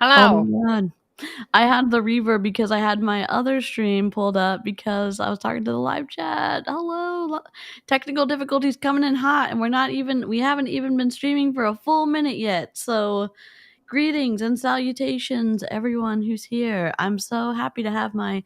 Oh Hello. my god. I had the reverb because I had my other stream pulled up because I was talking to the live chat. Hello. Technical difficulties coming in hot and we haven't even been streaming for a full minute yet. So, greetings and salutations everyone who's here. I'm so happy to have my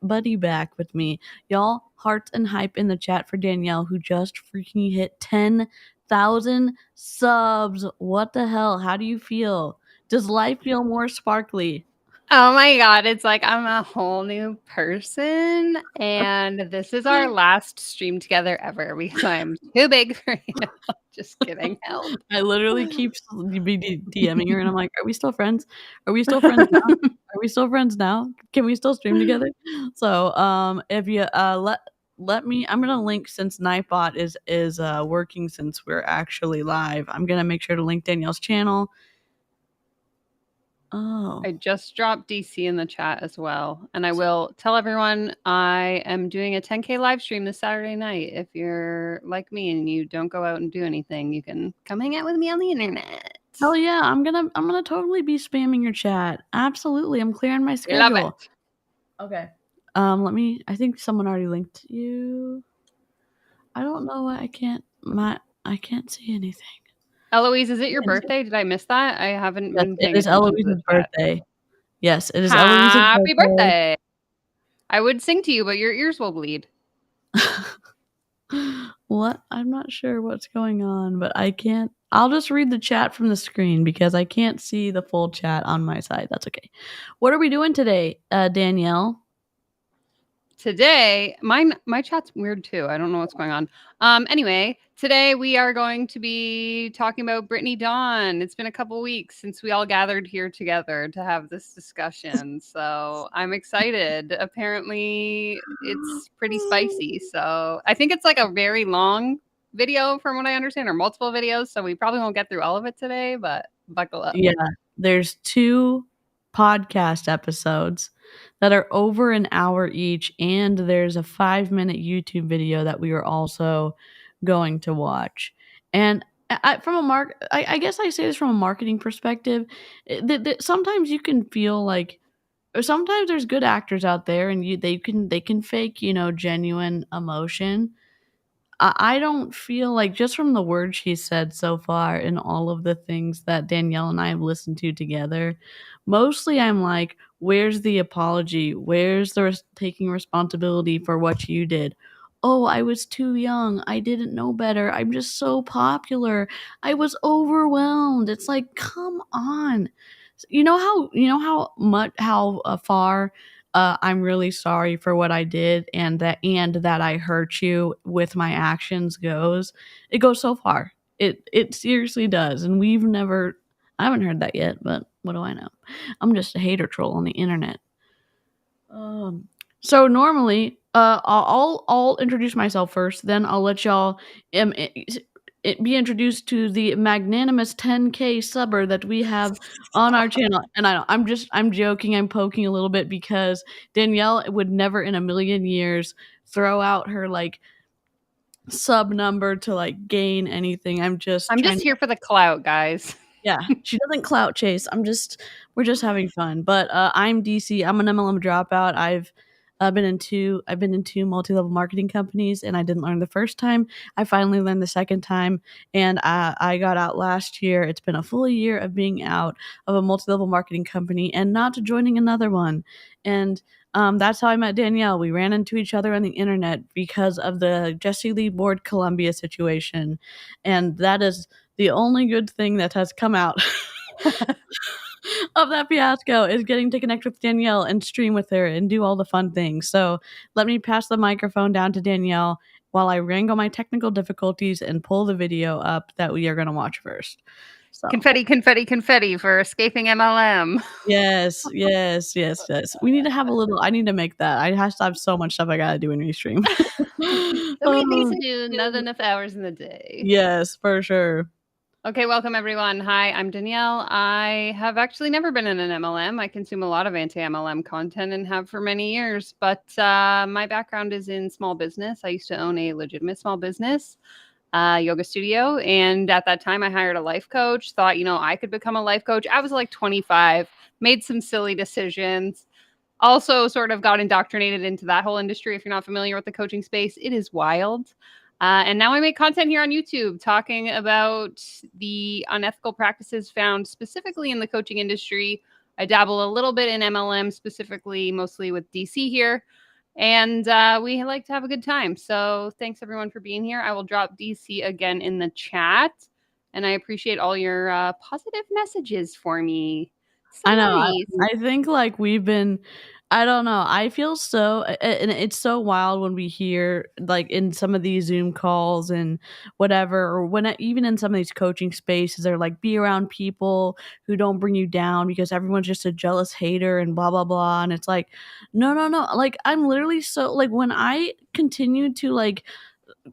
buddy back with me. Y'all, hearts and hype in the chat for Danielle who just freaking hit 10,000 subs. What the hell? How do you feel? Does life feel more sparkly? Oh my God. It's like I'm a whole new person. And this is our last stream together ever because I'm too big for you. Just kidding. Help. I literally keep DMing her and I'm like, are we still friends? Are we still friends now? Are we still friends now? Can we still stream together? So, if you let me, I'm gonna link since Nightbot is working since we're actually live. I'm gonna make sure to link Danielle's channel. Oh, I just dropped DC in the chat as well. And I will tell everyone I am doing a 10K live stream this Saturday night. If you're like me and you don't go out and do anything, you can come hang out with me on the internet. hell yeah! I'm gonna totally be spamming your chat. Absolutely, I'm clearing my Love schedule. it. Okay. I think someone already linked you. I don't know why I can't see anything. Eloise, is it your birthday? Did I miss that? I haven't Yes, been it paying is attention to the Eloise's chat. birthday. Yes, it is Eloise's Happy birthday. birthday. I would sing to you, but your ears will bleed. What? I'm not sure what's going on, but I can't. I'll just read the chat from the screen because I can't see the full chat on my side. That's okay. What are we doing today, Danielle? Today, my chat's weird too. I don't know what's going on. Anyway, today we are going to be talking about Brittany Dawn. It's been a couple weeks since we all gathered here together to have this discussion. So I'm excited. Apparently it's pretty spicy. So I think it's like a very long video from what I understand, or multiple videos. So we probably won't get through all of it today, but buckle up. Yeah, there's 2 podcast episodes that are over an hour each, and there's a 5-minute YouTube video that we are also going to watch. And I guess I say this from a marketing perspective. Sometimes you can feel like, or sometimes there's good actors out there, and they can fake genuine emotion. I don't feel like, just from the words she said so far and all of the things that Danielle and I have listened to together, mostly I'm like, where's the apology? Where's the taking responsibility for what you did? Oh, I was too young. I didn't know better. I'm just so popular. I was overwhelmed. It's like, come on. How far I'm really sorry for what I did, and that I hurt you with my actions goes. It goes so far. It seriously does. And I haven't heard that yet, but what do I know? I'm just a hater troll on the internet. So normally, I'll introduce myself first, then I'll let y'all be introduced to the magnanimous 10K subber that we have on our channel. And I'm joking, I'm poking a little bit because Danielle would never in a million years throw out her like sub number to like gain anything. I'm just here for the clout, guys. Yeah, she doesn't clout chase. We're just having fun. But I'm DC. I'm an MLM dropout. I've been in two multi-level marketing companies, and I didn't learn the first time. I finally learned the second time, and I got out last year. It's been a full year of being out of a multi-level marketing company and not joining another one. And that's how I met Danielle. We ran into each other on the internet because of the Jesse Lee Board Columbia situation, and that is the only good thing that has come out of that fiasco, is getting to connect with Danielle and stream with her and do all the fun things. So let me pass the microphone down to Danielle while I wrangle my technical difficulties and pull the video up that we are going to watch first. So Confetti, confetti, confetti for escaping MLM. yes. We need to have a little. I need to make that. I have to have so much stuff I gotta do in restream. So many things to do, not enough hours in the day. Yes, for sure. Okay, welcome everyone. Hi, I'm Danielle. I have actually never been in an MLM. I consume a lot of anti-MLM content and have for many years, but my background is in small business. I used to own a legitimate small business. yoga studio. And at that time, I hired a life coach, thought, I could become a life coach. I was like 25, made some silly decisions. Also sort of got indoctrinated into that whole industry. If you're not familiar with the coaching space, it is wild. And now I make content here on YouTube talking about the unethical practices found specifically in the coaching industry. I dabble a little bit in MLM, specifically mostly with DC here. And we like to have a good time. So thanks everyone for being here. I will drop DC again in the chat. And I appreciate all your positive messages for me. So I know. nice. I think like we've been, I don't know. I feel so, and it's so wild when we hear like in some of these Zoom calls and whatever, or when even in some of these coaching spaces, they're like, be around people who don't bring you down because everyone's just a jealous hater and blah, blah, blah. And it's like, no, no, no. Like, I'm literally so, like, when I continue to like,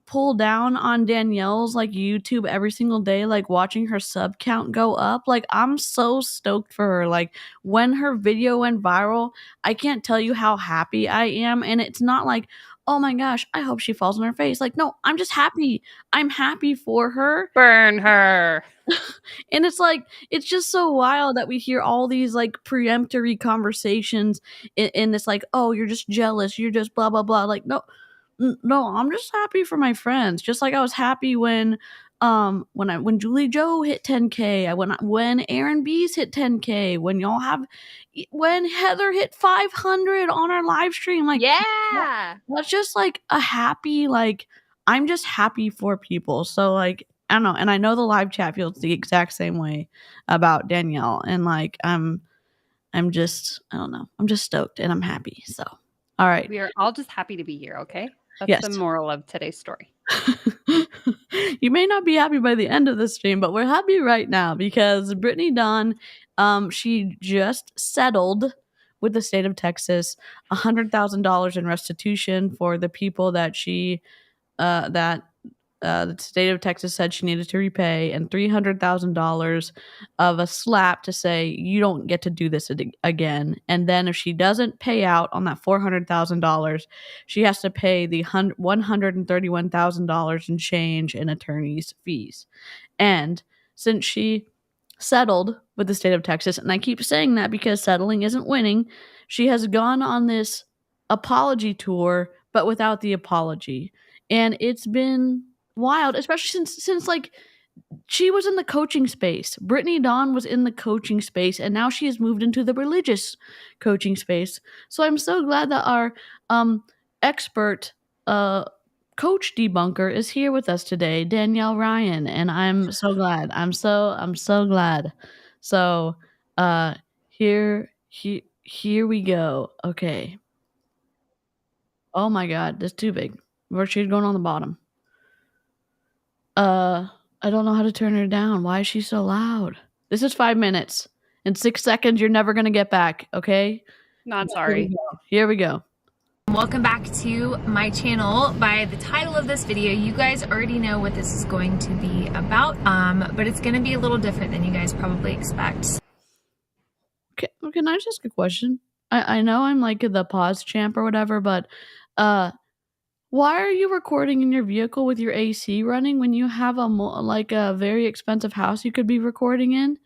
pull down on Danielle's like YouTube every single day, like watching her sub count go up. Like I'm so stoked for her. Like when her video went viral, I can't tell you how happy I am. And it's not like, oh my gosh, I hope she falls on her face. Like, no, I'm just happy. I'm happy for her. Burn her. And it's like, it's just so wild that we hear all these like preemptory conversations and it's like, oh, you're just jealous. You're just blah, blah, blah. Like, no, no, I'm just happy for my friends. Just like I was happy when Julie Joe hit 10K, when Aaron B's hit 10K, when Heather hit 500 on our live stream. Like, yeah, that's just like a happy, like I'm just happy for people. So like I don't know, and I know the live chat feels the exact same way about Danielle, and like I'm just, I don't know, I'm just stoked and I'm happy. So all right. we are all just happy to be here. Okay, that's Yes. the moral of today's story. You may not be happy by the end of the stream, but we're happy right now because Brittany Dawn, she just settled with the state of Texas $100,000 in restitution for the people that the state of Texas said she needed to repay, and $300,000 of a slap to say you don't get to do this again. And then if she doesn't pay out on that $400,000, she has to pay the $131,000 in change in attorney's fees. And since she settled with the state of Texas, and I keep saying that because settling isn't winning, she has gone on this apology tour, but without the apology. And it's been wild, especially since like she was in the coaching space. Brittany Dawn was in the coaching space, and now she has moved into the religious coaching space. So I'm so glad that our expert coach debunker is here with us today, Danielle Ryan, and I'm so glad. I'm so glad. So here we go. Okay. Oh my god, that's too big. Where she's going on the bottom. I don't know how to turn her down. Why is she so loud? This is 5 minutes. In 6 seconds, you're never gonna get back, okay? Not sorry. Here we go. Welcome back to my channel. By the title of this video, you guys already know what this is going to be about, but it's going to be a little different than you guys probably expect. Okay, can I just ask a question? I know I'm like the pause champ or whatever, but why are you recording in your vehicle with your AC running when you have a very expensive house you could be recording in?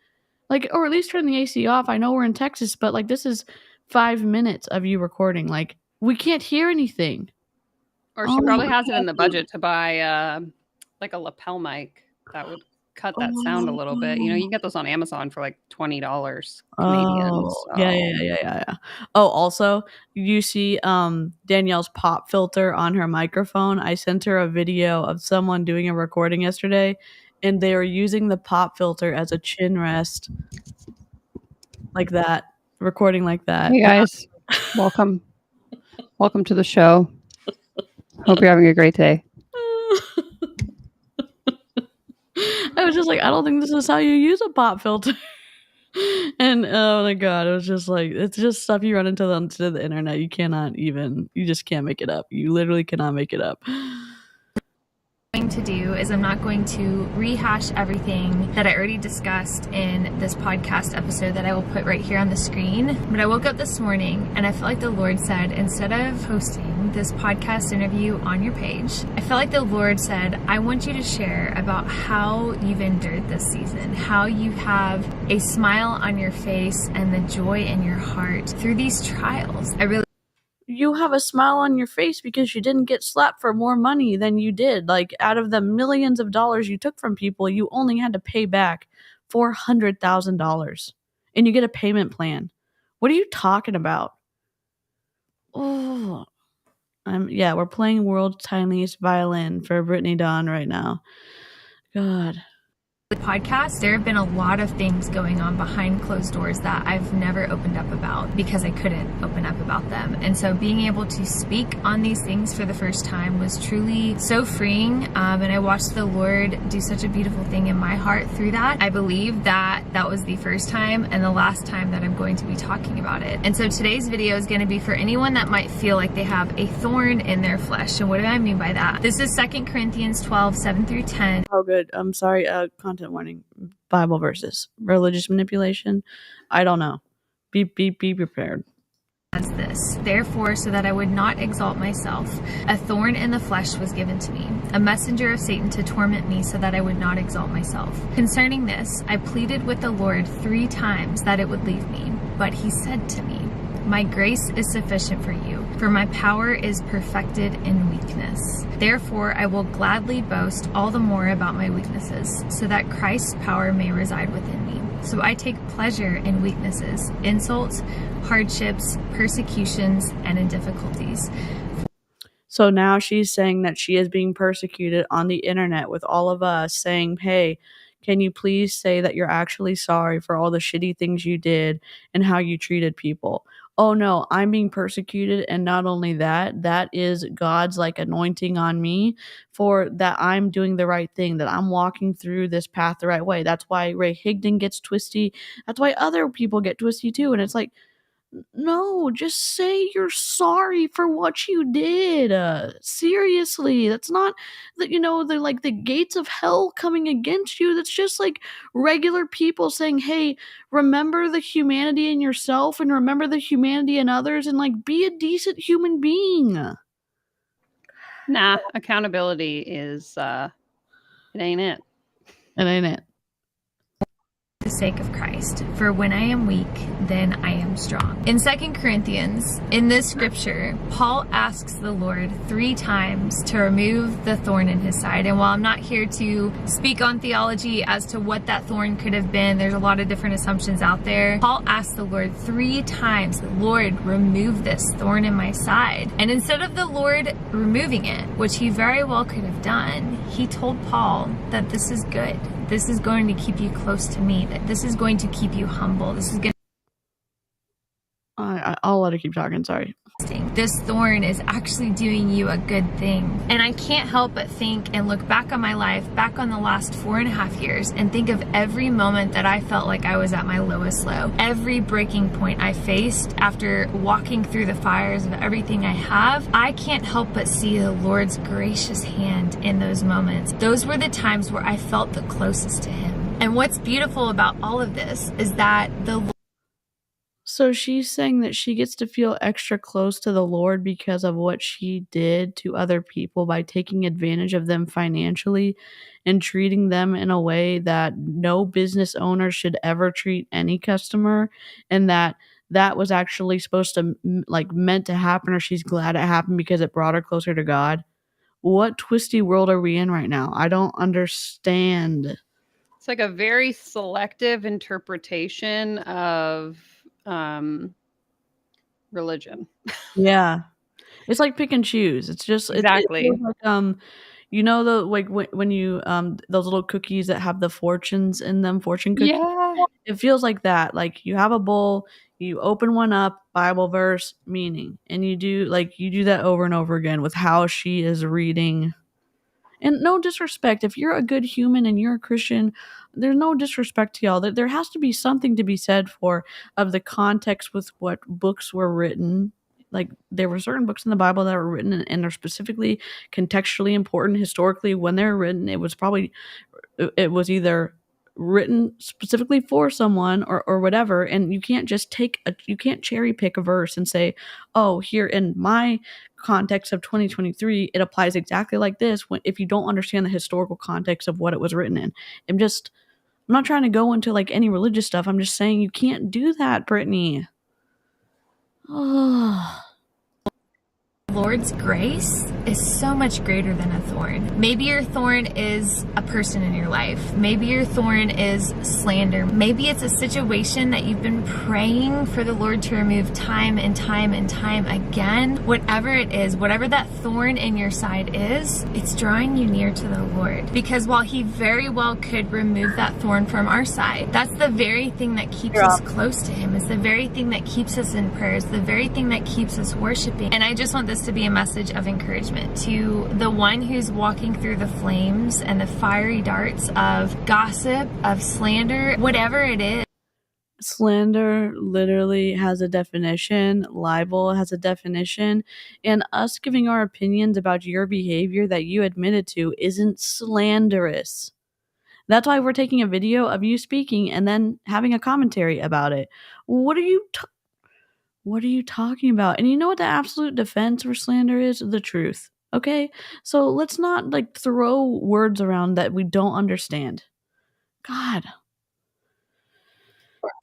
Like, or at least turn the AC off. I know we're in Texas, but like this is 5 minutes of you recording. Like, we can't hear anything. Or she probably has it in the budget to buy like a lapel mic that would cut that sound a little bit. You can get those on Amazon for like $20 Canadian. Oh, yeah. Oh, also, you see Danielle's pop filter on her microphone. I sent her a video of someone doing a recording yesterday, and they were using the pop filter as a chin rest, like that, recording like that. Hey guys, welcome to the show. Hope you're having a great day. I was just like, I don't think this is how you use a pop filter. And oh my god, it was just like, it's just stuff you run into the internet. You just can't make it up. You literally cannot make it up. Going to do is I'm not going to rehash everything that I already discussed in this podcast episode that I will put right here on the screen. But I woke up this morning and I felt like the Lord said, instead of posting this podcast interview on your page, I felt like the Lord said, I want you to share about how you've endured this season, how you have a smile on your face and the joy in your heart through these trials. You have a smile on your face because you didn't get slapped for more money than you did. Like, out of the millions of dollars you took from people, you only had to pay back $400,000. And you get a payment plan. What are you talking about? Oh, we're playing World's Tiniest Violin for Brittany Dawn right now. God. Podcast, there have been a lot of things going on behind closed doors that I've never opened up about because I couldn't open up about them. And so being able to speak on these things for the first time was truly so freeing. And I watched the Lord do such a beautiful thing in my heart through that. I believe that that was the first time and the last time that I'm going to be talking about it. And so today's video is going to be for anyone that might feel like they have a thorn in their flesh. And what do I mean by that? This is 2 Corinthians 12, 7 through 10. Oh, good. I'm sorry. Content warning. Bible verses. Religious manipulation. I don't know. Be prepared. As this, therefore, so that I would not exalt myself, a thorn in the flesh was given to me, a messenger of Satan to torment me so that I would not exalt myself. Concerning this, I pleaded with the Lord 3 times that it would leave me, but he said to me, my grace is sufficient for you, for my power is perfected in weakness. Therefore, I will gladly boast all the more about my weaknesses, so that Christ's power may reside within me. So I take pleasure in weaknesses, insults, hardships, persecutions, and in difficulties. So now she's saying that she is being persecuted on the internet with all of us saying, hey, can you please say that you're actually sorry for all the shitty things you did and how you treated people? Oh no, I'm being persecuted, and not only that, that is God's like anointing on me for that I'm doing the right thing, that I'm walking through this path the right way. That's why Ray Higdon gets twisty. That's why other people get twisty too. And it's like, no, just say you're sorry for what you did. Seriously, that's not that, they're like the gates of hell coming against you. That's just like regular people saying, hey, remember the humanity in yourself and remember the humanity in others and like be a decent human being. Nah, accountability is it ain't it. It ain't it. The sake of Christ, for when I am weak, then I am strong. In 2 Corinthians, in this scripture, Paul asks the Lord 3 times to remove the thorn in his side. And while I'm not here to speak on theology as to what that thorn could have been, there's a lot of different assumptions out there. Paul asked the Lord 3 times, Lord, remove this thorn in my side. And instead of the Lord removing it, which he very well could have done, he told Paul that this is good. This is going to keep you close to me, that this is going to keep you humble. This is going I'll let her keep talking, sorry. This thorn is actually doing you a good thing. And I can't help but think and look back on my life, back on the last 4.5 years, and think of every moment that I felt like I was at my lowest low. Every breaking point I faced after walking through the fires of everything I have, I can't help but see the Lord's gracious hand in those moments. Those were the times where I felt the closest to him. And what's beautiful about all of this is that So she's saying that she gets to feel extra close to the Lord because of what she did to other people by taking advantage of them financially and treating them in a way that no business owner should ever treat any customer, and that was actually supposed to meant to happen, or she's glad it happened because it brought her closer to God. What twisty world are we in right now? I don't understand. It's like a very selective interpretation of religion. Yeah. It's like pick and choose. It's just exactly. It feels like the like when you those little cookies that have the fortunes in them, fortune cookies. Yeah. It feels like that. Like you have a bowl, you open one up, Bible verse, meaning, and you do that over and over again with how she is reading. And no disrespect, if you're a good human and you're a Christian, there's no disrespect to y'all. There has to be something to be said of the context with what books were written like there were certain books in the Bible that were written and they're specifically contextually important historically when they were written. It was either written specifically for someone or whatever, and you can't just you can't cherry pick a verse and say, oh, here in my context of 2023 it applies exactly like this, if you don't understand the historical context of what it was written in. I'm not trying to go into like any religious stuff. I'm just saying you can't do that, Brittany. Oh. Lord's grace is so much greater than a thorn. Maybe your thorn is a person in your life. Maybe your thorn is slander. Maybe it's a situation that you've been praying for the Lord to remove time and time and time again. Whatever it is, whatever that thorn in your side is, it's drawing you near to the Lord. Because while He very well could remove that thorn from our side, that's the very thing that keeps us close to Him. It's the very thing that keeps us in prayer. It's the very thing that keeps us worshiping. And I just want this to be a message of encouragement to the one who's walking through the flames and the fiery darts of gossip, of slander, whatever it is. Slander literally has a definition, libel has a definition, and us giving our opinions about your behavior that you admitted to isn't slanderous. That's why we're taking a video of you speaking and then having a commentary about it. What are you talking about? And you know what the absolute defense for slander is? The truth. Okay? So let's not like throw words around that we don't understand. God.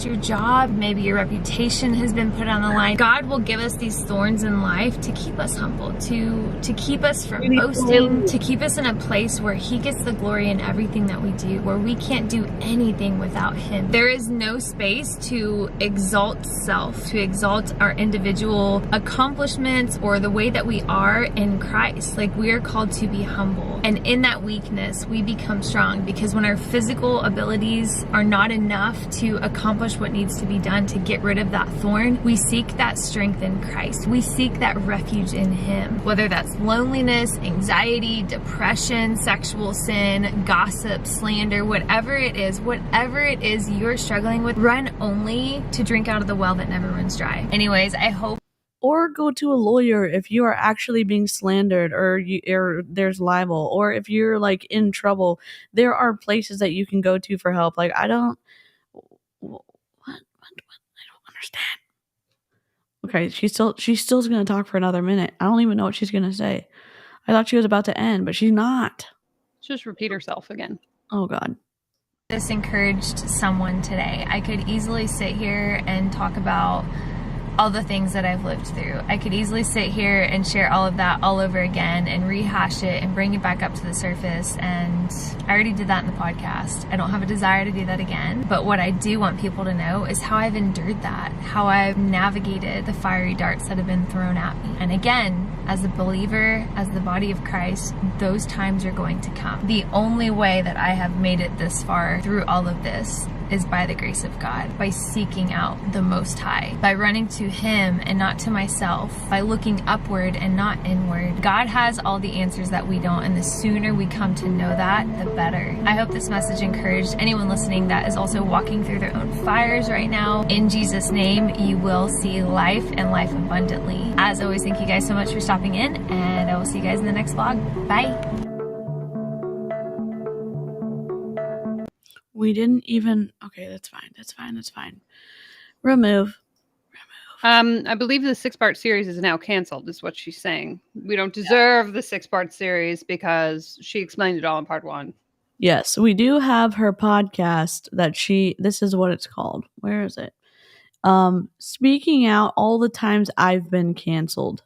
Your job, maybe your reputation has been put on the line. God will give us these thorns in life to keep us humble, to keep us from boasting, to keep us in a place where He gets the glory in everything that we do, where we can't do anything without Him. There is no space to exalt self, to exalt our individual accomplishments or the way that we are in Christ. Like, we are called to be humble. And in that weakness, we become strong, because when our physical abilities are not enough to accomplish what needs to be done to get rid of that thorn, we seek that strength in Christ. We seek that refuge in Him. Whether that's loneliness, anxiety, depression, sexual sin, gossip, slander, whatever it is you're struggling with, run only to drink out of the well that never runs dry. Anyways, I hope. Or go to a lawyer if you are actually being slandered or there's libel, or if you're like in trouble. There are places that you can go to for help. Like, I don't understand. Okay, she's still gonna talk for another minute. I don't even know what she's gonna say. I thought she was about to end, but she's not. Just repeat herself again. Oh God. This encouraged someone today. I could easily sit here and talk about all the things that I've lived through. I could easily sit here and share all of that all over again and rehash it and bring it back up to the surface, and I already did that in the podcast. I don't have a desire to do that again, but what I do want people to know is how I've endured that, how I've navigated the fiery darts that have been thrown at me. And again, as a believer, as the body of Christ, those times are going to come. The only way that I have made it this far through all of this is by the grace of God, by seeking out the Most High, by running to Him and not to myself, by looking upward and not inward. God has all the answers that we don't, and the sooner we come to know that, the better. I hope this message encouraged anyone listening that is also walking through their own fires right now. In Jesus' name, you will see life and life abundantly. As always, thank you guys so much for stopping in, and I will see you guys in the next vlog. Bye. We didn't even. Okay, that's fine. Remove. I believe the 6-part series is now canceled, is what she's saying. We don't deserve the 6-part series because she explained it all in part 1. Yes, we do have her podcast that this is what it's called. Where is it? Speaking out all the times I've been canceled.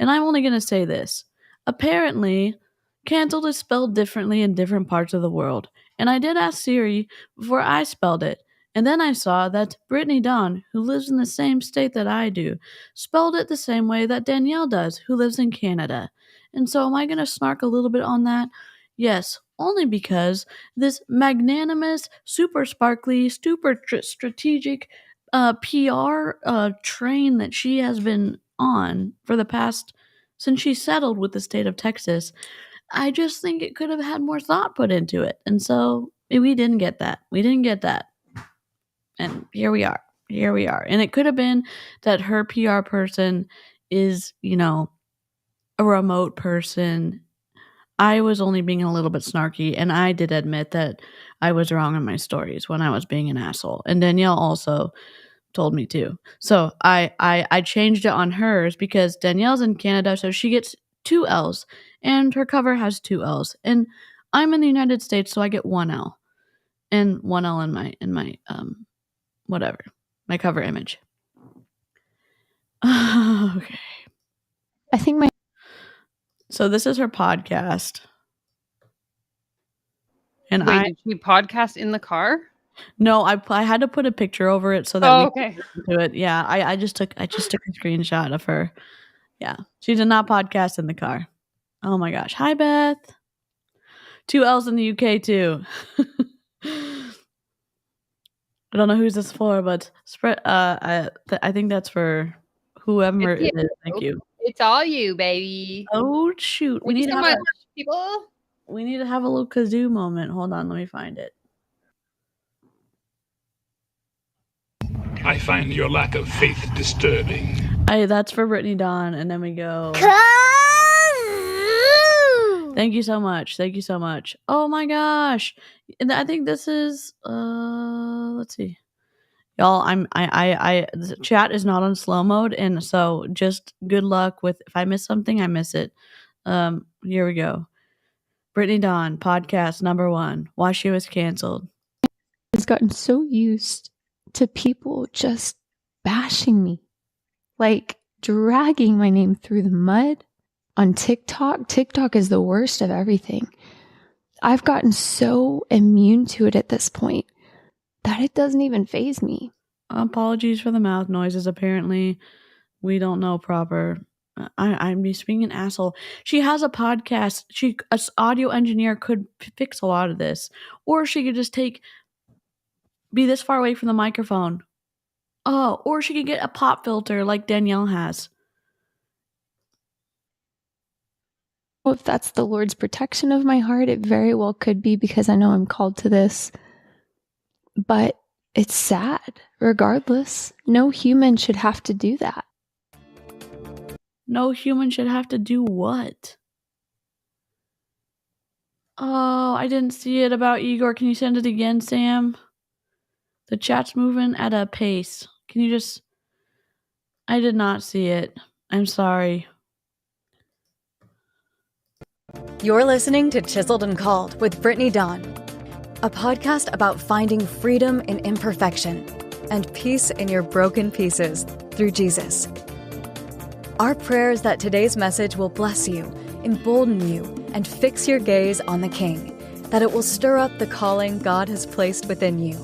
And I'm only going to say this. Apparently, canceled is spelled differently in different parts of the world. And I did ask Siri before I spelled it. And then I saw that Brittany Dawn, who lives in the same state that I do, spelled it the same way that Danielle does, who lives in Canada. And so am I going to snark a little bit on that? Yes, only because this magnanimous, super sparkly, super strategic PR train that she has been on for the past, since she settled with the state of Texas, I just think it could have had more thought put into it. And so we didn't get that. And here we are. And it could have been that her PR person is, you know, a remote person. I was only being a little bit snarky, and I did admit that I was wrong in my stories when I was being an asshole. And Danielle also told me to. So I changed it on hers because Danielle's in Canada, so she gets 2 L's, and her cover has 2 L's. And I'm in the United States, so I get 1 L. And 1 L in my whatever, my cover image. Okay. I think So this is her podcast. And Wait, did she podcast in the car? No, I had to put a picture over it so that Oh, we okay. could do it. Yeah, I just took a screenshot of her. Yeah, she did not podcast in the car. Oh my gosh. Hi, Beth. 2 L's in the UK too. I don't know who's this for, but spread. I think that's for whoever It's it you. is. Thank you. It's all you, baby. Oh shoot, we Thank need you to so have much, people. we need to have a little kazoo moment. Hold on, let me find it. I find your lack of faith disturbing. That's for Brittany Dawn, and then we go. Thank you so much. Thank you so much. Oh my gosh. And I think this is let's see. Y'all, the chat is not on slow mode, and so just good luck with if I miss something, I miss it. Here we go. Brittany Dawn, podcast number 1. Why she was canceled. I've gotten so used to people just bashing me, like dragging my name through the mud on TikTok. TikTok is the worst of everything. I've gotten so immune to it at this point that it doesn't even faze me. Apologies for the mouth noises. Apparently, we don't know proper. I'm just being an asshole. She has a podcast. An audio engineer could fix a lot of this, or she could just be this far away from the microphone. Oh, or she could get a pop filter like Danielle has. If that's the Lord's protection of my heart, it very well could be, because I know I'm called to this. But it's sad. Regardless, no human should have to do that. No human should have to do what? Oh, I didn't see it about Igor. Can you send it again, Sam? The chat's moving at a pace. Can you just... I did not see it. I'm sorry. You're listening to Chiseled and Called with Brittany Dawn, a podcast about finding freedom in imperfection and peace in your broken pieces through Jesus. Our prayer is that today's message will bless you, embolden you, and fix your gaze on the King, that it will stir up the calling God has placed within you.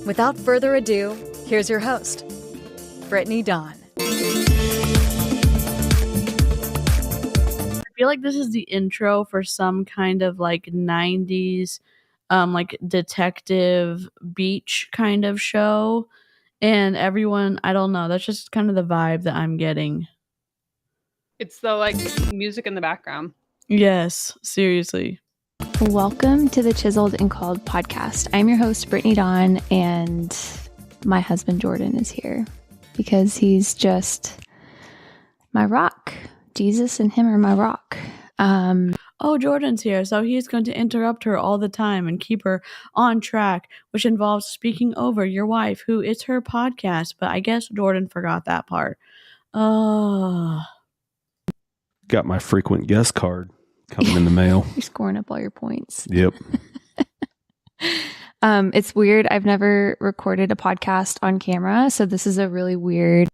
Without further ado, here's your host, Brittany Dawn. I feel like this is the intro for some kind of like 90s like detective beach kind of show, and everyone, I don't know, that's just kind of the vibe that I'm getting. It's the like music in the background. Yes, seriously. Welcome to the Chiseled and Called podcast. I'm your host, Brittany Dawn, and my husband Jordan is here because he's just my rock. Jesus and him are my rock. Oh, Jordan's here, so he's going to interrupt her all the time and keep her on track, which involves speaking over your wife, who it's her podcast, but I guess Jordan forgot that part. Oh. Got my frequent guest card coming in the mail. You're scoring up all your points. Yep. It's weird. I've never recorded a podcast on camera, so this is a really weird.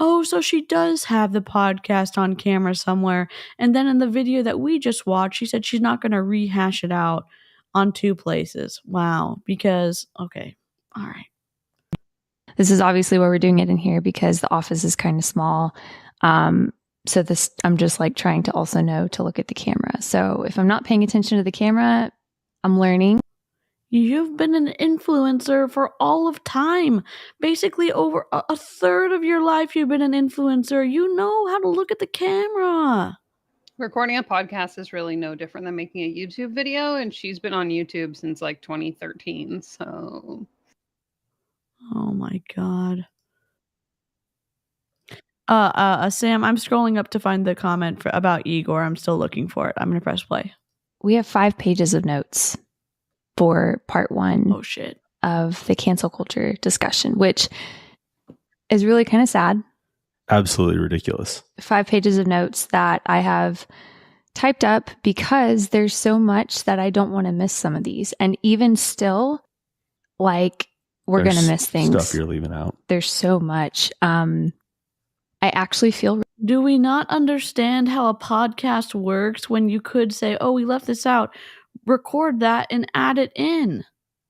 Oh, so she does have the podcast on camera somewhere. And then in the video that we just watched, she said she's not going to rehash it out on 2 places. Wow. Because, okay. All right. This is obviously why we're doing it in here, because the office is kind of small. So this, I'm just like trying to also know to look at the camera. So if I'm not paying attention to the camera, I'm learning. You've been an influencer for all of time. Basically, over a third of your life, you've been an influencer. You know how to look at the camera. Recording a podcast is really no different than making a YouTube video, and she's been on YouTube since like 2013. So, oh my God. Sam, I'm scrolling up to find the comment about Igor. I'm still looking for it. I'm going to press play. We have 5 pages of notes for part 1 Oh, shit. of the cancel culture discussion, which is really kind of sad. Absolutely ridiculous. 5 pages of notes that I have typed up because there's so much that I don't want to miss some of these. And even still, like, we're going to miss things. Stuff you're leaving out. There's so much. I actually feel... Do we not understand how a podcast works when you could say, oh, we left this out, record that and add it in?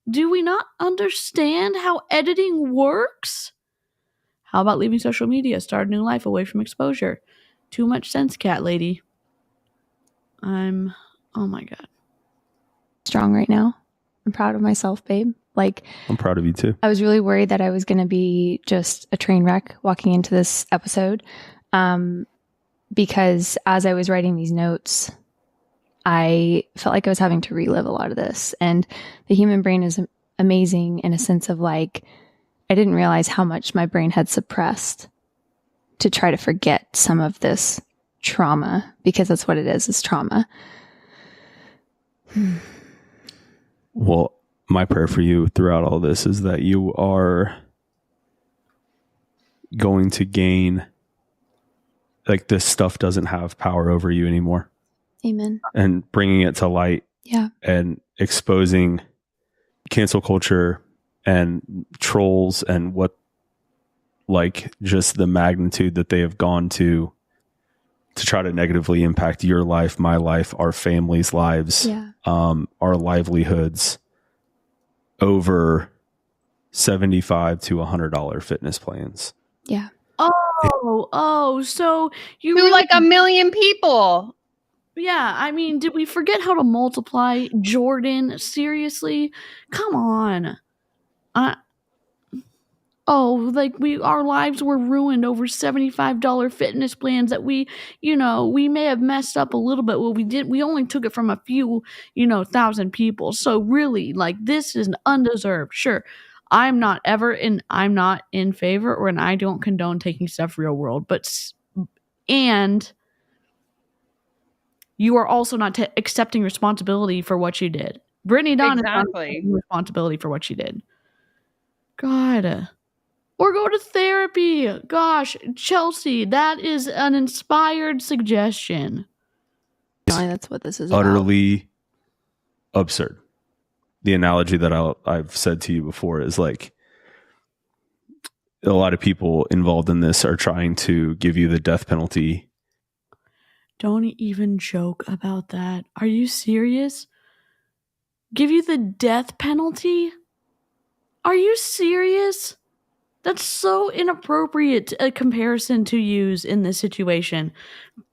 Do we not understand how editing works? How about leaving social media, start a new life away from exposure? Too much sense, cat lady. Oh my God. Strong right now. I'm proud of myself, babe. Like, I'm proud of you too. I was really worried that I was going to be just a train wreck walking into this episode. Because as I was writing these notes, I felt like I was having to relive a lot of this. And the human brain is amazing in a sense of, like, I didn't realize how much my brain had suppressed to try to forget some of this trauma, because that's what it is trauma. Well, my prayer for you throughout all this is that you are going to gain, like, this stuff doesn't have power over you anymore. Amen. And bringing it to light. Yeah. And exposing cancel culture and trolls and what, like, just the magnitude that they have gone to try to negatively impact your life, my life, our families' lives, our livelihoods, over $75 to $100 fitness plans. Yeah. So you To really, like 1 million people. Yeah, I mean, did we forget how to multiply, Jordan? Seriously? Come on. Our lives were ruined over $75 fitness plans that we may have messed up a little bit. Well, we only took it from a few, 1,000 people. So really, like, this is undeserved. Sure. I'm not in favor, and I don't condone taking stuff real world, and you are also not accepting responsibility for what you did. Brittany Dawn is not taking responsibility for what she did. God. Or go to therapy. Gosh, Chelsea, that is an inspired suggestion. That's what this is about. Utterly absurd. The analogy that I've said to you before is, like, a lot of people involved in this are trying to give you the death penalty. Don't even joke about that. Are you serious? Give you the death penalty? Are you serious? That's so inappropriate a comparison to use in this situation.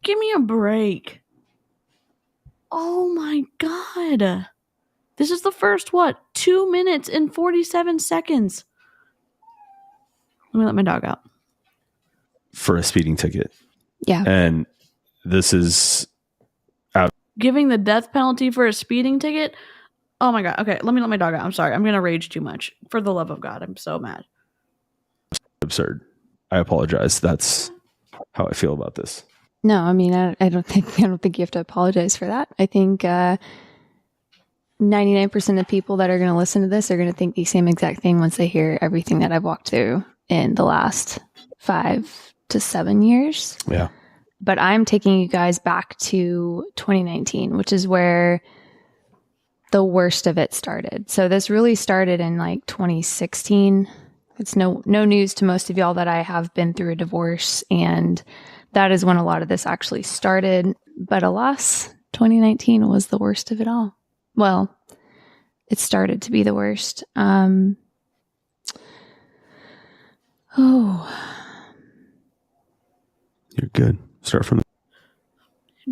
Give me a break. Oh my God. This is the first, 2 minutes and 47 seconds. Let me let my dog out. For a speeding ticket. Yeah. And this is out. Giving the death penalty for a speeding ticket? Oh my God. Okay, let me let my dog out. I'm sorry. I'm going to rage too much. For the love of God, I'm so mad. Absurd. I apologize. That's how I feel about this. No, I mean, I don't think you have to apologize for that. I think 99% of people that are going to listen to this are going to think the same exact thing once they hear everything that I've walked through in the last 5 to 7 years. Yeah. But I'm taking you guys back to 2019, which is where the worst of it started. So this really started in, like, 2016. It's no news to most of y'all that I have been through a divorce, and that is when a lot of this actually started. But alas, 2019 was the worst of it all. Well, it started to be the worst. You're good. Start from the...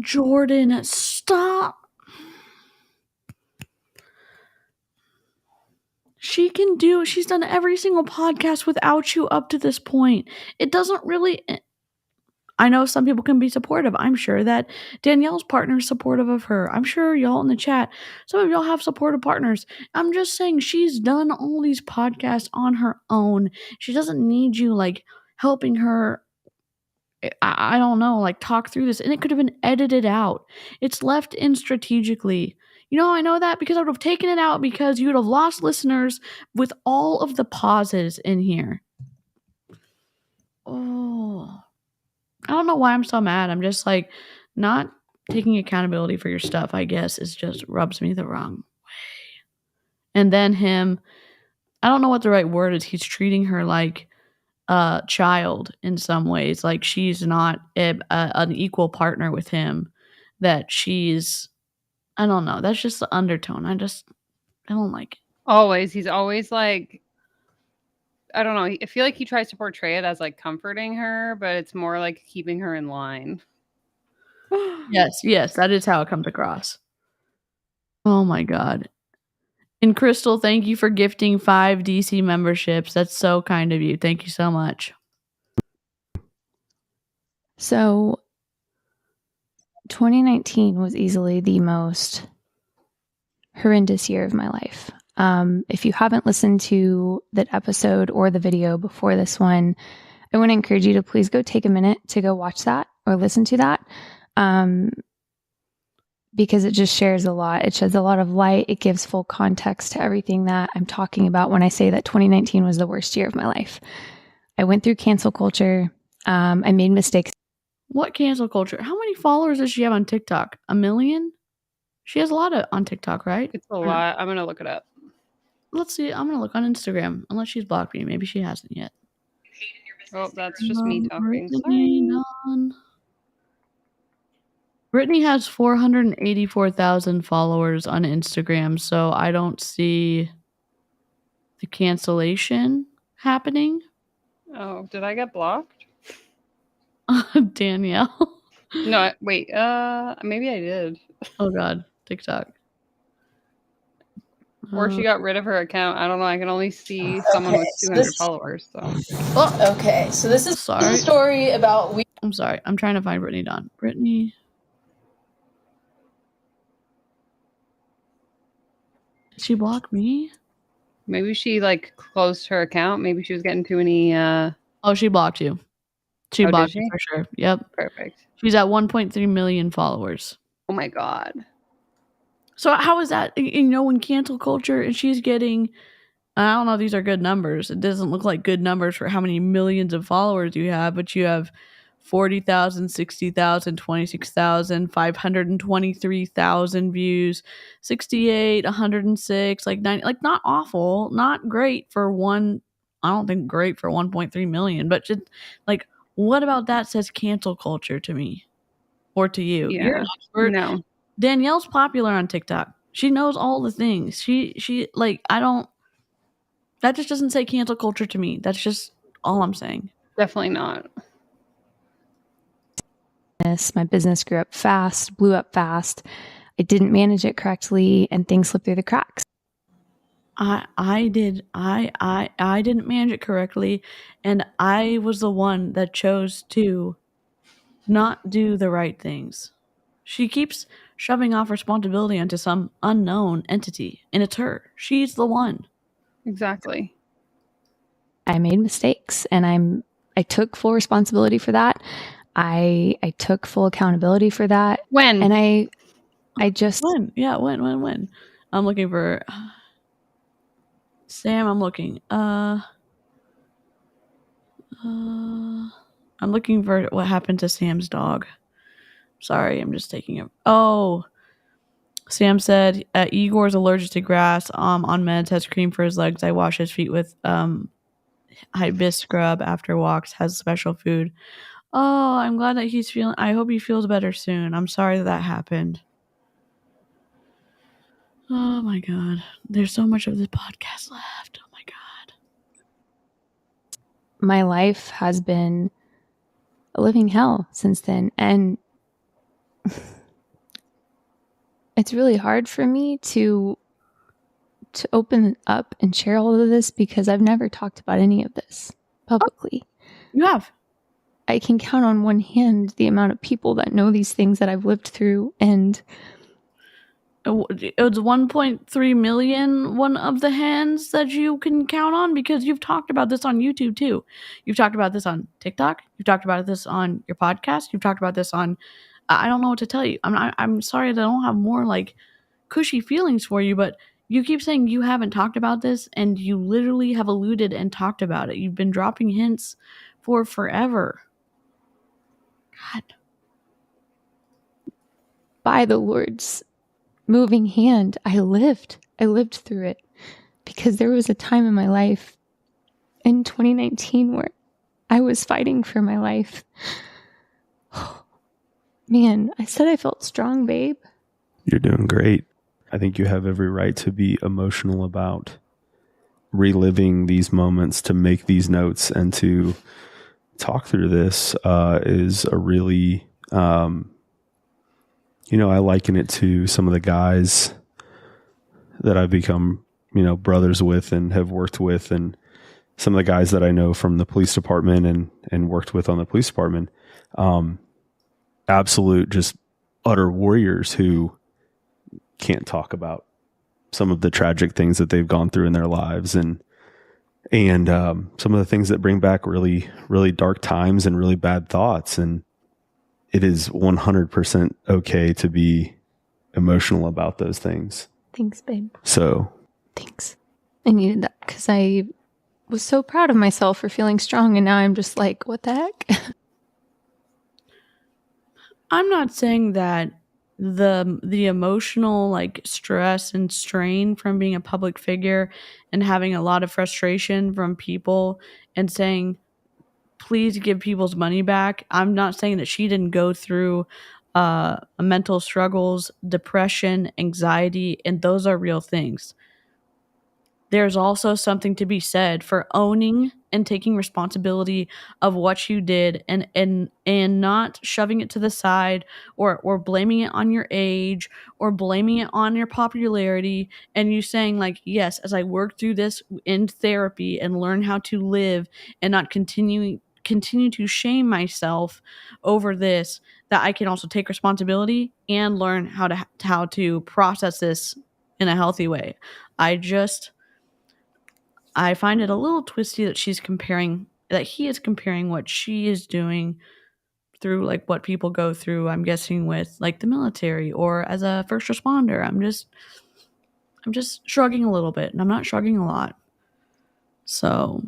Jordan, stop. She's done every single podcast without you up to this point. It doesn't really... I know some people can be supportive. I'm sure that Danielle's partner is supportive of her. I'm sure y'all in the chat, some of y'all have supportive partners. I'm just saying she's done all these podcasts on her own. She doesn't need you, like, helping her I don't know, like, talk through this, and it could have been edited out. It's left in strategically. You know how I know that? Because I would have taken it out because you would have lost listeners with all of the pauses in here. Oh. I don't know why I'm so mad. I'm just like, not taking accountability for your stuff, I guess, is just rubs me the wrong way. And then him, I don't know what the right word is. He's treating her like a child in some ways. Like she's not an equal partner with him. That she's, I don't know. That's just the undertone. I don't like it. Always. He's always like, I don't know. I feel like he tries to portray it as like comforting her, but it's more like keeping her in line. Yes, that is how it comes across. Oh my God. And Crystal, thank you for gifting 5 DC memberships. That's so kind of you. Thank you so much. So 2019 was easily the most horrendous year of my life. If you haven't listened to that episode or the video before this one, I want to encourage you to please go take a minute to go watch that or listen to that. Because it just shares a lot. It sheds a lot of light. It gives full context to everything that I'm talking about when I say that 2019 was the worst year of my life. I went through cancel culture. I made mistakes. What cancel culture? How many followers does she have on TikTok? 1 million? She has a lot on TikTok, right? It's a lot. I'm going to look it up. Let's see. I'm going to look on Instagram. Unless she's blocked me. Maybe she hasn't yet. Oh, that's just me talking. Brittany, Brittany has 484,000 followers on Instagram, so I don't see the cancellation happening. Oh, did I get blocked? Danielle. No, wait. Maybe I did. Oh God, TikTok. Or she got rid of her account. I don't know. I can only see someone with 200 followers. So. Oh, okay. So this is a story about I'm sorry. I'm trying to find Brittany Dawn. Brittany. Did she block me? Maybe she like closed her account. Maybe she was getting too many. Oh, she blocked you. She blocked you for sure. Yep. Perfect. She's at 1.3 million followers. Oh my God. So how is that? You know, in cancel culture, and she's getting, I don't know if these are good numbers. It doesn't look like good numbers for how many millions of followers you have, but you have 40,000, 60,000, 26,000, 523,000 views, 68, 106, like 90, like not awful, not great for one. I don't think great for 1.3 million, but just like, what about that says cancel culture to me or to you? Yeah. You're an expert. No. Danielle's popular on TikTok. She knows all the things. She like, that just doesn't say cancel culture to me. That's just all I'm saying. Definitely not. My business grew up fast, blew up fast. I didn't manage it correctly, and things slipped through the cracks. I didn't manage it correctly, and I was the one that chose to not do the right things. She keeps shoving off responsibility onto some unknown entity, and it's her. She's the one. Exactly. I made mistakes, and I took full responsibility for that. I took full accountability for that. When? And I just when? Yeah, when? I'm looking for Sam. I'm looking. I'm looking for what happened to Sam's dog. Sorry, I'm just taking it. Oh, Sam said Igor's allergic to grass. On meds, has cream for his legs. I wash his feet with hibiscus scrub after walks. Has special food. Oh, I'm glad that he's feeling. I hope he feels better soon. I'm sorry that happened. Oh my God, there's so much of this podcast left. Oh my God. My life has been a living hell since then, and it's really hard for me to open up and share all of this because I've never talked about any of this publicly. You have. I can count on one hand the amount of people that know these things that I've lived through, and It was 1.3 million, one of the hands that you can count on, because you've talked about this on YouTube too. You've talked about this on TikTok. You've talked about this on your podcast. You've talked about this on, I don't know what to tell you. I'm sorry that I don't have more like cushy feelings for you, but you keep saying you haven't talked about this, and you literally have alluded and talked about it. You've been dropping hints for forever. God. By the Lord's moving hand, I lived through it, because there was a time in my life in 2019 where I was fighting for my life. Man, I said I felt strong, babe. You're doing great. I think you have every right to be emotional about reliving these moments, to make these notes, and to talk through this is a really, I liken it to some of the guys that I've become, brothers with and have worked with, and some of the guys that I know from the police department and worked with on the police department, absolute just utter warriors who can't talk about some of the tragic things that they've gone through in their lives, and some of the things that bring back really, really dark times and really bad thoughts. And it is 100% okay to be emotional about those things. Thanks, babe. So thanks. I needed that, because I was so proud of myself for feeling strong, and now I'm just like, what the heck? I'm not saying that the emotional like stress and strain from being a public figure and having a lot of frustration from people and saying, please give people's money back. I'm not saying that she didn't go through mental struggles, depression, anxiety, and those are real things. There's also something to be said for owning and taking responsibility of what you did, and not shoving it to the side, or blaming it on your age, or blaming it on your popularity, and you saying like, yes, as I work through this in therapy and learn how to live and not continue to shame myself over this, that I can also take responsibility and learn how to process this in a healthy way. I find it a little twisty that he is comparing what she is doing through like what people go through, I'm guessing with like the military or as a first responder. I'm just shrugging a little bit, and I'm not shrugging a lot. So,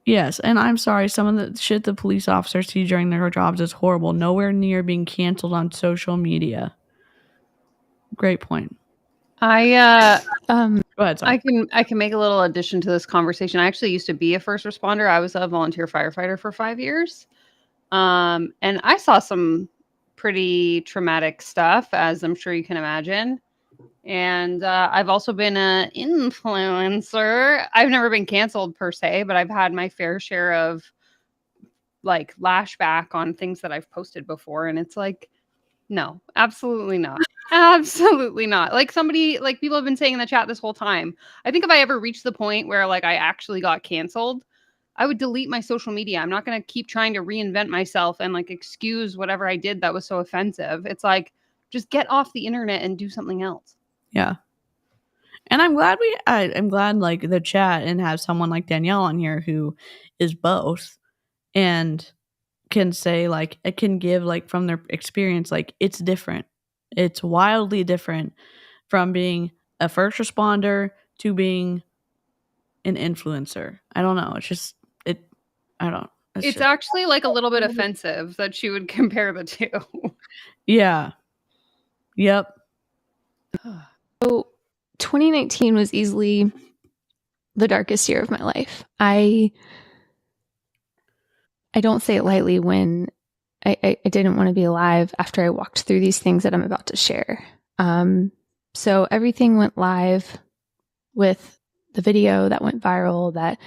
yes, and I'm sorry, some of the shit the police officers see during their jobs is horrible. Nowhere near being canceled on social media. Great point. Go ahead, sorry. I can make a little addition to this conversation. I actually used to be a first responder. I was a volunteer firefighter for 5 years. And I saw some pretty traumatic stuff, as I'm sure you can imagine. And I've also been an influencer. I've never been canceled per se, but I've had my fair share of like lashback on things that I've posted before. And it's like, no, absolutely not. Absolutely not. Like people have been saying in the chat this whole time. I think if I ever reached the point where like I actually got canceled, I would delete my social media. I'm not going to keep trying to reinvent myself and like excuse whatever I did that was so offensive. It's like, just get off the internet and do something else. Yeah. And I'm glad like the chat and have someone like Danielle on here who is both and can say like, it can give like from their experience, like it's different. It's wildly different from being a first responder to being an influencer. I don't know. It's just, I don't. It's actually like a little bit offensive that she would compare the two. Yeah. Yep. So 2019 was easily the darkest year of my life. I don't say it lightly when I didn't want to be alive after I walked through these things that I'm about to share. So everything went live with the video that went viral that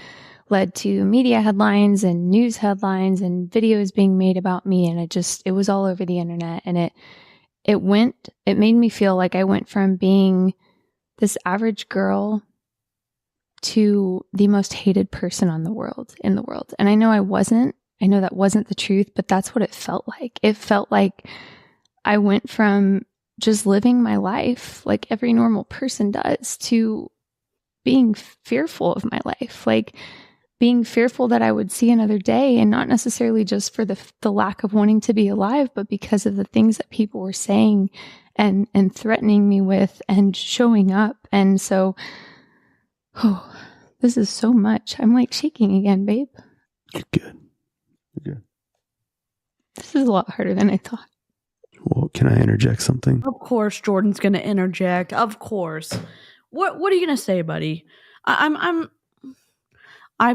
led to media headlines and news headlines and videos being made about me. And it was all over the internet. And it made me feel like I went from being this average girl to the most hated person in the world. And I know that wasn't the truth, but that's what it felt like. It felt like I went from just living my life like every normal person does to being fearful of my life, like being fearful that I would see another day, and not necessarily just for the lack of wanting to be alive, but because of the things that people were saying and threatening me with and showing up. And so, this is so much. I'm like shaking again, babe. You're good. You're good. This is a lot harder than I thought. Well, can I interject something? Of course, Jordan's going to interject. Of course. What are you going to say, buddy? I've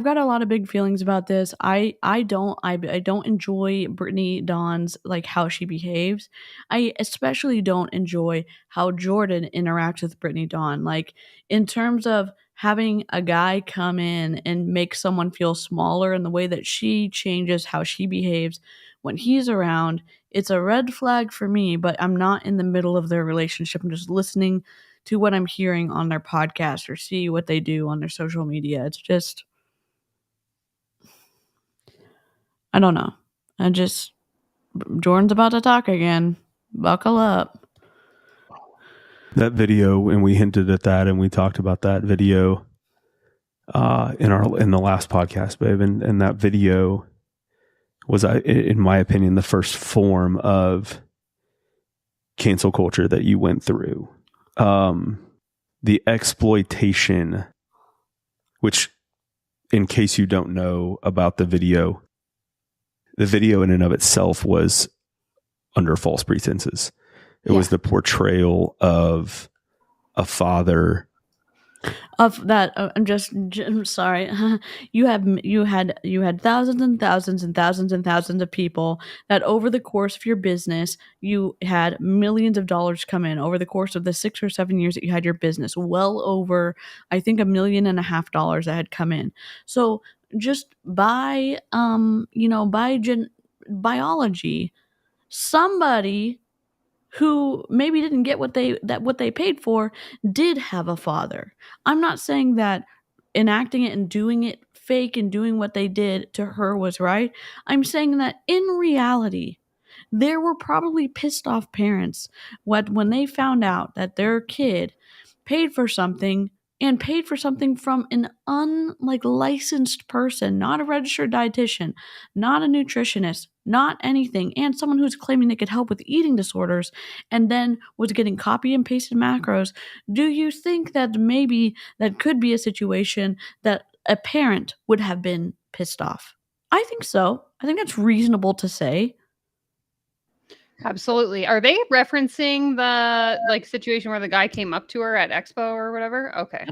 got a lot of big feelings about this. I don't enjoy Brittany Dawn's like how she behaves. I especially don't enjoy how Jordan interacts with Brittany Dawn. Like in terms of having a guy come in and make someone feel smaller, and the way that she changes how she behaves when he's around, it's a red flag for me. But I'm not in the middle of their relationship. I'm just listening to what I'm hearing on their podcast or see what they do on their social media. It's just, I don't know. Jordan's about to talk again. Buckle up. That video, and we hinted at that, and we talked about that video in the last podcast, babe. And that video was, in my opinion, the first form of cancel culture that you went through. The exploitation, which, in case you don't know about the video in and of itself was under false pretenses. It was the portrayal of a father. Of that, I'm sorry. You had thousands and thousands and thousands and thousands of people that over the course of your business, you had millions of dollars come in over the course of the 6 or 7 years that you had your business. Well over, I think, $1.5 million that had come in. So just by biology, somebody who maybe didn't get what they paid for did have a father. I'm not saying that enacting it and doing it fake and doing what they did to her was right. I'm saying that in reality, there were probably pissed off parents when they found out that their kid paid for something from an licensed person, not a registered dietitian, not a nutritionist, not anything, and someone who's claiming they could help with eating disorders, and then was getting copy and pasted macros. Do you think that maybe that could be a situation that a parent would have been pissed off? I think so. I think that's reasonable to say. Absolutely. Are they referencing the situation where the guy came up to her at Expo or whatever? Okay.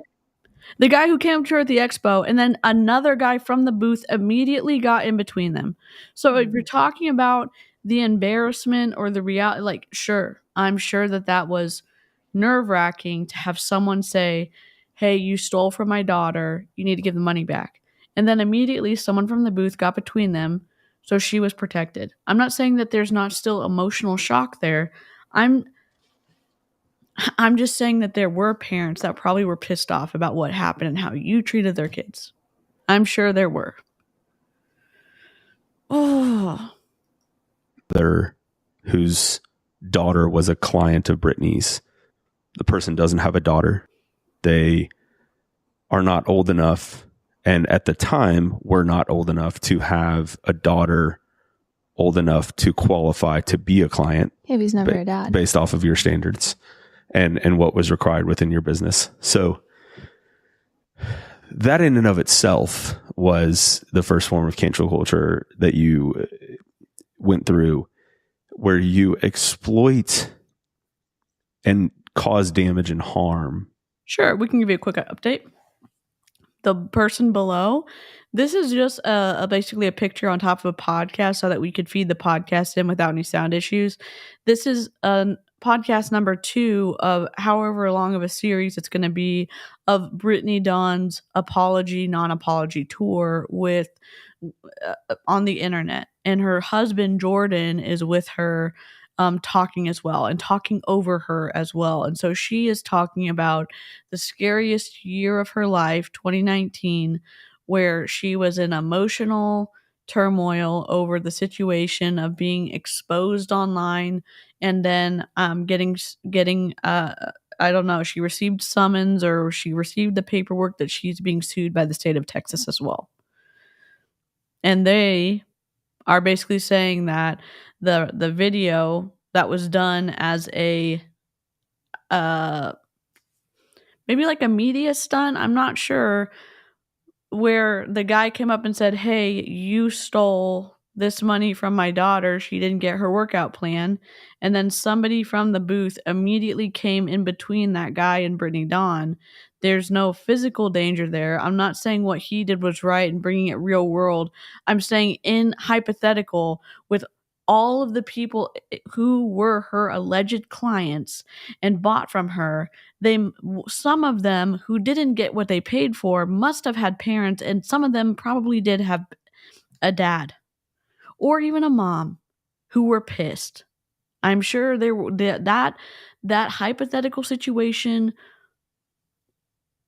The guy who came up to her at the Expo, and then another guy from the booth immediately got in between them. So if you're talking about the embarrassment or the reality, sure, I'm sure that was nerve-wracking to have someone say, hey, you stole from my daughter, you need to give the money back. And then immediately someone from the booth got between them, so she was protected. I'm not saying that there's not still emotional shock there. I'm just saying that there were parents that probably were pissed off about what happened and how you treated their kids. I'm sure there were. Oh. Whose daughter was a client of Brittany's. The person doesn't have a daughter. They are not old enough, and at the time were not old enough to have a daughter old enough to qualify to be a client. Yeah, he's never a dad. Based off of your standards and what was required within your business. So that in and of itself was the first form of cancel culture that you went through, where you exploit and cause damage and harm. Sure, we can give you a quick update. The person below, this is just basically a picture on top of a podcast so that we could feed the podcast in without any sound issues. This is podcast number 2 of however long of a series it's going to be of Brittany Dawn's apology, non-apology tour with on the internet. And her husband, Jordan, is with her talking as well and talking over her as well. And so she is talking about the scariest year of her life, 2019, where she was an emotional turmoil over the situation of being exposed online, and then getting I don't know, she received summons or she received the paperwork that she's being sued by the state of Texas as well. And they are basically saying that the video that was done as a maybe like a media stunt, I'm not sure, where the guy came up and said, "Hey, you stole this money from my daughter. She didn't get her workout plan." And then somebody from the booth immediately came in between that guy and Brittany Dawn. There's no physical danger there. I'm not saying what he did was right and bringing it real world. I'm saying in hypothetical, with all of the people who were her alleged clients and bought from her, some of them who didn't get what they paid for must have had parents, and some of them probably did have a dad or even a mom who were pissed. I'm sure there were that hypothetical situation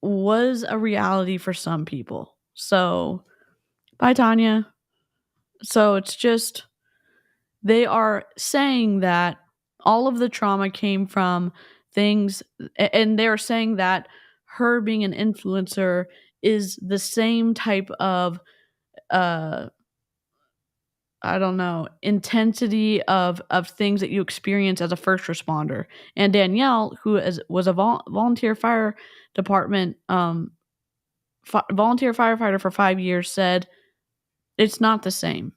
was a reality for some people. So, bye, Tanya. So it's just, they are saying that all of the trauma came from things, and they're saying that her being an influencer is the same type of I don't know, intensity of things that you experience as a first responder. And Danielle, who was a volunteer fire department volunteer firefighter for 5 years, said it's not the same.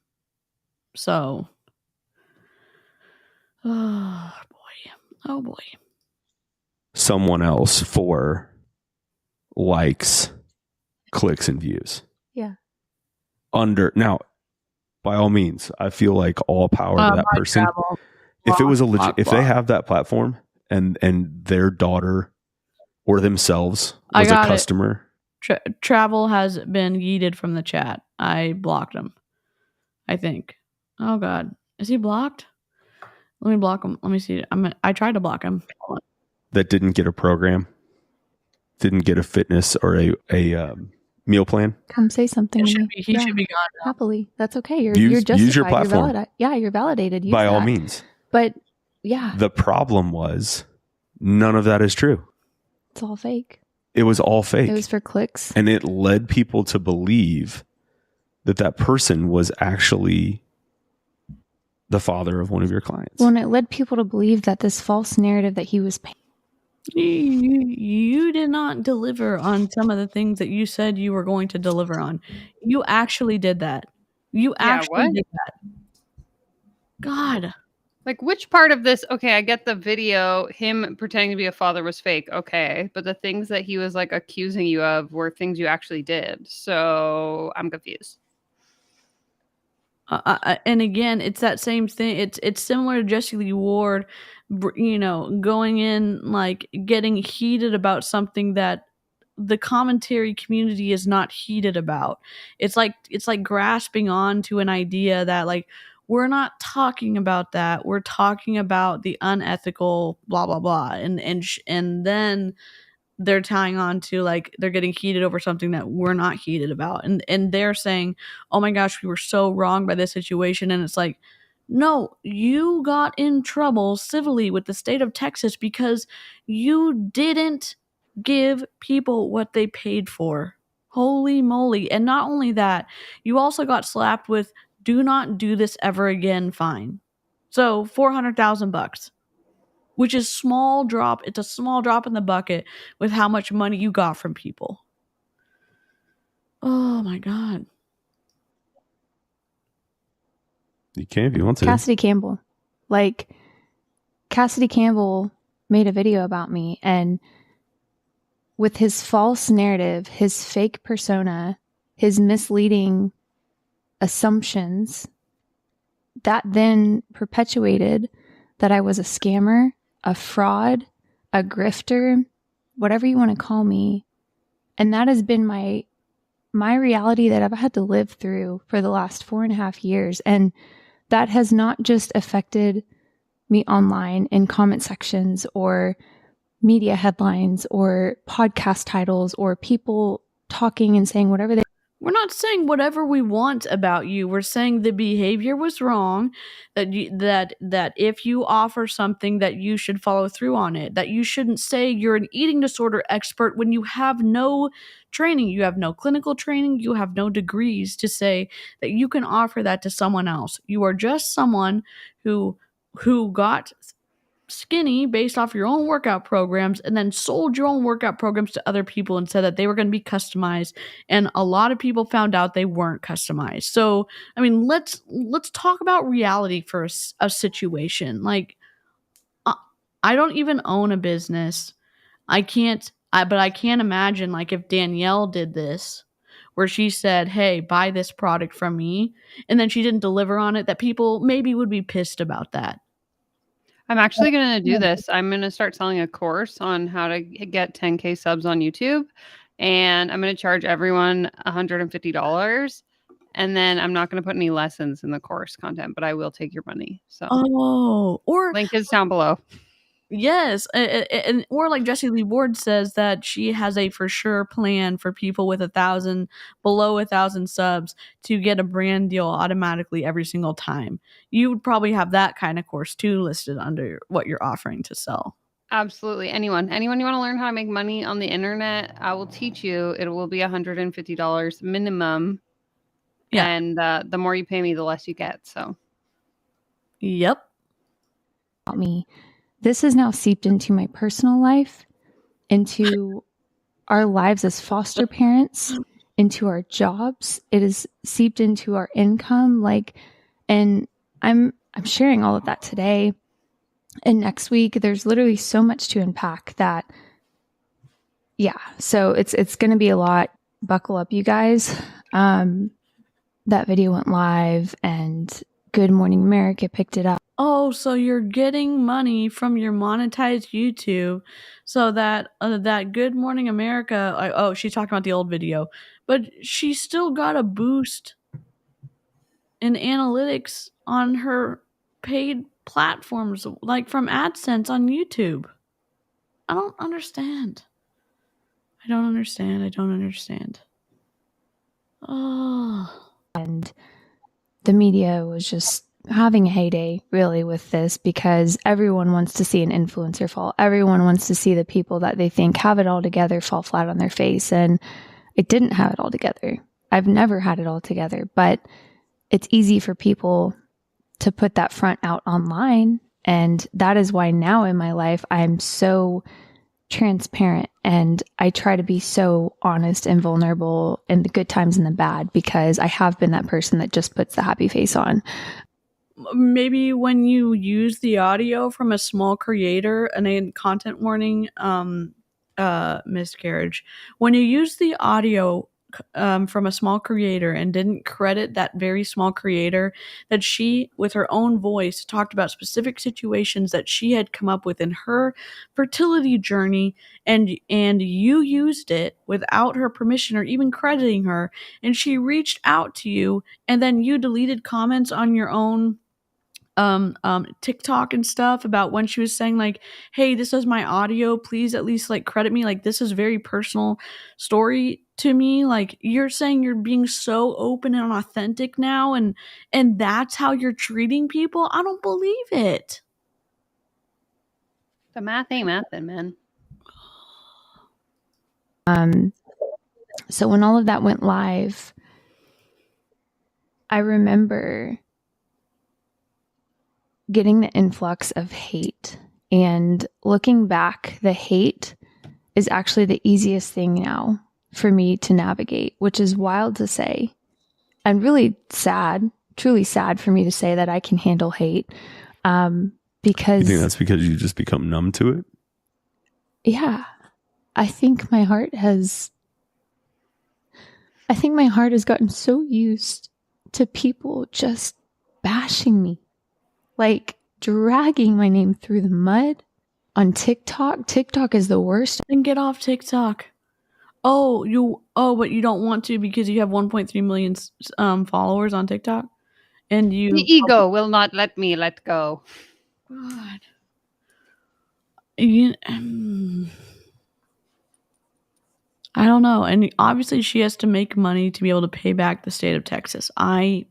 So, oh boy. Someone else for likes, clicks, and views. Yeah. Now, by all means, I feel like all power to that person. If it was a legit, if they have that platform and their daughter or themselves was a customer. Travel has been yeeted from the chat. I blocked him, I think. Oh God, is he blocked? Let me block him. Let me see. I tried to block him. That didn't get a program, didn't get a fitness or a meal plan. Come say something. He should be gone now. Happily. That's okay. You're justified. Use your platform. You're validated. Use by all means. But yeah, the problem was none of that is true. It's all fake. It was all fake. It was for clicks, and it led people to believe that person was actually the father of one of your clients. Well, and it led people to believe that this false narrative that he was paying. You did not deliver on some of the things that you said you were going to deliver on. You actually did that. You actually did that. God. Like, which part of this? Okay, I get the video, him pretending to be a father was fake. Okay. But the things that he was like accusing you of were things you actually did. So I'm confused. And again, it's that same thing. It's similar to Jesse Lee Ward, going in, like, getting heated about something that the commentary community is not heated about. It's like grasping on to an idea that, like, we're not talking about that. We're talking about the unethical blah blah blah, and then they're tying on to, like, they're getting heated over something that we're not heated about, and they're saying, "Oh my gosh, we were so wrong by this situation," and it's like, no, you got in trouble civilly with the state of Texas because you didn't give people what they paid for. Holy moly. And not only that, you also got slapped with "do not do this ever again" fine. So $400,000, which is small drop. It's a small drop in the bucket with how much money you got from people. Oh my God. You can if you want to. Cassidy Campbell. Like, Cassidy Campbell made a video about me, and with his false narrative, his fake persona, his misleading assumptions, that then perpetuated that I was a scammer, a fraud, a grifter, whatever you want to call me. And that has been my reality that I've had to live through for the last 4.5 years. And that has not just affected me online in comment sections or media headlines or podcast titles or people talking and saying whatever they We're not saying whatever we want about you. We're saying the behavior was wrong, that if you offer something that you should follow through on it, that you shouldn't say you're an eating disorder expert when you have no training, you have no clinical training, you have no degrees to say that you can offer that to someone else. You are just someone who got skinny based off your own workout programs and then sold your own workout programs to other people and said that they were going to be customized, and a lot of people found out they weren't customized. So I mean, let's talk about reality for a situation. Like, I don't even own a business. But I can't imagine, like, if Danielle did this where she said, hey, buy this product from me, and then she didn't deliver on it, that people maybe would be pissed about that. I'm actually going to do this. I'm going to start selling a course on how to get 10K subs on YouTube. And I'm going to charge everyone $150. And then I'm not going to put any lessons in the course content, but I will take your money. So, or link is down below. Yes, and or like Jessie Lee Ward says that she has a for sure plan for people with below 1,000 subs to get a brand deal automatically every single time. You would probably have that kind of course too listed under what you're offering to sell. Absolutely. Anyone you want to learn how to make money on the internet, I will teach you. It will be $150 minimum. Yeah. And the more you pay me, the less you get. So. Yep. Me. This has now seeped into my personal life, into our lives as foster parents, into our jobs. It has seeped into our income. And I'm sharing all of that today. And next week, there's literally so much to unpack that. Yeah. So it's going to be a lot. Buckle up, you guys. That video went live and Good Morning America picked it up. Oh, so you're getting money from your monetized YouTube, so that that Good Morning America. She's talking about the old video, but she still got a boost in analytics on her paid platforms, like from AdSense on YouTube. I don't understand. Oh. And the media was just having a heyday really with this, because everyone wants to see an influencer fall. Everyone wants to see the people that they think have it all together fall flat on their face. And it didn't have it all together. I've never had it all together, but it's easy for people to put that front out online. And that is why now in my life, I'm so transparent and I try to be so honest and vulnerable in the good times and the bad, because I have been that person that just puts the happy face on. Maybe when you use the audio from a small creator, and a content warning, miscarriage, when you use the audio from a small creator and didn't credit that very small creator, that she, with her own voice, talked about specific situations that she had come up with in her fertility journey, and you used it without her permission or even crediting her, and she reached out to you, and then you deleted comments on your own TikTok and stuff about when she was saying like, hey, this is my audio, please at least like credit me, like this is very personal story to me. Like, you're saying you're being so open and authentic now, and that's how you're treating people. I don't believe it. The math ain't mathin', man. So when all of that went live, I remember getting the influx of hate, and looking back, the hate is actually the easiest thing now for me to navigate, which is wild to say, and really sad, truly sad for me to say that I can handle hate. Because you think that's because you just become numb to it? Yeah, I think my heart has gotten so used to people just bashing me, like dragging my name through the mud on TikTok. TikTok is the worst. Then get off TikTok. But you don't want to because you have 1.3 million followers on TikTok, and the ego will not let me let go. God. I don't know. And obviously she has to make money to be able to pay back the state of Texas. I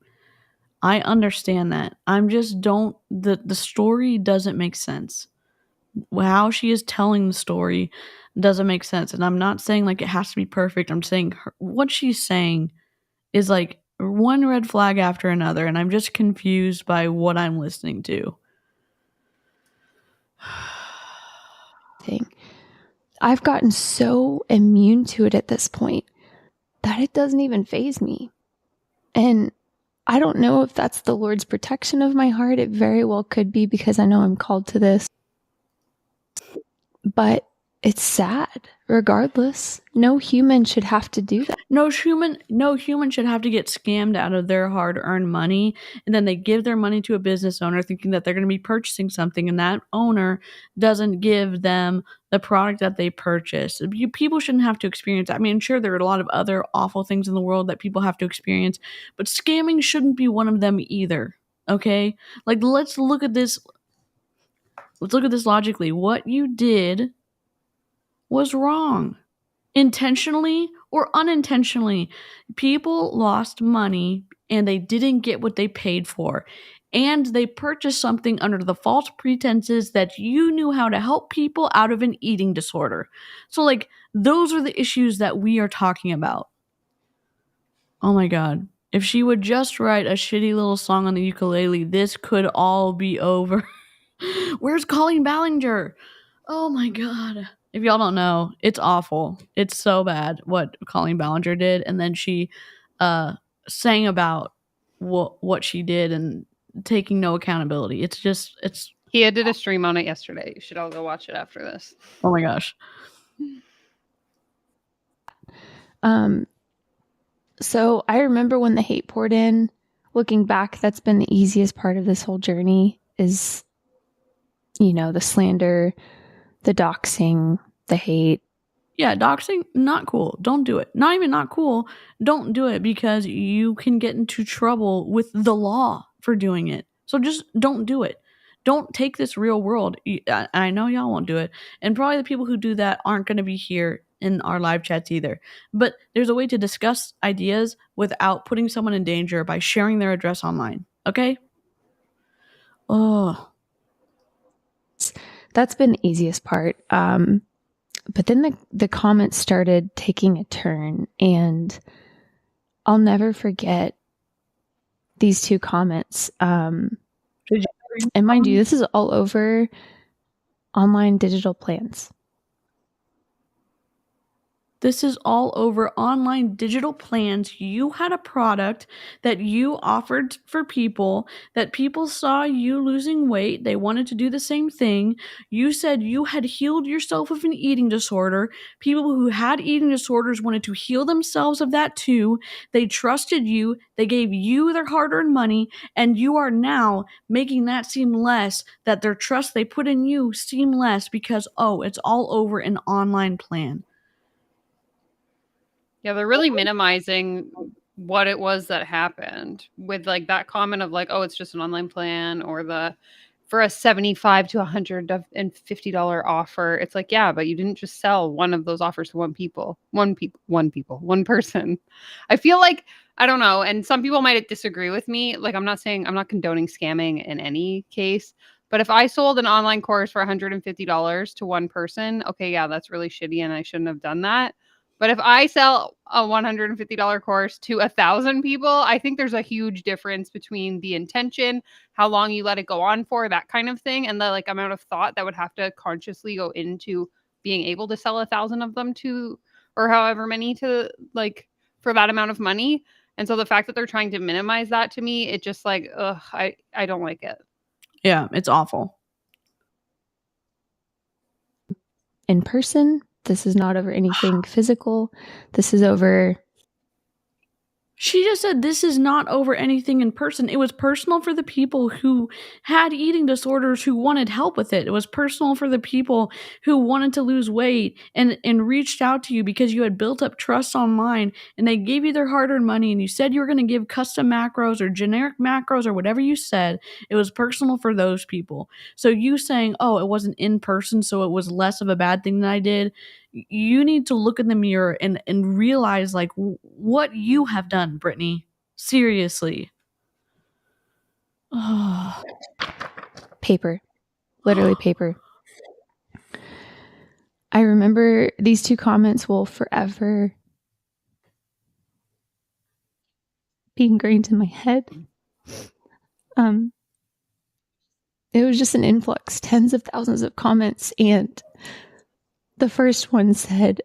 understand that. I'm just the story doesn't make sense. How she is telling the story doesn't make sense. And I'm not saying like it has to be perfect. I'm saying what she's saying is like one red flag after another, and I'm just confused by what I'm listening to. Thing. I've gotten so immune to it at this point that it doesn't even faze me. And I don't know if that's the Lord's protection of my heart. It very well could be, because I know I'm called to this. But it's sad. Regardless, no human should have to do that. No human should have to get scammed out of their hard-earned money, and then they give their money to a business owner thinking that they're going to be purchasing something, and that owner doesn't give them the product that they purchased. People shouldn't have to experience that. I mean, sure, there are a lot of other awful things in the world that people have to experience, but scamming shouldn't be one of them either. Okay? Like, let's look at this logically. What you did was wrong. Intentionally or unintentionally, people lost money and they didn't get what they paid for. And they purchased something under the false pretenses that you knew how to help people out of an eating disorder. So, like, those are the issues that we are talking about. Oh my God. If she would just write a shitty little song on the ukulele, this could all be over. Where's Colleen Ballinger? Oh my God. If y'all don't know, it's awful. It's so bad what Colleen Ballinger did. And then she sang about what she did and taking no accountability. It's He did a stream on it yesterday. You should all go watch it after this. Oh my gosh. So I remember when the hate poured in. Looking back, that's been the easiest part of this whole journey is, the slander, the doxing, the hate. Yeah, doxing, not cool. Don't do it. Not even not cool. Don't do it, because you can get into trouble with the law for doing it. So just don't do it. Don't take this real world. I know y'all won't do it. And probably the people who do that aren't going to be here in our live chats either. But there's a way to discuss ideas without putting someone in danger by sharing their address online. Okay? Oh. That's been the easiest part. But then the comments started taking a turn, and I'll never forget these two comments. And mind you, this is all over online digital plans. This is all over online digital plans. You had a product that you offered for people, that people saw you losing weight. They wanted to do the same thing. You said you had healed yourself of an eating disorder. People who had eating disorders wanted to heal themselves of that too. They trusted you. They gave you their hard-earned money, and you are now making that seem less, that their trust they put in you seem less because, it's all over an online plan. Yeah, they're really minimizing what it was that happened with like that comment of like, it's just an online plan, or for a $75 to $150 offer. It's like, yeah, but you didn't just sell one of those offers to one person. I feel like, I don't know. And some people might disagree with me. Like, I'm not condoning scamming in any case, but if I sold an online course for $150 to one person, okay, yeah, that's really shitty and I shouldn't have done that. But if I sell a $150 course to 1,000 people, I think there's a huge difference between the intention, how long you let it go on for, that kind of thing, and the like amount of thought that would have to consciously go into being able to sell 1,000 of them to, or however many to, like, for that amount of money. And so the fact that they're trying to minimize that, to me, it just like, I don't like it. Yeah, it's awful. In person, this is not over anything physical. This is over... She just said this is not over anything in person. It was personal for the people who had eating disorders who wanted help with it. It was personal for the people who wanted to lose weight and reached out to you because you had built up trust online, and they gave you their hard-earned money, and you said you were going to give custom macros or generic macros or whatever you said. It was personal for those people. So you saying, it wasn't in person, so it was less of a bad thing than I did. you need to look in the mirror and realize like what you have done, Brittany. Seriously. Paper. Literally paper. I remember these two comments will forever be ingrained in my head. It was just an influx, tens of thousands of comments, and the first one said,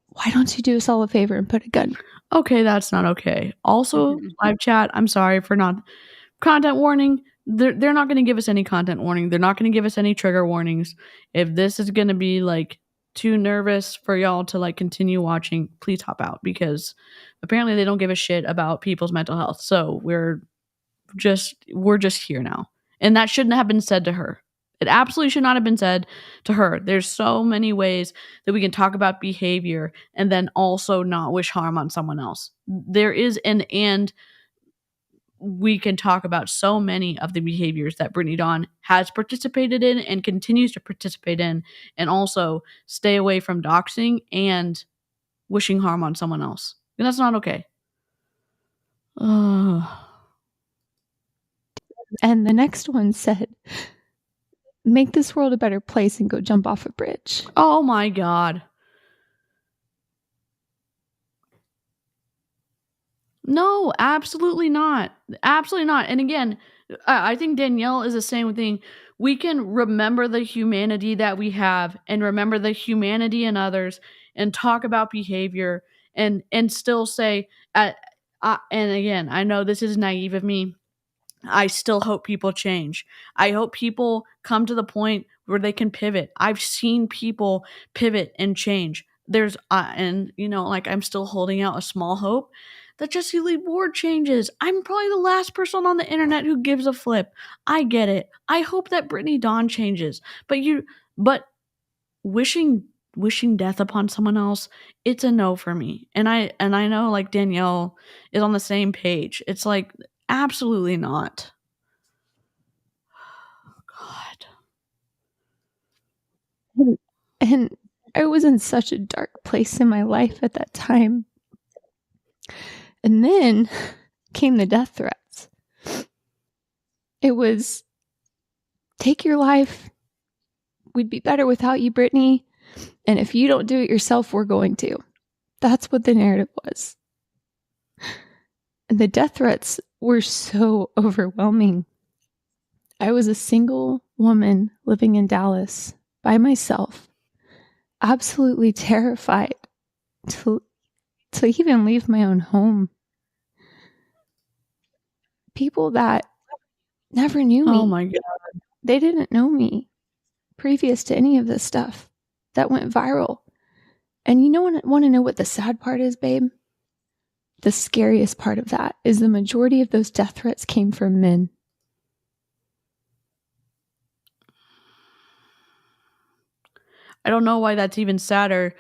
"Why don't you do us all a favor and put a gun?" Okay, that's not okay. Also, live chat, I'm sorry for not content warning. They're not going to give us any content warning. They're not going to give us any trigger warnings. If this is going to be like too nervous for y'all to like continue watching, please hop out, because apparently they don't give a shit about people's mental health. So we're just here now. And that shouldn't have been said to her. It absolutely should not have been said to her. There's so many ways that we can talk about behavior and then also not wish harm on someone else. There is and we can talk about so many of the behaviors that Brittany Dawn has participated in and continues to participate in, and also stay away from doxing and wishing harm on someone else. And that's not okay. And the next one said, "Make this world a better place and go jump off a bridge." Oh my God. No, absolutely not. Absolutely not. And again, I think Danielle is the same thing. We can remember the humanity that we have and remember the humanity in others and talk about behavior and still say, and again, I know this is naive of me. I still hope people change. I hope people come to the point where they can pivot. I've seen people pivot and change. There's, and you know, like I'm still holding out a small hope that Jesse Lee Ward changes. I'm probably the last person on the internet who gives a flip. I get it. I hope that Brittany Dawn changes. But wishing death upon someone else, it's a no for me. And I know like Danielle is on the same page. It's like absolutely not. God. And I was in such a dark place in my life at that time. And then came the death threats. It was, "Take your life. We'd be better without you, Brittany. And if you don't do it yourself, we're going to." That's what the narrative was. And the death threats were so overwhelming. I was a single woman living in Dallas by myself, absolutely terrified to even leave my own home. People that never knew me. Oh my God. They didn't know me previous to any of this stuff that went viral. And you want to know what the sad part is, babe? The scariest part of that is the majority of those death threats came from men. I don't know why that's even sadder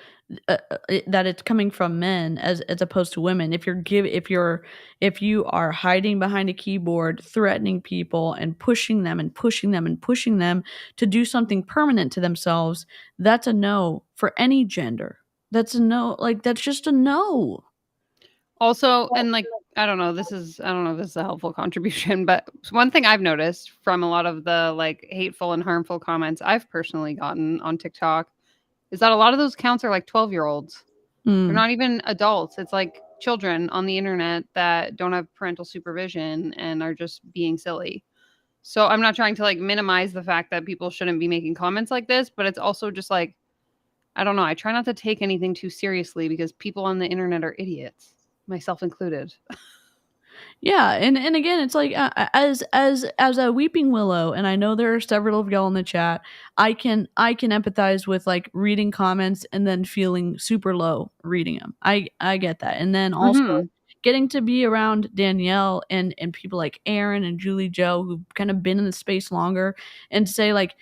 that it's coming from men as opposed to women. If you are hiding behind a keyboard, threatening people and pushing them to do something permanent to themselves, that's a no for any gender. That's a no. Like that's just a no. Also, and like I don't know if this is a helpful contribution, but one thing I've noticed from a lot of the like hateful and harmful comments I've personally gotten on TikTok is that a lot of those accounts are like 12-year-olds. They're not even adults. It's like children on the internet that don't have parental supervision and are just being silly. So I'm not trying to like minimize the fact that people shouldn't be making comments like this, but it's also just like, I don't know. I try not to take anything too seriously because people on the internet are idiots, myself included. Yeah, and again, it's like as a weeping willow, and I know there are several of y'all in the chat. I can empathize with like reading comments and then feeling super low reading them. I get that, and then also getting to be around Danielle and people like Aaron and Julie Joe who've kind of been in the space longer, and say like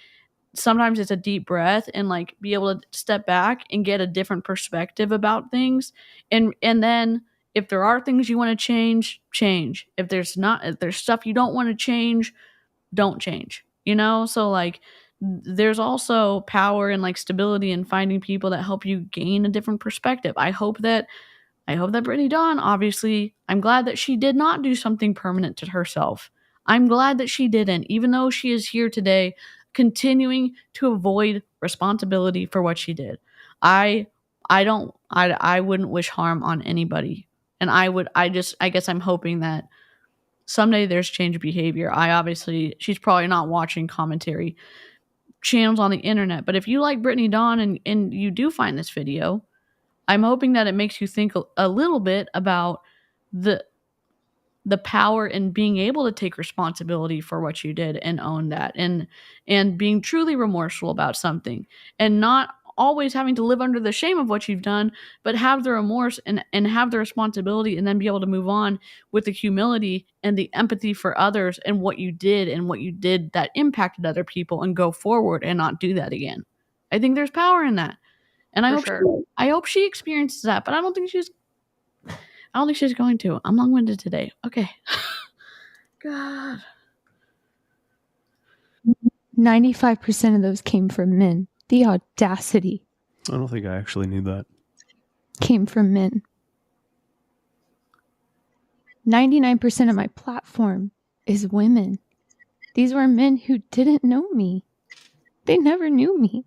sometimes it's a deep breath and like be able to step back and get a different perspective about things, and then. If there are things you want to change. If there's stuff you don't want to change, don't change. You know? So like there's also power and like stability in finding people that help you gain a different perspective. I hope that Brittany Dawn, obviously, I'm glad that she did not do something permanent to herself. I'm glad that she didn't, even though she is here today continuing to avoid responsibility for what she did. I wouldn't wish harm on anybody. And I guess I'm hoping that someday there's change of behavior. She's probably not watching commentary channels on the internet, but if you like Brittany Dawn and you do find this video, I'm hoping that it makes you think a little bit about the power in being able to take responsibility for what you did and own that, and being truly remorseful about something, and not always having to live under the shame of what you've done, but have the remorse and have the responsibility, and then be able to move on with the humility and the empathy for others and what you did that impacted other people, and go forward and not do that again. I think there's power in that. And I hope she experiences that, but I don't think she's going to. I'm long-winded today. Okay. God. 95% of those came from men. The audacity I don't think I actually knew that. came from men. 99% of my platform is women. These were men who didn't know me. They never knew me.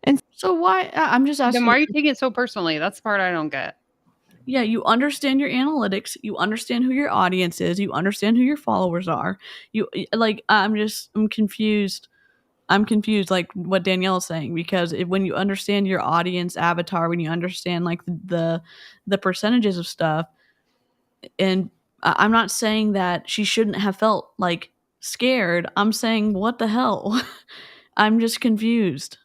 And so why? I'm just asking. Then why are you taking it so personally? That's the part I don't get. Yeah, you understand your analytics. You understand who your audience is. You understand who your followers are. I'm confused. I'm confused, like what Danielle is saying, because when you understand your audience avatar, when you understand like the percentages of stuff, and I'm not saying that she shouldn't have felt like scared. I'm saying, what the hell? I'm just confused.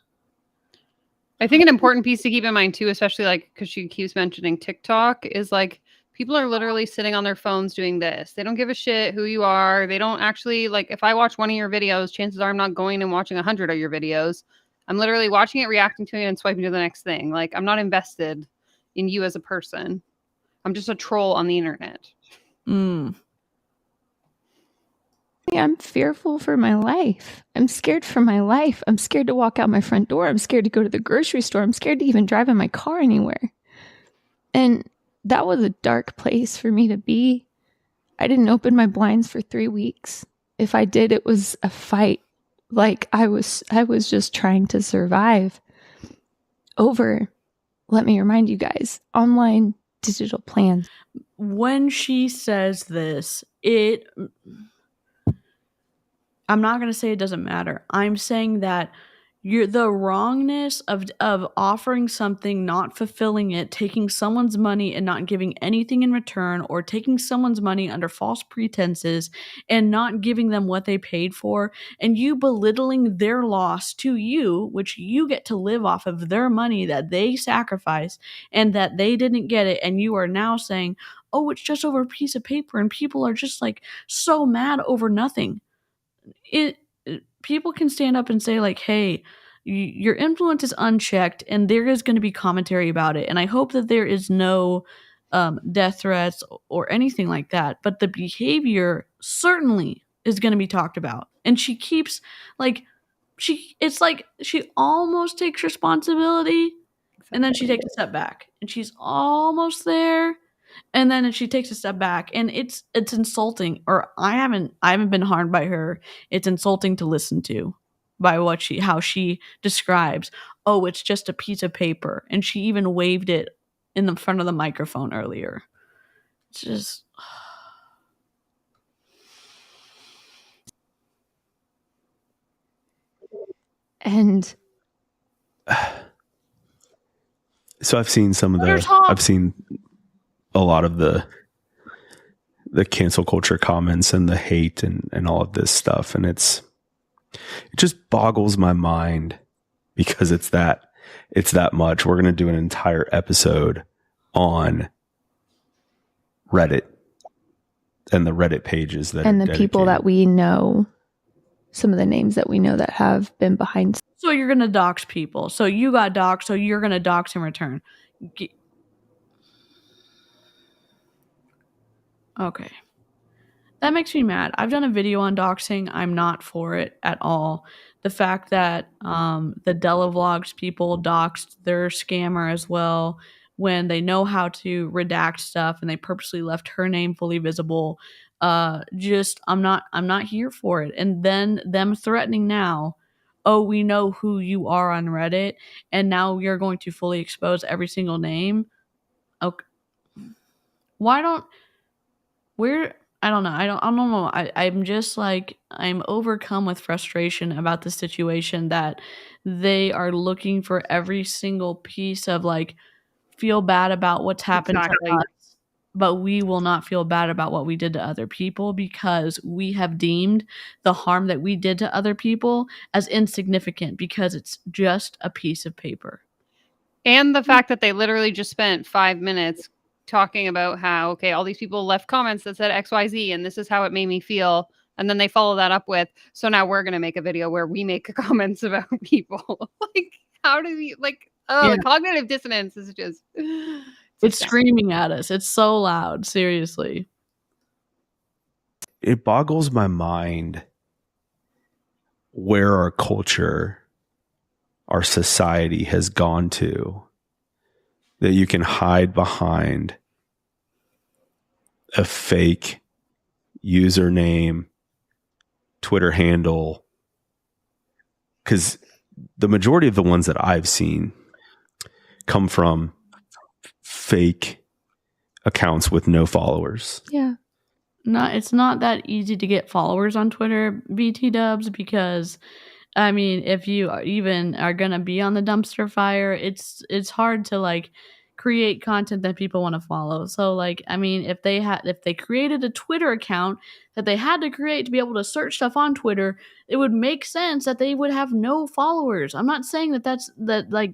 I think an important piece to keep in mind too, especially like because she keeps mentioning TikTok, is like people are literally sitting on their phones doing this. They don't give a shit who you are. They don't actually, like, if I watch one of your videos, chances are I'm not going and watching 100 of your videos. I'm literally watching it, reacting to it, and swiping to the next thing. Like, I'm not invested in you as a person. I'm just a troll on the internet. I'm fearful for my life. I'm scared for my life. I'm scared to walk out my front door. I'm scared to go to the grocery store. I'm scared to even drive in my car anywhere. And that was a dark place for me to be. I didn't open my blinds for 3 weeks. If I did, it was a fight. Like I was just trying to survive over, let me remind you guys, online digital plans. When she says this, I'm not going to say it doesn't matter. I'm saying that the wrongness of offering something, not fulfilling it, taking someone's money and not giving anything in return, or taking someone's money under false pretenses and not giving them what they paid for, and you belittling their loss to you, which you get to live off of their money that they sacrificed and that they didn't get it, and you are now saying, oh, it's just over a piece of paper, and people are just like so mad over nothing. People can stand up and say like, hey, your influence is unchecked, and there is going to be commentary about it, and I hope that there is no death threats or anything like that, but the behavior certainly is going to be talked about. And she keeps it's like she almost takes responsibility, and then she takes a step back, and she's almost there, and then she takes a step back, and it's insulting. Or I haven't been harmed by her. It's insulting to listen to by how she describes, oh, it's just a piece of paper, and she even waved it in the front of the microphone earlier. It's just and so I've seen I've seen a lot of the cancel culture comments and the hate and all of this stuff. And it just boggles my mind, because it's that much. We're going to do an entire episode on Reddit and the Reddit pages and the people that we know, some of the names that we know that have been behind. So you're going to dox people. So you got doxed, so you're going to dox in return. Okay. That makes me mad. I've done a video on doxing. I'm not for it at all. the fact that the Della Vlogs people doxed their scammer as well when they know how to redact stuff and they purposely left her name fully visible. Just I'm not here for it. And then them threatening now, oh, we know who you are on Reddit, and now we are going to fully expose every single name. Okay. Why don't we're I don't know. I don't know. I'm just like I'm overcome with frustration about the situation that they are looking for every single piece of like feel bad about what's happened Exactly. to us, but we will not feel bad about what we did to other people because we have deemed the harm that we did to other people as insignificant because it's just a piece of paper. And the fact that they literally just spent 5 minutes talking about how, okay, all these people left comments that said XYZ and this is how it made me feel. And then they follow that up with, so now we're going to make a video where we make comments about people. Like, how do you, like, oh, Yeah. the cognitive dissonance is just, It's screaming at us. It's so loud. Seriously. It boggles my mind where our culture, our society has gone to, that you can hide behind a fake username, Twitter handle. Because the majority of the ones that I've seen come from fake accounts with no followers. Yeah. It's not that easy to get followers on Twitter, BT dubs, because I mean, if you even are gonna be on the dumpster fire, it's hard to like create content that people want to follow. So like, I mean, if they created a Twitter account that they had to create to be able to search stuff on Twitter, it would make sense that they would have no followers. I'm not saying that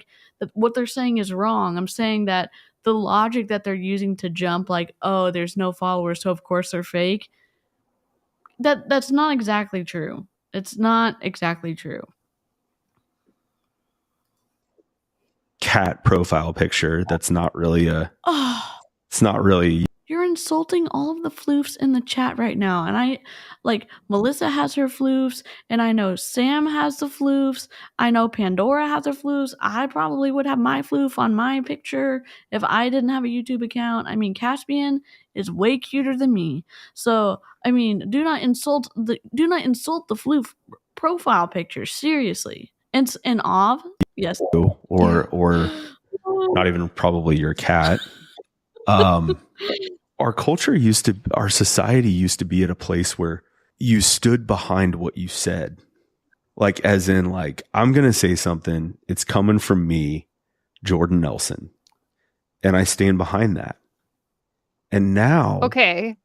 what they're saying is wrong. I'm saying that the logic that they're using to jump like, oh, there's no followers, so of course they're fake. That's not exactly true. It's not exactly true. Cat profile picture that's not really Oh, it's not really. you're insulting all of the floofs in the chat right now. And I, like, Melissa has her floofs, and I know Sam has the floofs. I know Pandora has her floofs. I probably would have my floof on my picture if I didn't have a YouTube account. I mean, Caspian is way cuter than me. So, I mean, do not insult the floof profile picture. Seriously. And Ov, yes. Or not even probably your cat. Our society used to be at a place where you stood behind what you said. Like, as in, like, I'm going to say something. It's coming from me, Jordan Nelson. And I stand behind that. And now. Okay.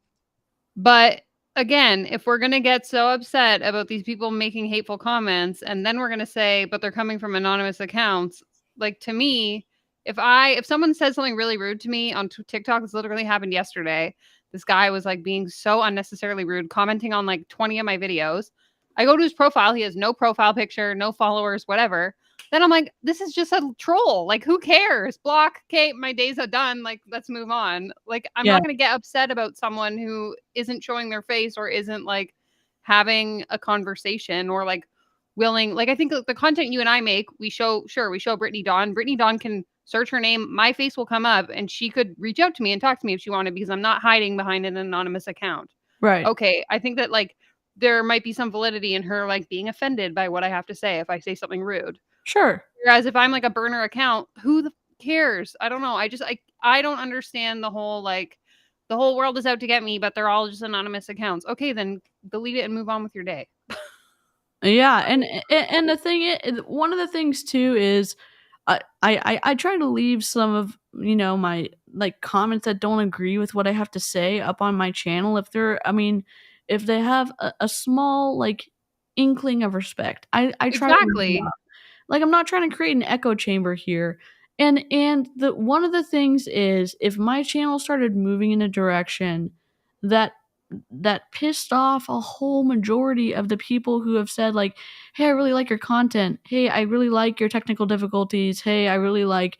But again, if we're going to get so upset about these people making hateful comments, and then we're going to say, but they're coming from anonymous accounts, like, to me, if someone says something really rude to me on TikTok, this literally happened yesterday. This guy was like being so unnecessarily rude, commenting on like 20 of my videos. I go to his profile. He has no profile picture, no followers, whatever. Then I'm like, this is just a troll. Like, who cares? Block. Okay, my days are done. Like, let's move on. Like, I'm not going to get upset about someone who isn't showing their face or isn't like having a conversation or like willing. Like, I think the content you and I make, we show Brittany Dawn. Brittany Dawn can search her name. My face will come up and she could reach out to me and talk to me if she wanted, because I'm not hiding behind an anonymous account. Right. Okay. I think that like there might be some validity in her like being offended by what I have to say if I say something rude. Sure. Whereas if I'm like a burner account, who the cares? I don't know. I don't understand the whole like the whole world is out to get me, but they're all just anonymous accounts. Okay, then delete it and move on with your day. Yeah, and the thing is, one of the things too is I try to leave some of my like comments that don't agree with what I have to say up on my channel if they have a small like inkling of respect. I try exactly. to like I'm not trying to create an echo chamber here. And one of the things is if my channel started moving in a direction that pissed off a whole majority of the people who have said like, hey, I really like your content. Hey, I really like your technical difficulties. Hey, I really like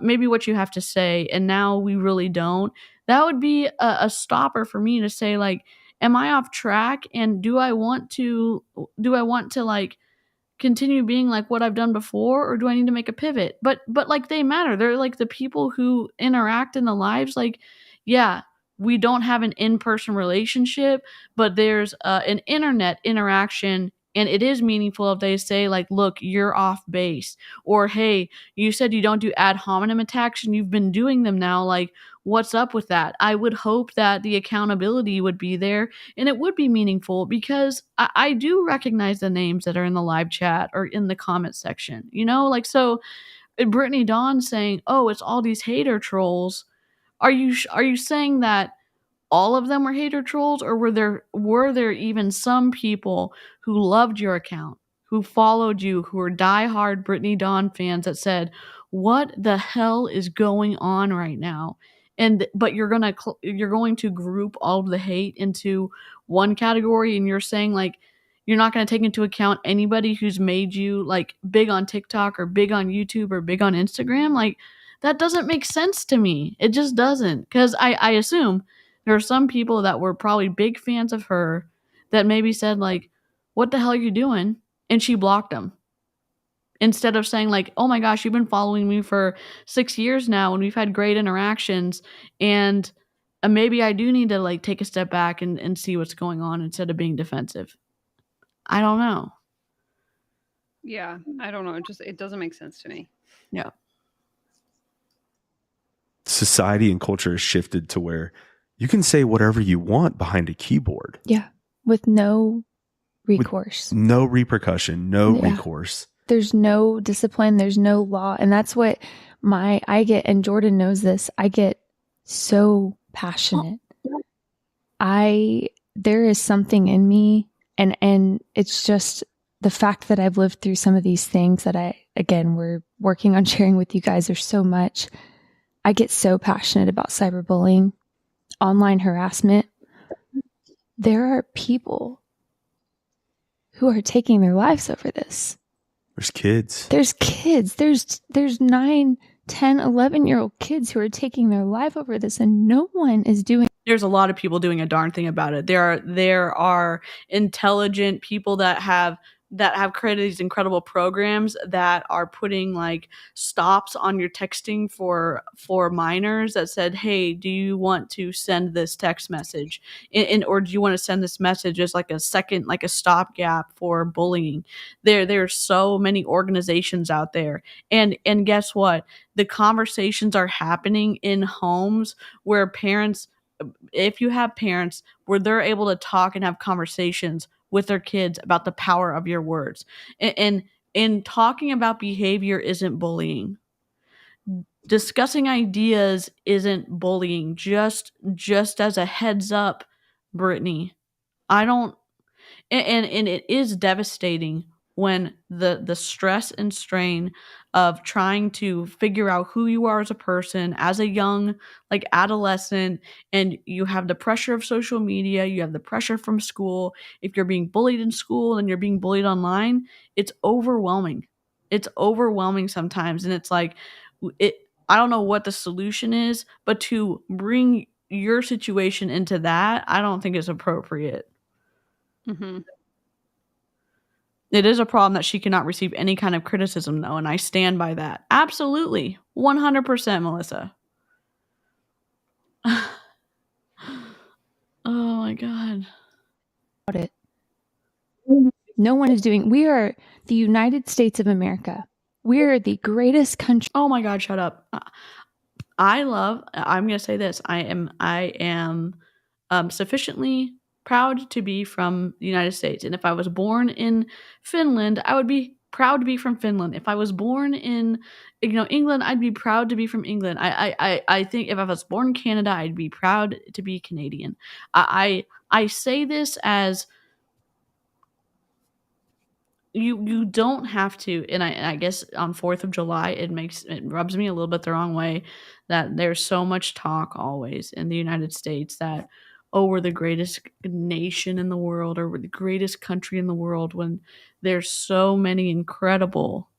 maybe what you have to say. And now we really don't. That would be a stopper for me to say like, am I off track? And do I want to like continue being like what I've done before, or do I need to make a pivot? But like they matter. They're like the people who interact in the lives. Like, yeah, we don't have an in-person relationship, but there's an internet interaction, and it is meaningful if they say like, look, you're off base, or hey, you said you don't do ad hominem attacks and you've been doing them now. Like, what's up with that? I would hope that the accountability would be there and it would be meaningful, because I do recognize the names that are in the live chat or in the comment section, you know, like, so Brittany Dawn saying, oh, it's all these hater trolls. Are you saying that all of them were hater trolls, or were there even some people who loved your account, who followed you, who were diehard Brittany Dawn fans that said, what the hell is going on right now? But you're going to group all of the hate into one category, and you're saying like you're not going to take into account anybody who's made you like big on TikTok or big on YouTube or big on Instagram. Like, that doesn't make sense to me. It just doesn't, because I assume there are some people that were probably big fans of her that maybe said like, what the hell are you doing? And she blocked them. Instead of saying like, oh my gosh, you've been following me for 6 years now and we've had great interactions, and maybe I do need to like take a step back and see what's going on, instead of being defensive. I don't know. Yeah, I don't know. It doesn't make sense to me. Yeah. Society and culture has shifted to where you can say whatever you want behind a keyboard. Yeah. With no recourse. With no repercussion, no recourse. There's no discipline. There's no law. And that's what I get, and Jordan knows this, I get so passionate. There is something in me, and it's just the fact that I've lived through some of these things that we're working on sharing with you guys. There's so much. I get so passionate about cyberbullying, online harassment. There are people who are taking their lives over this. There's kids. There's 9, 10, 11-year-old kids who are taking their life over this, and no one is doing. There's a lot of people doing a darn thing about it. There are intelligent people that have created these incredible programs that are putting like stops on your texting for minors that said, hey, do you want to send this text message or do you want to send this message as like a second, like a stopgap for bullying? There's so many organizations out there, and guess what? The conversations are happening in homes where parents, if you have parents where they're able to talk and have conversations with their kids about the power of your words. And talking about behavior isn't bullying. Discussing ideas isn't bullying. Just as a heads up, Brittany, and it is devastating when the stress and strain of trying to figure out who you are as a person, as a young like adolescent, and you have the pressure of social media, you have the pressure from school. If you're being bullied in school and you're being bullied online, it's overwhelming. It's overwhelming sometimes, and it's like I don't know what the solution is, but to bring your situation into that, I don't think is appropriate. Mm-hmm. It is a problem that she cannot receive any kind of criticism, though, and I stand by that. Absolutely. 100%, Melissa. Oh, my God. No one is doing. We are the United States of America. We are the greatest country. Oh, my God, shut up. I'm going to say this. I am sufficiently proud to be from the United States. And if I was born in Finland, I would be proud to be from Finland. If I was born in, England, I'd be proud to be from England. I think if I was born in Canada, I'd be proud to be Canadian. I say this as you don't have to, and I guess on 4th of July, it rubs me a little bit the wrong way that there's so much talk always in the United States that, oh, we're the greatest nation in the world, or we're the greatest country in the world, when there's so many incredible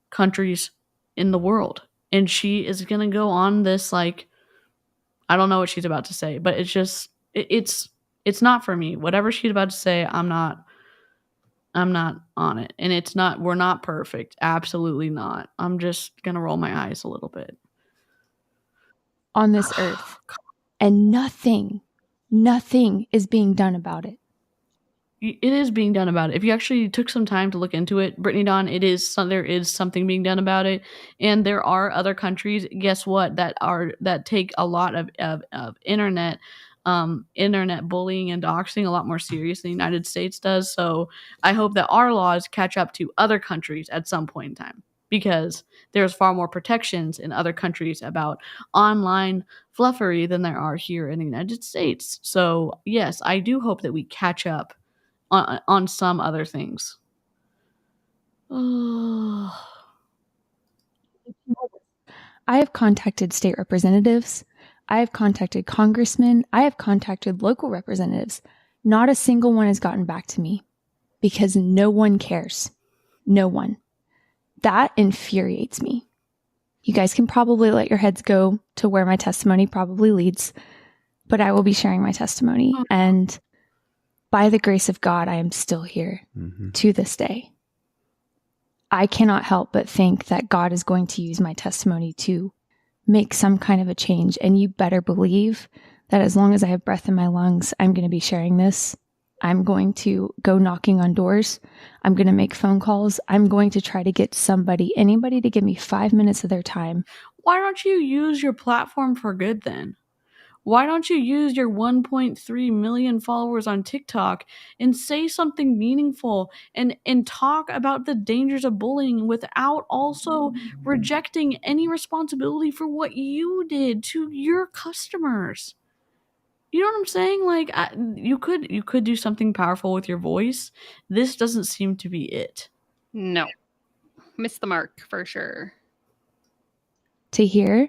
countries in the world. And she is going to go on this, like, I don't know what she's about to say, but it's just, it's not for me. Whatever she's about to say, I'm not I'm not on it. And we're not perfect. Absolutely not. I'm just going to roll my eyes a little bit. On this earth. And nothing is being done about it. It is being done about it. If you actually took some time to look into it, Brittany Dawn, there is something being done about it. And there are other countries, guess what, that take a lot of internet bullying and doxing a lot more serious than the United States does. So I hope that our laws catch up to other countries at some point in time, because there's far more protections in other countries about online fluffery than there are here in the United States. So yes, I do hope that we catch up on some other things. I have contacted state representatives. I have contacted congressmen. I have contacted local representatives. Not a single one has gotten back to me because no one cares. No one. That infuriates me. You guys can probably let your heads go to where my testimony probably leads, but I will be sharing my testimony. And by the grace of God, I am still here to this day. I cannot help but think that God is going to use my testimony to make some kind of a change. And you better believe that as long as I have breath in my lungs, I'm going to be sharing this. I'm going to go knocking on doors. I'm going to make phone calls. I'm going to try to get anybody to give me 5 minutes of their time. Why don't you use your platform for good then? Why don't you use your 1.3 million followers on TikTok and say something meaningful and talk about the dangers of bullying without also rejecting any responsibility for what you did to your customers? You know what I'm saying? Like, you could do something powerful with your voice. This doesn't seem to be it. No. Missed the mark for sure. To hear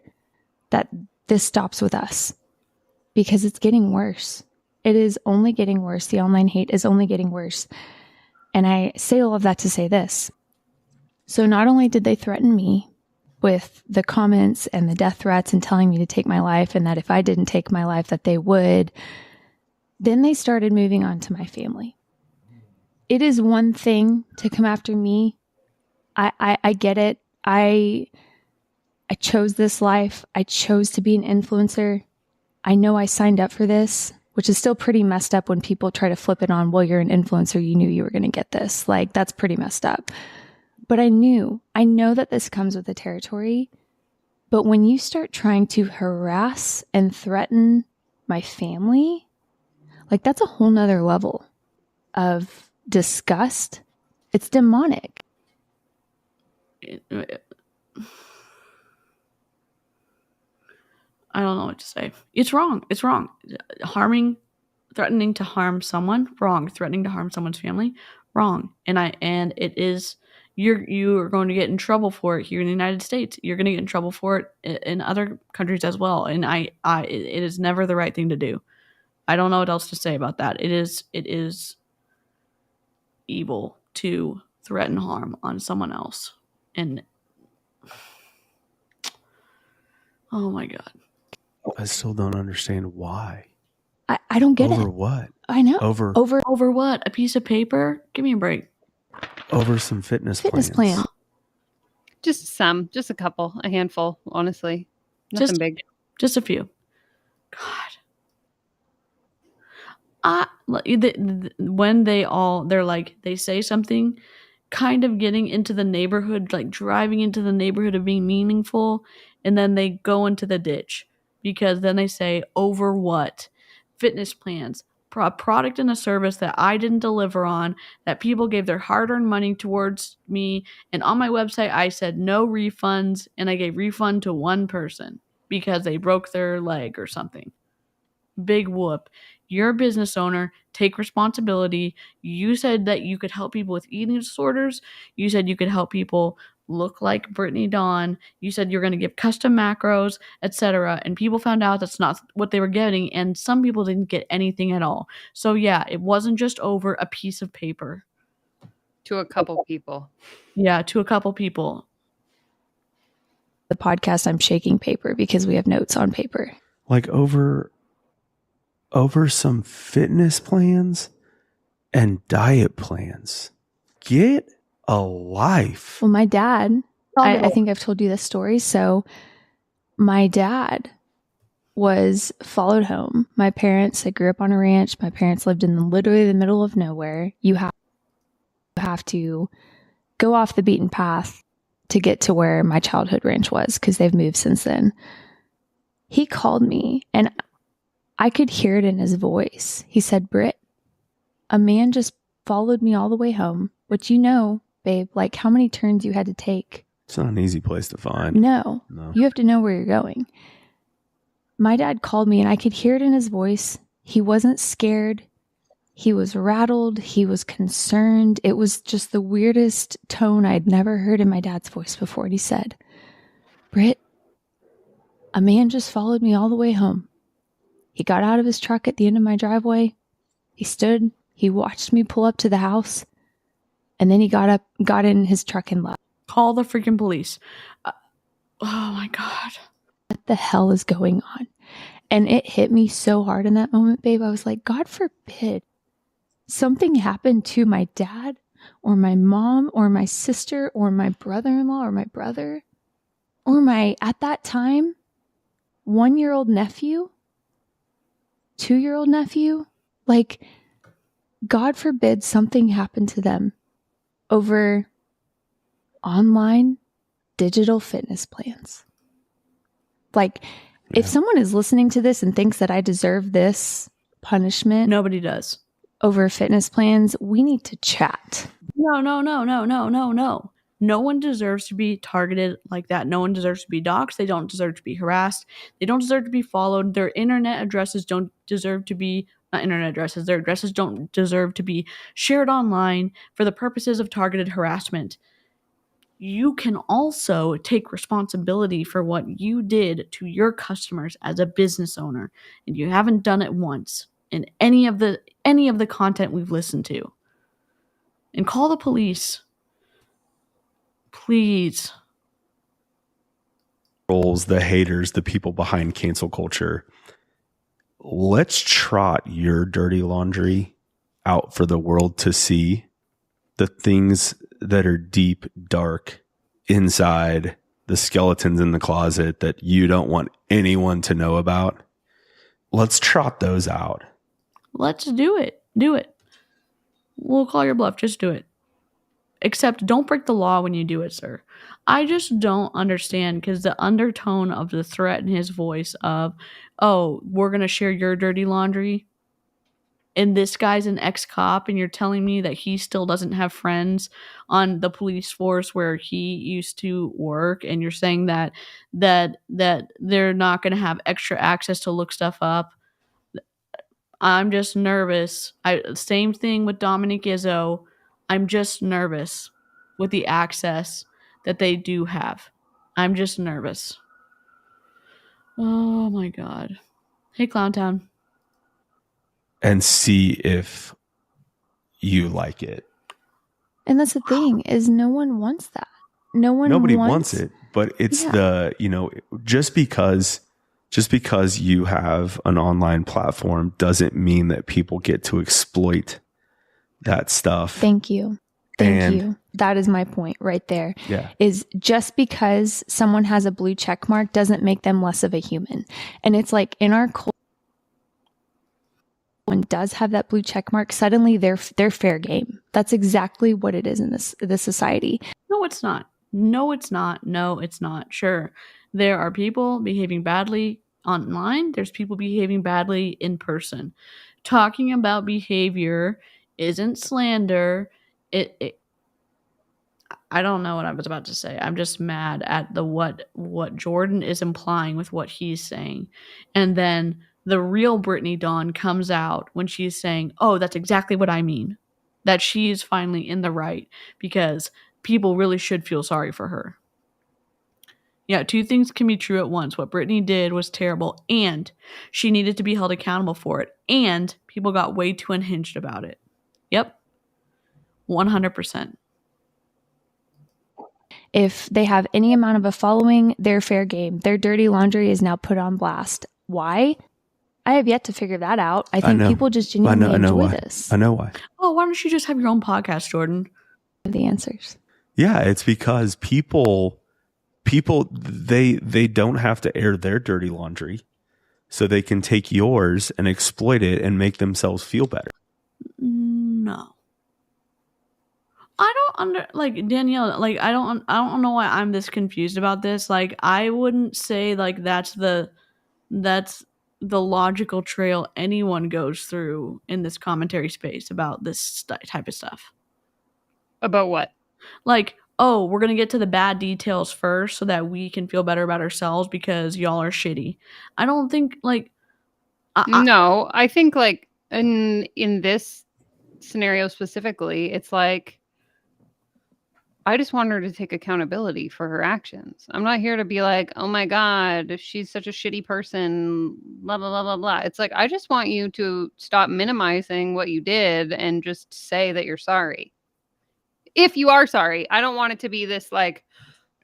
that this stops with us. Because it's getting worse. It is only getting worse. The online hate is only getting worse. And I say all of that to say this. So not only did they threaten me with the comments and the death threats and telling me to take my life, and that if I didn't take my life that they would, then they started moving on to my family. It is one thing to come after me. I get it. I chose this life. I chose to be an influencer. I know I signed up for this, which is still pretty messed up when people try to flip it on, well, you're an influencer, you knew you were going to get this. Like, that's pretty messed up. But I know that this comes with the territory. But when you start trying to harass and threaten my family, like, that's a whole nother level of disgust. It's demonic. I don't know what to say. It's wrong. It's wrong. Threatening to harm someone, wrong. Threatening to harm someone's family, wrong. And it is, you are going to get in trouble for it here in the United States. You're going to get in trouble for it in other countries as well. And it is never the right thing to do. I don't know what else to say about that. It is evil to threaten harm on someone else. And oh my God. I still don't understand why. I don't get it. Over what? I know. Over what? A piece of paper? Give me a break. Over some fitness plan. Just a couple, a handful, honestly. Nothing big. Just a few. God. When they say something, kind of getting into the neighborhood, like driving into the neighborhood of being meaningful, and then they go into the ditch. Because then they say, over what? Fitness plans, product and a service that I didn't deliver on, that people gave their hard-earned money towards me. And on my website, I said no refunds, and I gave refund to one person because they broke their leg or something. Big whoop. You're a business owner. Take responsibility. You said that you could help people with eating disorders. You said you could help people look like Brittany Dawn. You said you're going to give custom macros, etc. And people found out that's not what they were getting, and some people didn't get anything at all. So yeah, it wasn't just over a piece of paper. To a couple people. Yeah, to a couple people. The podcast, I'm shaking paper because we have notes on paper. Like over some fitness plans and diet plans. Get a life. Well, my dad, I think I've told you this story. So my dad was followed home. My parents, I grew up on a ranch. My parents lived in literally the middle of nowhere. You have to go off the beaten path to get to where my childhood ranch was, because they've moved since then. He called me and I could hear it in his voice. He said, Britt, a man just followed me all the way home, which, you know, babe, like how many turns you had to take. It's not an easy place to find. No. You have to know where you're going. My dad called me and I could hear it in his voice. He wasn't scared. He was rattled. He was concerned. It was just the weirdest tone I'd never heard in my dad's voice before. And he said, Britt, a man just followed me all the way home. He got out of his truck at the end of my driveway. He stood. He watched me pull up to the house. And then he got in his truck and left. Call the freaking police. Oh my God. What the hell is going on? And it hit me so hard in that moment, babe. I was like, God forbid something happened to my dad or my mom or my sister or my brother-in-law or my brother or my, at that time, 1-year-old nephew, 2-year-old nephew. Like, God forbid something happened to them over online digital fitness plans. Like, if someone is listening to this and thinks that I deserve this punishment, nobody does, over fitness plans, we need to chat. No. No one deserves to be targeted like that. No one deserves to be doxxed. They don't deserve to be harassed. They don't deserve to be followed. Their internet addresses don't deserve to be, not internet addresses, their addresses don't deserve to be shared online for the purposes of targeted harassment. You can also take responsibility for what you did to your customers as a business owner, and you haven't done it once in any of the content we've listened to. And call the police, please. Trolls, the haters, the people behind cancel culture. Let's trot your dirty laundry out for the world to see. The things that are deep, dark, inside, the skeletons in the closet that you don't want anyone to know about. Let's trot those out. Let's do it. Do it. We'll call your bluff. Just do it. Except don't break the law when you do it, sir. I just don't understand, because the undertone of the threat in his voice of, oh, we're going to share your dirty laundry, and this guy's an ex-cop, and you're telling me that he still doesn't have friends on the police force where he used to work, and you're saying that they're not going to have extra access to look stuff up. I'm just nervous. Same thing with Dominic Izzo. I'm just nervous with the access that they do have. I'm just nervous. Oh my God. Hey, Clowntown. And see if you like it. And that's the thing, is no one wants that. Nobody wants it, but it's just because you have an online platform doesn't mean that people get to exploit that stuff. Thank you. That is my point right there. Yeah. Is just because someone has a blue check mark doesn't make them less of a human. And it's like in our culture, one does have that blue check mark, suddenly they're fair game. That's exactly what it is in this society. No, it's not. Sure, there are people behaving badly online. There's people behaving badly in person. Talking about behavior isn't slander. I don't know what I was about to say. I'm just mad at what Jordan is implying with what he's saying. And then the real Brittany Dawn comes out when she's saying, oh, that's exactly what I mean. That she is finally in the right, because people really should feel sorry for her. Yeah, two things can be true at once. What Brittany did was terrible, and she needed to be held accountable for it. And people got way too unhinged about it. Yep. 100%. If they have any amount of a following, they're fair game. Their dirty laundry is now put on blast. Why? I have yet to figure that out. I think people just genuinely enjoy this. I know why. Oh, why don't you just have your own podcast, Jordan? The answers. Yeah, it's because people they don't have to air their dirty laundry, so they can take yours and exploit it and make themselves feel better. No. I don't like Danielle, like I don't know why I'm this confused about this. Like I wouldn't say like that's the logical trail anyone goes through in this commentary space about this type of stuff. About what? Like, oh, we're going to get to the bad details first so that we can feel better about ourselves because y'all are shitty. I don't think like no, I think like in this scenario specifically, it's like I just want her to take accountability for her actions. I'm not here to be like, oh my God, she's such a shitty person, blah, blah, blah, blah, blah. It's like, I just want you to stop minimizing what you did and just say that you're sorry. If you are sorry, I don't want it to be this like,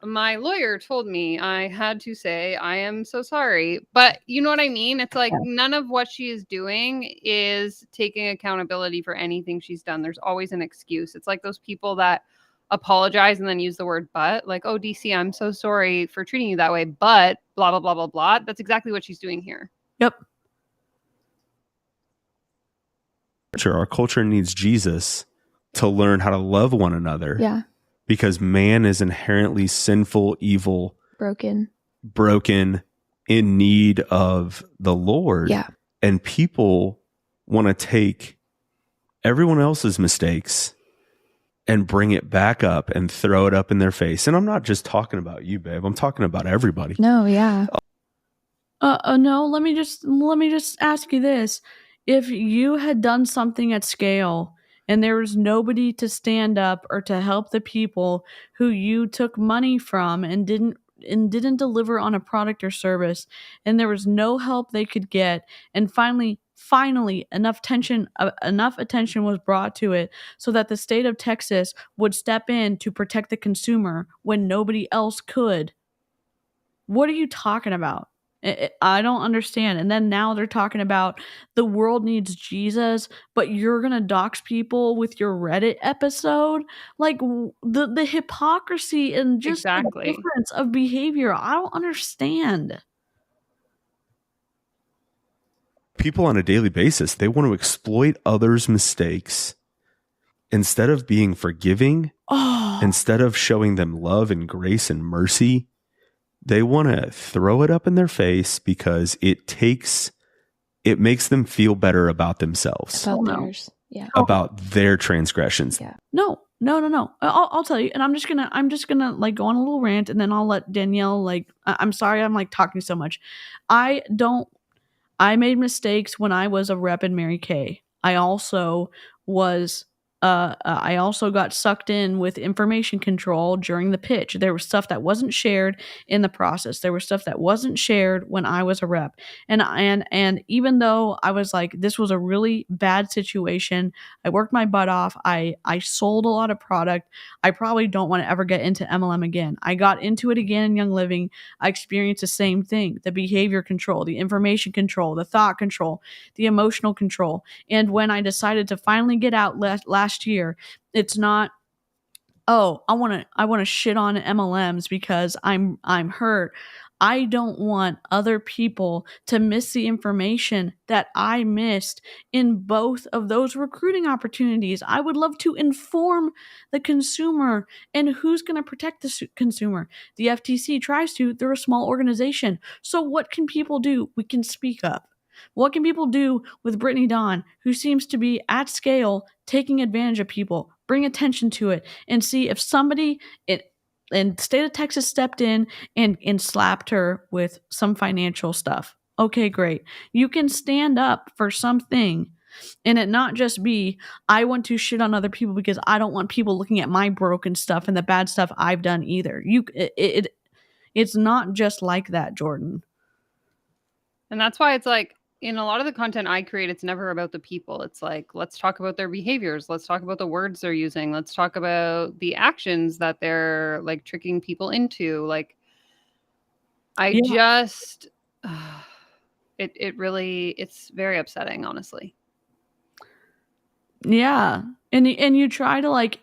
my lawyer told me I had to say, I am so sorry. But you know what I mean? It's like none of what she is doing is taking accountability for anything she's done. There's always an excuse. It's like those people that apologize and then use the word but, like, oh, DC, I'm so sorry for treating you that way, but blah, blah, blah, blah, blah. That's exactly what she's doing here. Yep. Our culture needs Jesus to learn how to love one another. Yeah. Because man is inherently sinful, evil, broken, in need of the Lord. Yeah. And people want to take everyone else's mistakes and bring it back up and throw it up in their face. And I'm not just talking about you, babe. I'm talking about everybody. No, yeah. No, let me just ask you this. If you had done something at scale and there was nobody to stand up or to help the people who you took money from and didn't deliver on a product or service, and there was no help they could get, and finally enough attention was brought to it so that the state of Texas would step in to protect the consumer when nobody else could. What are you talking about? I don't understand. And then now they're talking about the world needs Jesus, but you're going to dox people with your Reddit episode? Like the hypocrisy and just the difference of behavior. I don't understand. People on a daily basis, they want to exploit others' mistakes instead of being forgiving, instead of showing them love and grace and mercy. They want to throw it up in their face because it makes them feel better about themselves. About their transgressions. Yeah. No. I'll tell you, and I'm just gonna like go on a little rant, and then I'll let Danielle like. I'm sorry, I'm like talking so much. I made mistakes when I was a rep in Mary Kay. I also got sucked in with information control during the pitch. There was stuff that wasn't shared in the process. There was stuff that wasn't shared when I was a rep. And even though I was like, this was a really bad situation, I worked my butt off. I sold a lot of product. I probably don't want to ever get into MLM again. I got into it again in Young Living. I experienced the same thing: the behavior control, the information control, the thought control, the emotional control. And when I decided to finally get out last year, it's not, oh, I want to shit on MLMs because I'm hurt. I don't want other people to miss the information that I missed in both of those recruiting opportunities. I would love to inform the consumer, and who's going to protect the consumer? The FTC tries to. They're a small organization. So what can people do? We can speak up. What can people do with Brittany Dawn, who seems to be at scale taking advantage of people? Bring attention to it and see if somebody in the state of Texas stepped in and slapped her with some financial stuff. Okay, great. You can stand up for something and it not just be, I want to shit on other people because I don't want people looking at my broken stuff and the bad stuff I've done either. It's not just like that, Jordan. And that's why it's like, in a lot of the content I create, it's never about the people. It's like, let's talk about their behaviors. Let's talk about the words they're using. Let's talk about the actions that they're like tricking people into. Like, it really, it's very upsetting, honestly. Yeah. And you try to like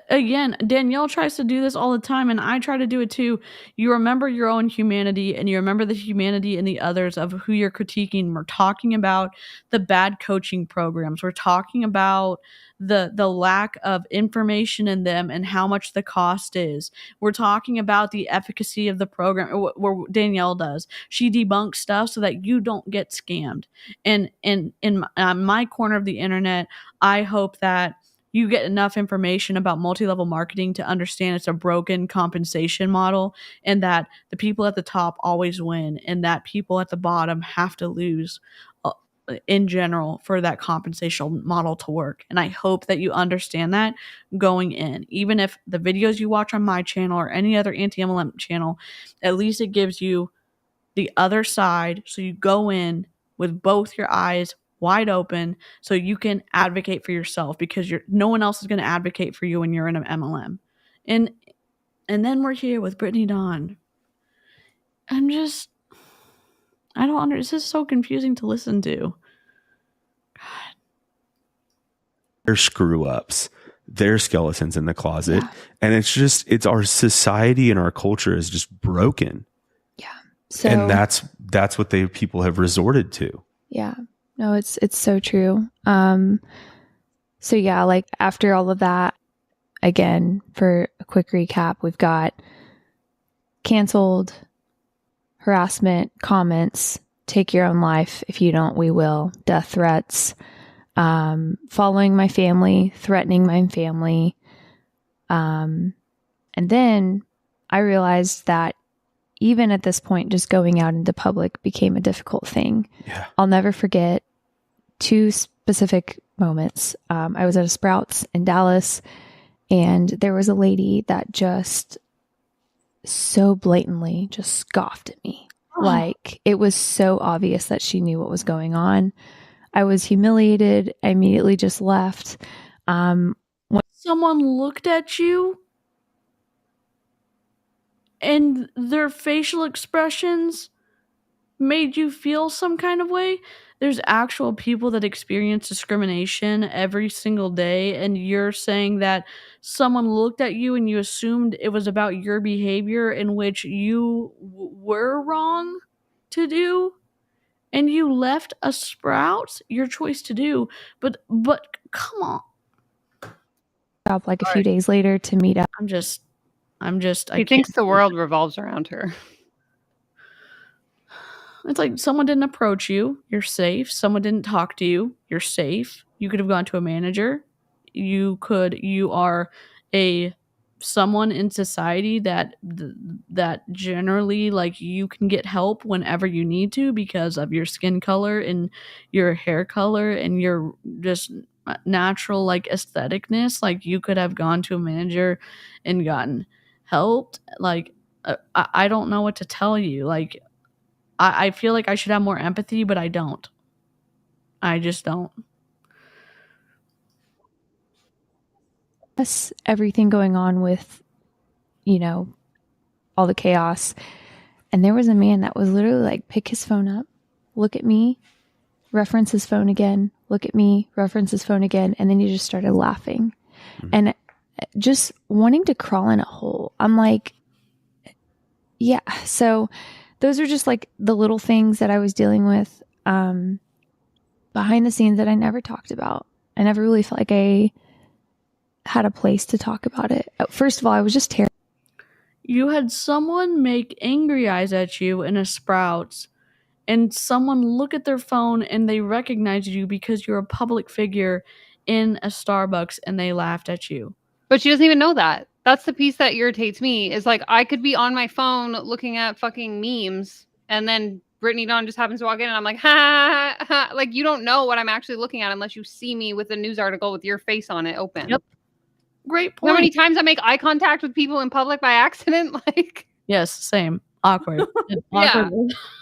again, Danielle tries to do this all the time, and I try to do it too. You remember your own humanity, and you remember the humanity in the others of who you're critiquing. We're talking about the bad coaching programs. We're talking about the lack of information in them and how much the cost is. We're talking about the efficacy of the program, where Danielle does. She debunks stuff so that you don't get scammed. And in my corner of the internet, I hope that you get enough information about multi-level marketing to understand it's a broken compensation model, and that the people at the top always win and that people at the bottom have to lose in general for that compensation model to work. And I hope that you understand that going in. Even if the videos you watch on my channel or any other anti-MLM channel, at least it gives you the other side, so you go in with both your eyes wide open so you can advocate for yourself, because no one else is going to advocate for you when you're in an MLM. And then we're here with Brittany Dawn. I don't understand. This is so confusing to listen to. God. They're screw ups. They're skeletons in the closet. Yeah. And it's our society and our culture is just broken. Yeah. So, and that's what people have resorted to. Yeah. No, it's so true. So yeah, like after all of that, again, for a quick recap, we've got canceled, harassment, comments, take your own life. If you don't, we will, death threats, following my family, threatening my family. And then I realized that even at this point, just going out into public became a difficult thing. Yeah. I'll never forget 2 specific moments. I was at a Sprouts in Dallas, and there was a lady that just so blatantly just scoffed at me. Oh. Like, it was so obvious that she knew what was going on. I was humiliated. I immediately just left. When someone looked at you and their facial expressions made you feel some kind of way, there's actual people that experience discrimination every single day, and you're saying that someone looked at you and you assumed it was about your behavior, in which you were wrong to do, and you left a Sprouts, your choice to do, but come on. Like a few days later to meet up. He thinks the world revolves around her. It's like someone didn't approach you, you're safe. Someone didn't talk to you, you're safe. You could have gone to a manager. You are someone in society that generally, like, you can get help whenever you need to because of your skin color and your hair color and your just natural, like, aestheticness. Like, you could have gone to a manager and gotten helped. Like, I don't know what to tell you. Like, I feel like I should have more empathy, but I don't. I just don't. Everything going on with, all the chaos. And there was a man that was literally like, pick his phone up, look at me, reference his phone again, look at me, reference his phone again. And then he just started laughing and just wanting to crawl in a hole. I'm like, yeah. So those are just like the little things that I was dealing with behind the scenes that I never talked about. I never really felt like I had a place to talk about it. First of all, I was just terrified. You had someone make angry eyes at you in a Sprouts, and someone look at their phone and they recognized you because you're a public figure in a Starbucks, and they laughed at you. But she doesn't even know that. That's the piece that irritates me, is like, I could be on my phone looking at fucking memes, and then Brittany Dawn just happens to walk in and I'm like, ha, ha, ha. Like, you don't know what I'm actually looking at unless you see me with a news article with your face on it open. Yep. Great point. You know how many times I make eye contact with people in public by accident? Like, yes, same. Awkward. Yeah.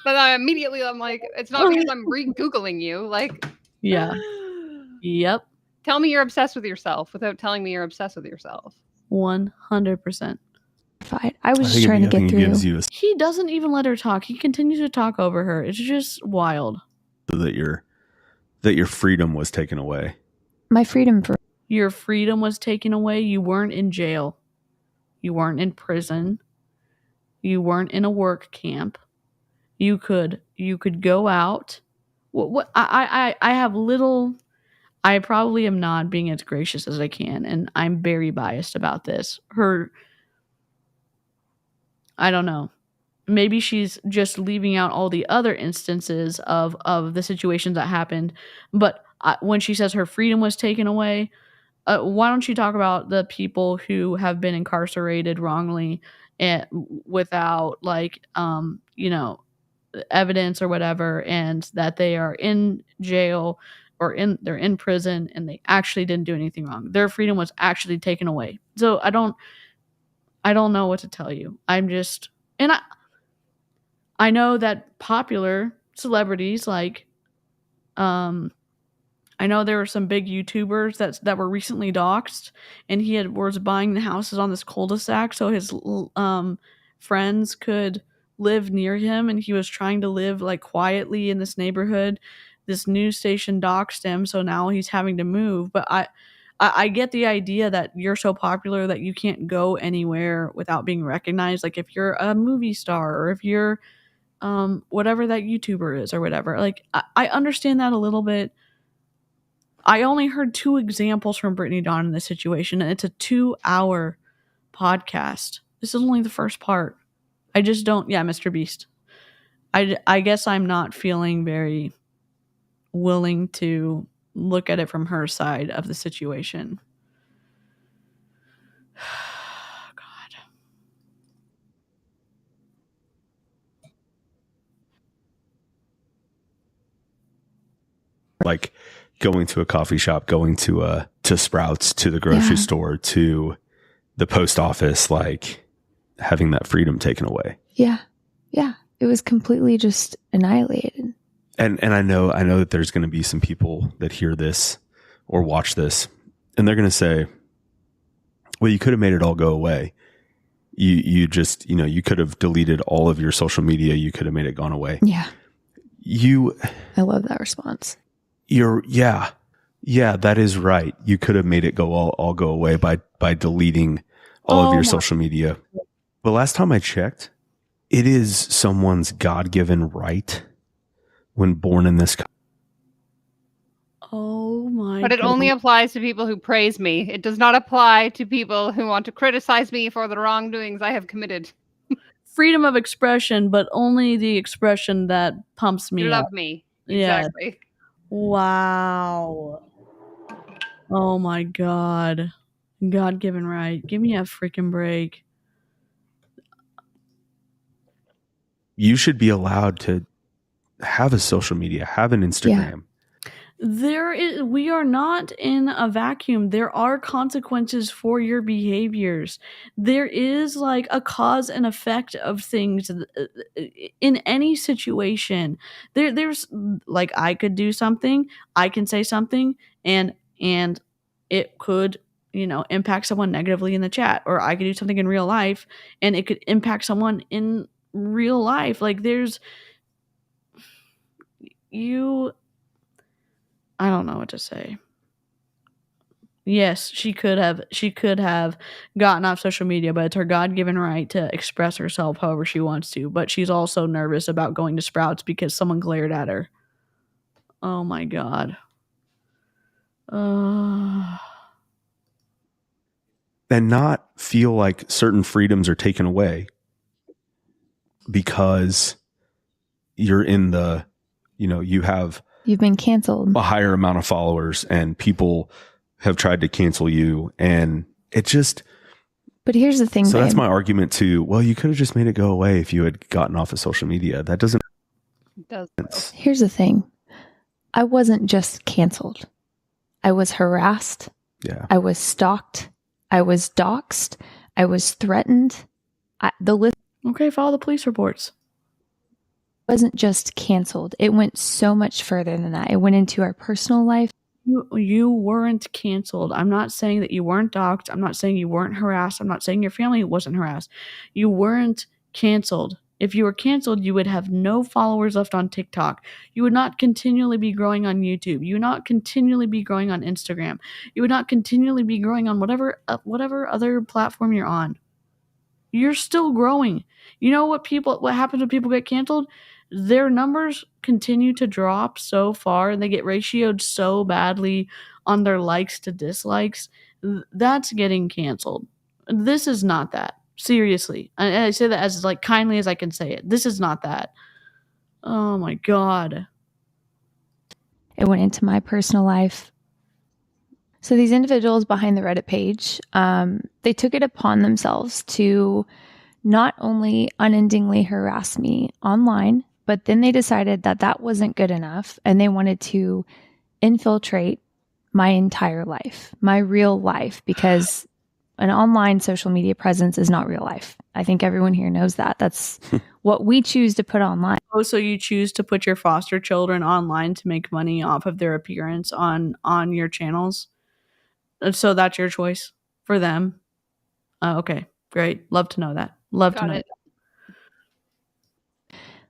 But immediately I'm like, it's not because I'm re-Googling you. Like, yeah. Yep. Tell me you're obsessed with yourself without telling me you're obsessed with yourself. 100%. I was just trying to get through. He doesn't even let her talk. He continues to talk over her. It's just wild. So that your freedom was taken away. My freedom Your freedom was taken away. You weren't in jail. You weren't in prison. You weren't in a work camp. You could go out. What I have little. I probably am not being as gracious as I can, and I'm very biased about this. I don't know. Maybe she's just leaving out all the other instances of the situations that happened. But when she says her freedom was taken away, why don't you talk about the people who have been incarcerated wrongly and without evidence or whatever, and that they are in jail or they're in prison and they actually didn't do anything wrong. Their freedom was actually taken away. So I don't know what to tell you. I know that popular celebrities I know there were some big YouTubers that were recently doxxed, and he was buying the houses on this cul-de-sac so his friends could live near him, and he was trying to live quietly in this neighborhood. This news station doxed him, so now he's having to move. But I get the idea that you're so popular that you can't go anywhere without being recognized. Like if you're a movie star or if you're whatever that YouTuber is or whatever. I understand that a little bit. I only heard 2 examples from Brittany Dawn in this situation, and it's a 2-hour podcast. This is only the first part. I just don't. Yeah, Mr. Beast. I guess I'm not feeling very willing to look at it from her side of the situation. God. Like going to a coffee shop, going to Sprouts, to the grocery store, to the post office, having that freedom taken away. Yeah. Yeah. It was completely just annihilated. And I know that there's going to be some people that hear this or watch this, and they're going to say, well, you could have made it all go away. You just, you could have deleted all of your social media. You could have made it gone away. Yeah. I love that response. Yeah, that is right. You could have made it all go away by deleting all of your social media. But last time I checked, it is someone's God-given right when born in this country. Oh my! But it only applies to people who praise me. It does not apply to people who want to criticize me for the wrongdoings I have committed. Freedom of expression, but only the expression that pumps me You up. love me. Exactly. Yeah. Wow. Oh my God. God-given right. Give me a freaking break. You should be allowed to have a social media, have an Instagram. We are not in a vacuum. There are consequences for your behaviors. There is a cause and effect of things in any situation. There's I could do something, I can say something, and it could impact someone negatively in the chat, or I could do something in real life and it could impact someone in real life. I don't know what to say. Yes, she could have gotten off social media, but it's her God-given right to express herself however she wants to. But she's also nervous about going to Sprouts because someone glared at her. Oh my God. And not feel like certain freedoms are taken away because you're in you've been canceled, a higher amount of followers, and people have tried to cancel you, and it just. But here's the thing. So that's my argument too. Well, you could have just made it go away if you had gotten off of social media. That doesn't. It does. Here's the thing. I wasn't just canceled. I was harassed. Yeah. I was stalked. I was doxxed. I was threatened. Okay, follow the police reports. Wasn't just canceled. It went so much further than that. It went into our personal life. You weren't canceled. I'm not saying that you weren't doxxed. I'm not saying you weren't harassed. I'm not saying your family wasn't harassed. You weren't canceled. If you were canceled, you would have no followers left on TikTok. You would not continually be growing on YouTube. You would not continually be growing on Instagram. You would not continually be growing on whatever other platform you're on. You're still growing. You know what happens when people get canceled? Their numbers continue to drop so far, and they get ratioed so badly on their likes to dislikes. That's getting canceled. This is not that. Seriously. And I say that as like kindly as I can say it. This is not that. Oh my God. It went into my personal life. So these individuals behind the Reddit page, they took it upon themselves to not only unendingly harass me online, but then they decided that that wasn't good enough, and they wanted to infiltrate my entire life, my real life, because an online social media presence is not real life. I think everyone here knows that. That's what we choose to put online. Oh, so you choose to put your foster children online to make money off of their appearance on your channels? So that's your choice for them? Okay, great. Love to know that. Love to know that.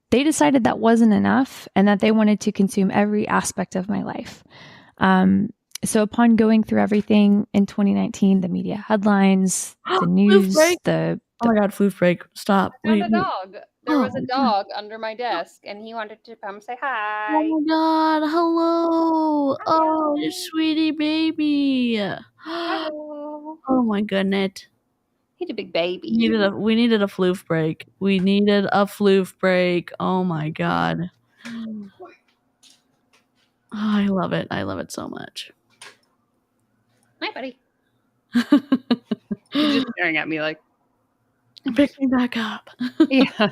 They decided that wasn't enough and that they wanted to consume every aspect of my life. So upon going through everything in 2019, the media headlines, the news, oh my God, floof break. Stop. I found a dog. There was a dog under my desk, and he wanted to come say hi. Oh my God. Hello. Hi. Oh, you sweetie baby. Hello. Oh my goodness. He's a big baby. We needed a floof break. We needed a floof break. Oh my God. Oh, I love it. I love it so much. Hi, buddy. He's just staring at me like, pick me back up. Yeah.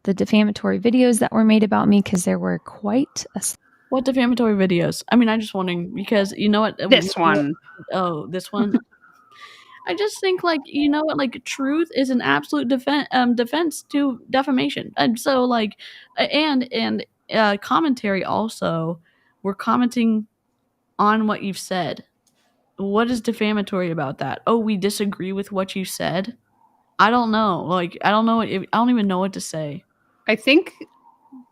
The defamatory videos that were made about me, because there were quite a... What defamatory videos? I mean, I'm just wondering, because you know what? This one. Oh, this one? I just think, like, you know what? Like, truth is an absolute defense to defamation. And so, like, and commentary also, we're commenting on what you've said. What is defamatory about that? Oh, we disagree with what you said? I don't know. Like, I don't know. I don't even know what to say. I think,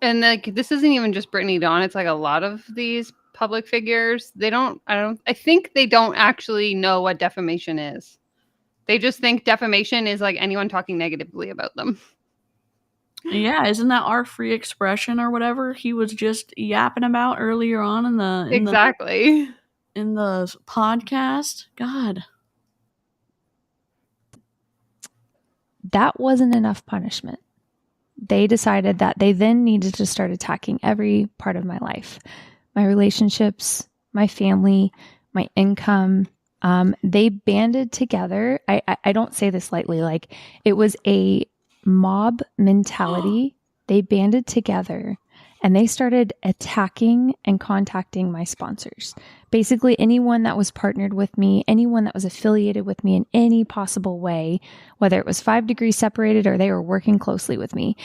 and like, this isn't even just Brittany Dawn. It's like a lot of these public figures. I think they don't actually know what defamation is. They just think defamation is like anyone talking negatively about them. Yeah, isn't that our free expression or whatever he was just yapping about earlier on in the podcast? God. That wasn't enough punishment. They decided that they then needed to start attacking every part of my life. My relationships, my family, my income. They banded together. I don't say this lightly. Like, it was a mob mentality. They banded together and they started attacking and contacting my sponsors. Basically, anyone that was partnered with me, anyone that was affiliated with me in any possible way, whether it was 5 degrees separated or they were working closely with me,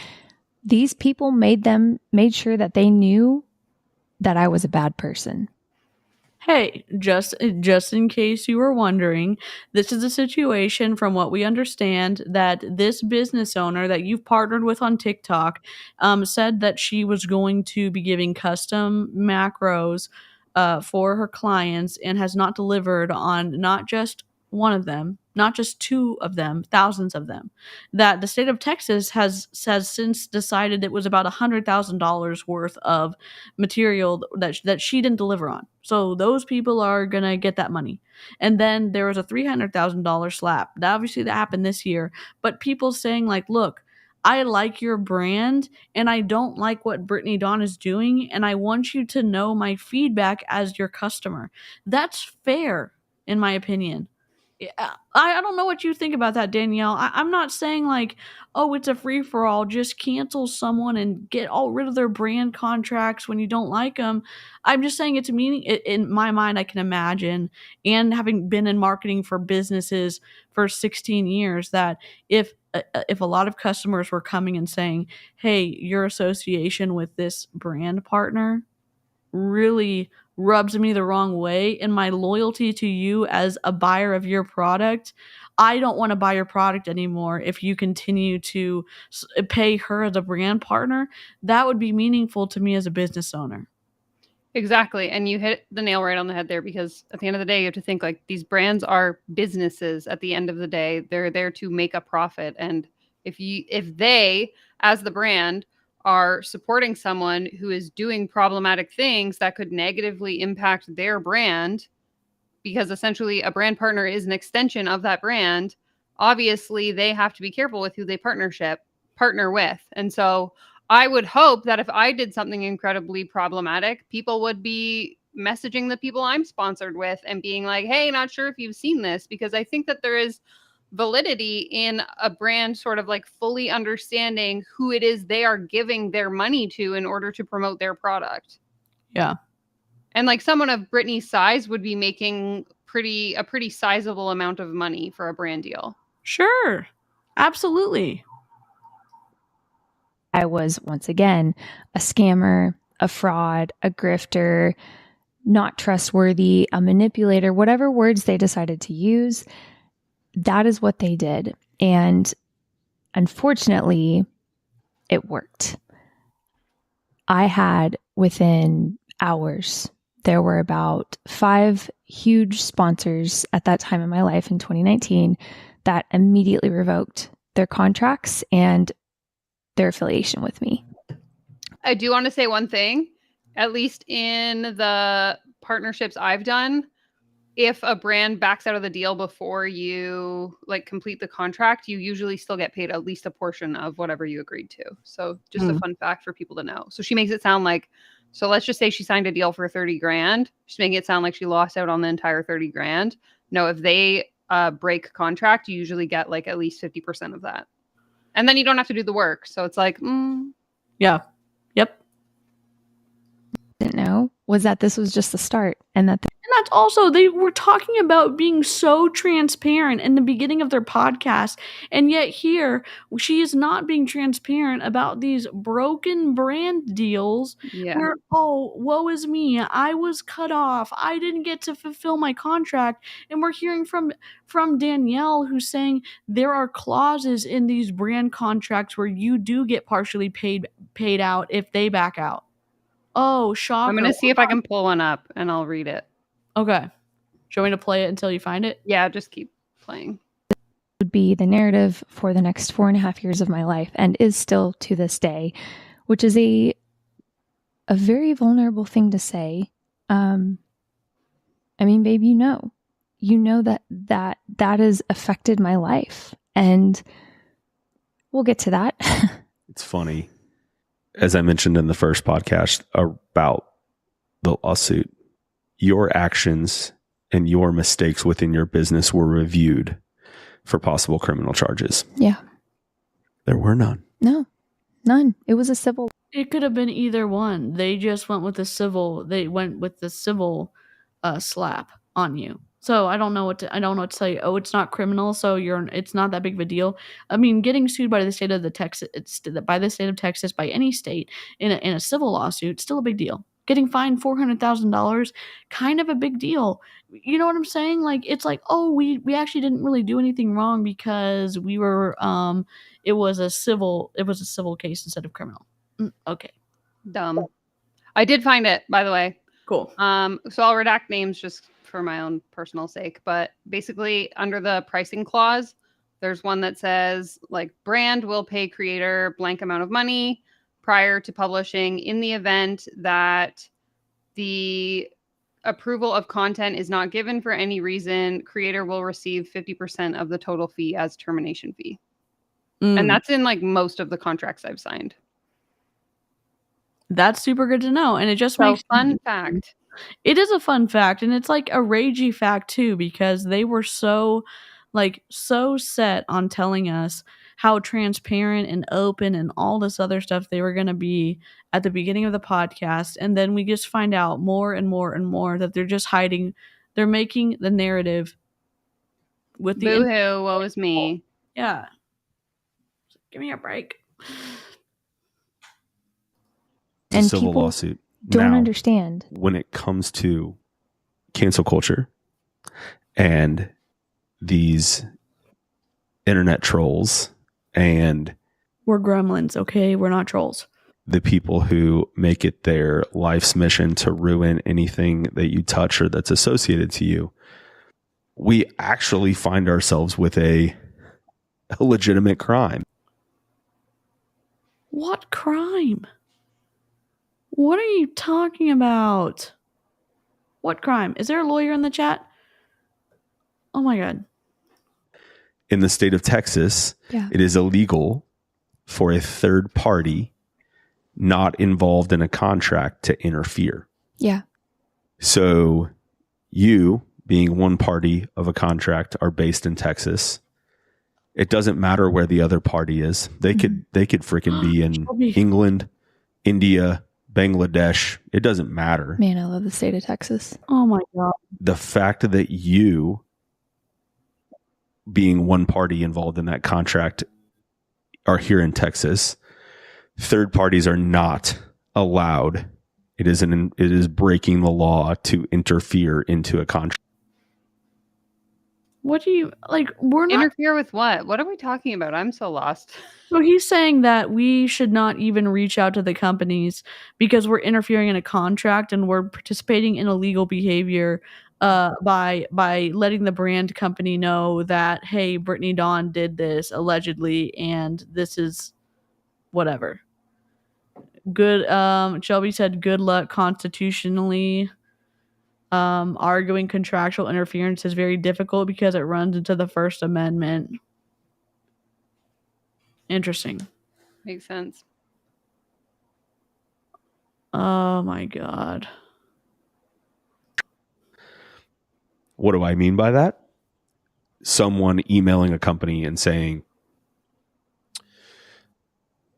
these people made sure that they knew that I was a bad person. Hey, just in case you were wondering, this is a situation, from what we understand, that this business owner that you've partnered with on TikTok said that she was going to be giving custom macros for her clients and has not delivered on not just one of them, not just 2 of them, thousands of them. That the state of Texas has since decided it was about $100,000 worth of material that she didn't deliver on. So those people are gonna get that money. And then there was a $300,000 slap. That obviously that happened this year. But people saying, like, look, I like your brand and I don't like what Brittany Dawn is doing, and I want you to know my feedback as your customer. That's fair, in my opinion. I don't know what you think about that, Danielle. I'm not saying like, oh, it's a free-for-all. Just cancel someone and get all rid of their brand contracts when you don't like them. I'm just saying it's meaning in my mind. I can imagine, and having been in marketing for businesses for 16 years, that if a lot of customers were coming and saying, hey, your association with this brand partner really rubs me the wrong way, and my loyalty to you as a buyer of your product, I don't want to buy your product anymore if you continue to pay her as a brand partner. That would be meaningful to me as a business owner. Exactly. And you hit the nail right on the head there, because at the end of the day, you have to think like these brands are businesses at the end of the day. They're there to make a profit. And if they, as the brand, are supporting someone who is doing problematic things that could negatively impact their brand, because essentially a brand partner is an extension of that brand, obviously they have to be careful with who they partner with. And so I would hope that if I did something incredibly problematic, people would be messaging the people I'm sponsored with and being like, hey, not sure if you've seen this, because I think that there is validity in a brand sort of like fully understanding who it is they are giving their money to in order to promote their product. Yeah. And like someone of Brittany's size would be making a pretty sizable amount of money for a brand deal. Sure. Absolutely. I was, once again, a scammer, a fraud, a grifter, not trustworthy, a manipulator, whatever words they decided to use, that is what they did. And unfortunately, it worked. I had, within hours, there were about 5 huge sponsors at that time in my life in 2019 that immediately revoked their contracts and their affiliation with me. I do want to say one thing, at least in the partnerships I've done, if a brand backs out of the deal before you like complete the contract, you usually still get paid at least a portion of whatever you agreed to. So just a fun fact for people to know. So she makes it sound like, so let's just say she signed a deal for 30 grand. She's making it sound like she lost out on the entire 30 grand. No, if they break contract, you usually get like at least 50% of that. And then you don't have to do the work. So it's like, Yeah. Yep. Didn't know was that this was just the start, and that And that's also, they were talking about being so transparent in the beginning of their podcast. And yet here, she is not being transparent about these broken brand deals where, oh, woe is me. I was cut off. I didn't get to fulfill my contract. And we're hearing from Danielle, who's saying there are clauses in these brand contracts where you do get partially paid out if they back out. Oh, shocker. I'm going to see if I can pull one up and I'll read it. Okay. Do you want me to play it until you find it? Yeah, just keep playing. would be the narrative for the next 4.5 years of my life, and is still to this day, which is a very vulnerable thing to say. I mean, babe, you know that has affected my life, and we'll get to that. It's funny. As I mentioned in the first podcast about the lawsuit, your actions and your mistakes within your business were reviewed for possible criminal charges. Yeah. There were none. No, none. It was a civil. It could have been either one. They just went with the civil. They went with the civil slap on you. So I don't know what to tell you. Oh, it's not criminal, so it's not that big of a deal. I mean, getting sued by the state of Texas, by any state in a civil lawsuit, still a big deal. Getting fined $400,000, kind of a big deal. You know what I'm saying? Like, it's like, oh, we actually didn't really do anything wrong because we were it was a civil case instead of criminal. Okay. Dumb. I did find it, by the way. Cool. So I'll redact names just for my own personal sake, but basically under the pricing clause, there's one that says like brand will pay creator blank amount of money prior to publishing in the event that the approval of content is not given for any reason. Creator will receive 50% of the total fee as termination fee. And that's in like most of the contracts I've signed. That's super good to know. And it just makes fun fact. It is a fun fact, and it's like a ragey fact too, because they were so set on telling us how transparent and open and all this other stuff they were going to be at the beginning of the podcast. And then we just find out more and more and more that they're just hiding. They're making the narrative with the boo-hoo, woe is me. Yeah. Give me a break. It's a civil lawsuit. don't Now, understand. When it comes to cancel culture and these internet trolls and We're gremlins, okay? We're not trolls. the people who make it their life's mission to ruin anything that you touch or that's associated to you, we actually find ourselves with a legitimate crime. What crime? What are you talking about? What crime? Is there a lawyer in the chat? Oh my God. In the state of Texas, It is illegal for a third party not involved in a contract to interfere. Yeah. So you, being one party of a contract, are based in Texas. It doesn't matter where the other party is. They could freaking be in England, India, Bangladesh. It doesn't matter. Man, I love the state of Texas. Oh my God. The fact that you, being one party involved in that contract, are here in Texas, third parties are not allowed. It is breaking the law to interfere into a contract. What do you like? We're not Interfere with what? What are we talking about? I'm so lost. So he's saying that we should not even reach out to the companies because we're interfering in a contract and we're participating in illegal behavior by letting the brand company know that, hey, Brittany Dawn did this allegedly and this is whatever. Good. Shelby said, good luck constitutionally. Arguing contractual interference is very difficult because it runs into the First Amendment. Interesting. Makes sense. Oh my God. What do I mean by that? Someone emailing a company and saying,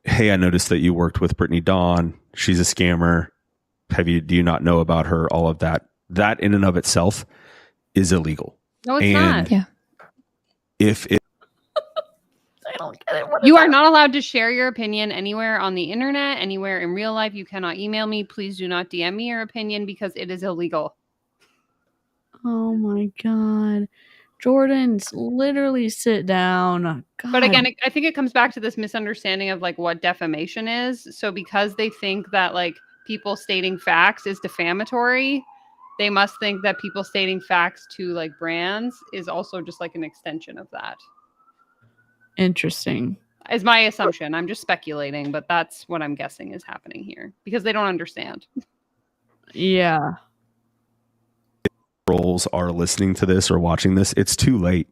hey, I noticed that you worked with Brittany Dawn. She's a scammer. Do you not know about her? All of that. That in and of itself is illegal. No, it's not. Yeah. If it I don't get it. You are not allowed to share your opinion anywhere on the internet, anywhere in real life. You cannot email me. Please do not DM me your opinion because it is illegal. Oh my God. Jordan's literally sit down. God. But again, I think it comes back to this misunderstanding of like what defamation is. So because they think that like people stating facts is defamatory, they must think that people stating facts to like brands is also just like an extension of that. Interesting. Is my assumption. I'm just speculating, but that's what I'm guessing is happening here because they don't understand. Yeah. trolls are listening to this or watching this, it's too late.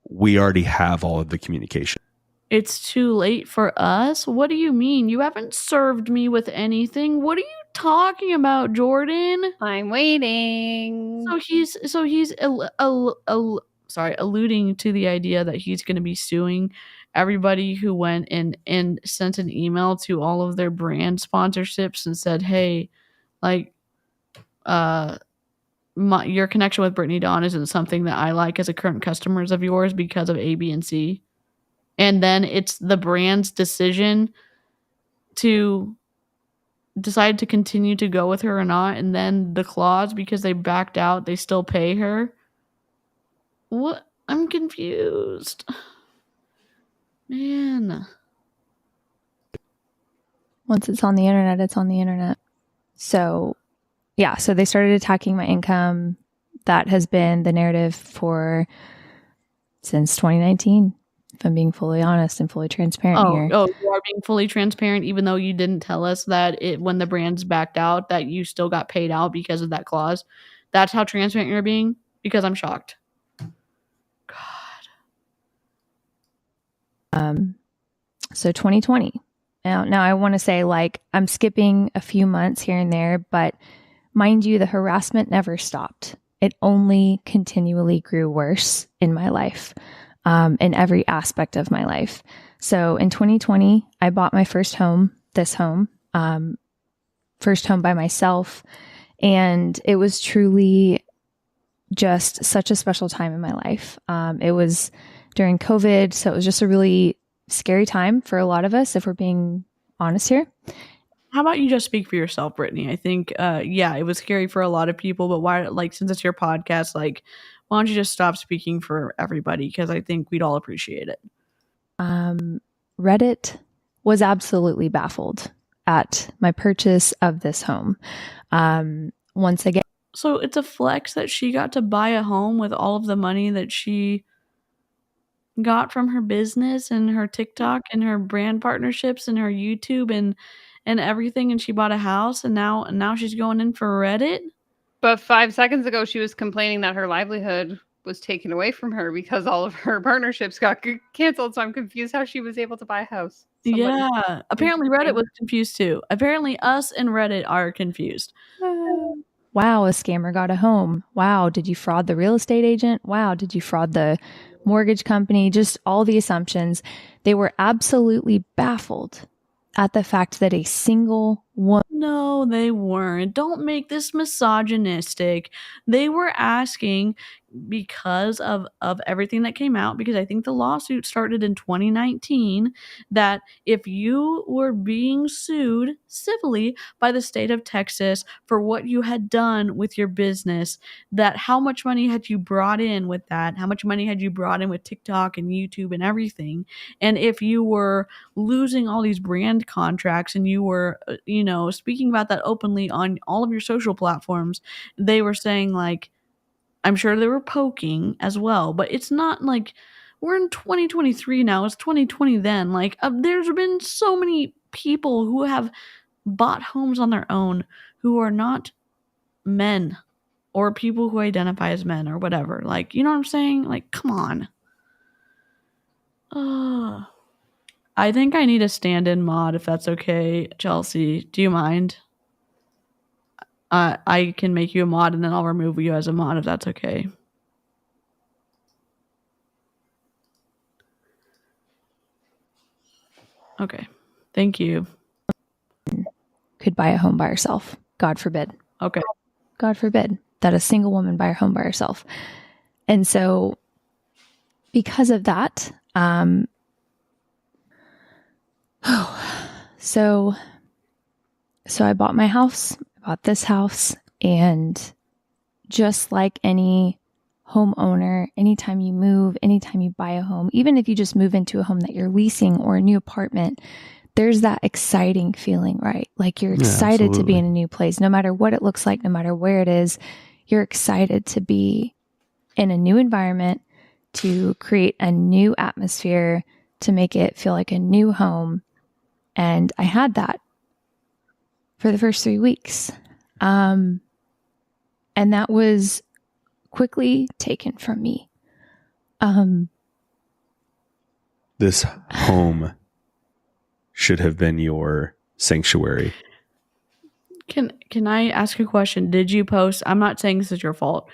We already have all of the communication. It's too late for us? What do you mean? You haven't served me with anything. What are you talking about, Jordan? I'm waiting. So he's alluding to the idea that he's going to be suing everybody who went and sent an email to all of their brand sponsorships and said, hey, like, your connection with Brittany Dawn isn't something that I like as a current customers of yours because of A, B, and C. And then it's the brand's decision to decide to continue to go with her or not. And then the clause, because they backed out, they still pay her. What? I'm confused. Man. Once it's on the internet, it's on the internet. So, yeah, so they started attacking my income. That has been the narrative since 2019. If I'm being fully honest and fully transparent here. Oh, you are being fully transparent, even though you didn't tell us that when the brands backed out, that you still got paid out because of that clause. That's how transparent you're being? Because I'm shocked. God. So 2020. Now I want to say, like, I'm skipping a few months here and there, but mind you, the harassment never stopped. It only continually grew worse in my life. In every aspect of my life. So in 2020, I bought my first home, first home by myself. And it was truly just such a special time in my life. It was during COVID. So it was just a really scary time for a lot of us, if we're being honest here. How about you just speak for yourself, Brittany? I think, yeah, it was scary for a lot of people, but why, like, since it's your podcast, like, why don't you just stop speaking for everybody? Because I think we'd all appreciate it. Reddit was absolutely baffled at my purchase of this home. Once again, So it's a flex that she got to buy a home with all of the money that she got from her business and her TikTok and her brand partnerships and her YouTube and everything, and she bought a house, and now she's going in for Reddit. But 5 seconds ago, she was complaining that her livelihood was taken away from her because all of her partnerships got canceled. So I'm confused how she was able to buy a house. Yeah, apparently Reddit was confused too. Apparently us and Reddit are confused. wow, a scammer got a home. Wow, did you fraud the real estate agent? Wow, did you fraud the mortgage company? Just all the assumptions. They were absolutely baffled at the fact that a single woman. No, they weren't. Don't make this misogynistic. They were asking because of everything that came out, because I think the lawsuit started in 2019, that if you were being sued civilly by the state of Texas for what you had done with your business, that how much money had you brought in with that? How much money had you brought in with TikTok and YouTube and everything? And if you were losing all these brand contracts and you were, speaking about that openly on all of your social platforms, they were saying, like, I'm sure they were poking as well, but it's not like we're in 2023 now. It's 2020 then. Like, there's been so many people who have bought homes on their own who are not men or people who identify as men or whatever. Like, you know what I'm saying? Like, come on. I think I need a stand-in mod if that's okay, Chelsea. Do you mind? I can make you a mod and then I'll remove you as a mod if that's okay. Okay. Thank you. Could buy a home by herself. God forbid. Okay. God forbid that a single woman buy a home by herself. And so because of that, so I bought my house, I bought this house, and just like any homeowner, anytime you move, anytime you buy a home, even if you just move into a home that you're leasing or a new apartment, there's that exciting feeling, right? Like you're excited to be in a new place, no matter what it looks like, no matter where it is, you're excited to be in a new environment, to create a new atmosphere, to make it feel like a new home. And I had that for the first 3 weeks. And that was quickly taken from me. This home should have been your sanctuary. Can I ask a question? Did you post? I'm not saying this is your fault.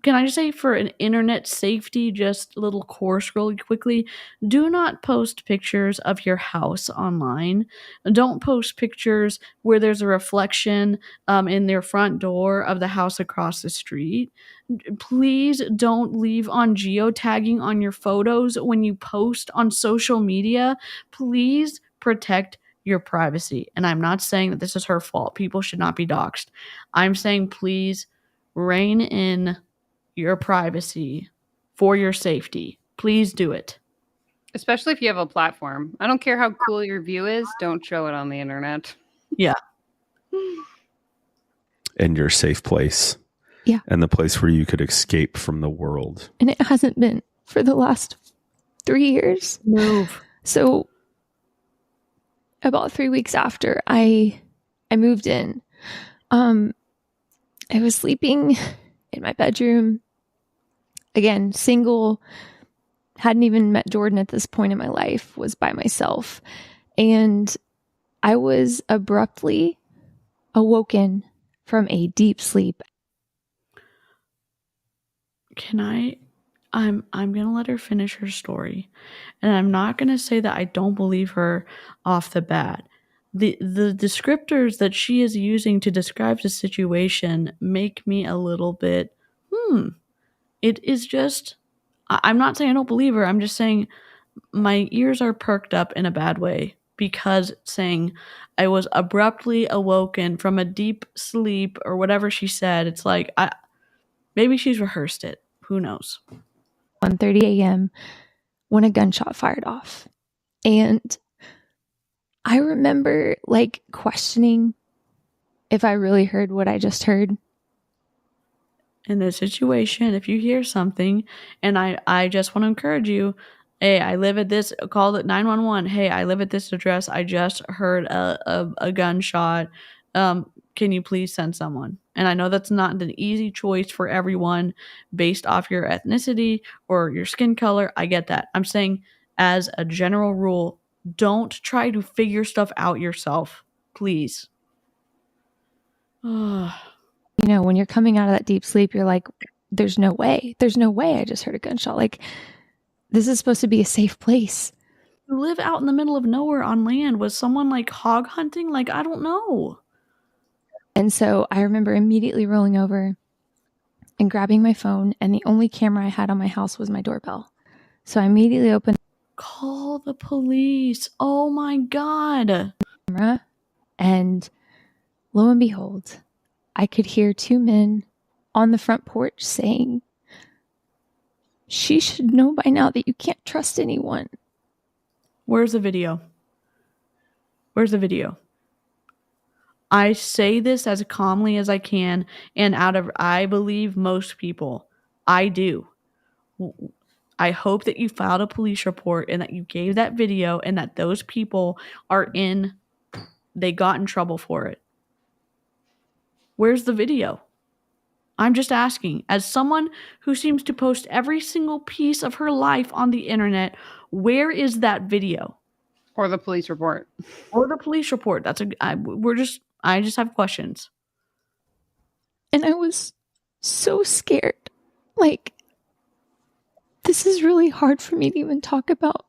Can I just say, for an internet safety, just a little course really quickly, do not post pictures of your house online. Don't post pictures where there's a reflection in their front door of the house across the street. Please don't leave on geotagging on your photos when you post on social media. Please protect your privacy. And I'm not saying that this is her fault. People should not be doxxed. I'm saying, please rein in your privacy for your safety. Please do it. Especially if you have a platform. I don't care how cool your view is. Don't show it on the internet. Yeah. And your safe place. Yeah. And the place where you could escape from the world. And it hasn't been for the last 3 years. Move. So about 3 weeks after I moved in, I was sleeping in my bedroom. Again, single, hadn't even met Jordan at this point in my life, was by myself. And I was abruptly awoken from a deep sleep. I'm going to let her finish her story. And I'm not going to say that I don't believe her off the bat. The descriptors that she is using to describe the situation make me a little bit, It is just, I'm not saying I don't believe her. I'm just saying my ears are perked up in a bad way because saying I was abruptly awoken from a deep sleep or whatever she said. It's like, maybe she's rehearsed it. Who knows? 1:30 a.m. when a gunshot fired off. And I remember like questioning if I really heard what I just heard. In this situation, if you hear something, and I just want to encourage you, hey, I live at this, call it 911. Hey, I live at this address. I just heard a gunshot. Can you please send someone? And I know that's not an easy choice for everyone based off your ethnicity or your skin color. I get that. I'm saying as a general rule, don't try to figure stuff out yourself, please. You know, when you're coming out of that deep sleep, you're like, there's no way I just heard a gunshot. Like, this is supposed to be a safe place. You live out in the middle of nowhere on land. Was someone like hog hunting? Like, I don't know. And so I remember immediately rolling over and grabbing my phone, and the only camera I had on my house was my doorbell. So I immediately opened Call the police. Oh my God. the camera, and lo and behold, I could hear two men on the front porch saying, "She should know by now that you can't trust anyone." Where's the video? Where's the video? I say this as calmly as I can, and out of, I believe most people, I do. I hope that you filed a police report and that you gave that video and that those people they got in trouble for it. Where's the video? I'm just asking, as someone who seems to post every single piece of her life on the internet, where is that video? Or the police report. Or the police report. I just have questions. And I was so scared. Like, this is really hard for me to even talk about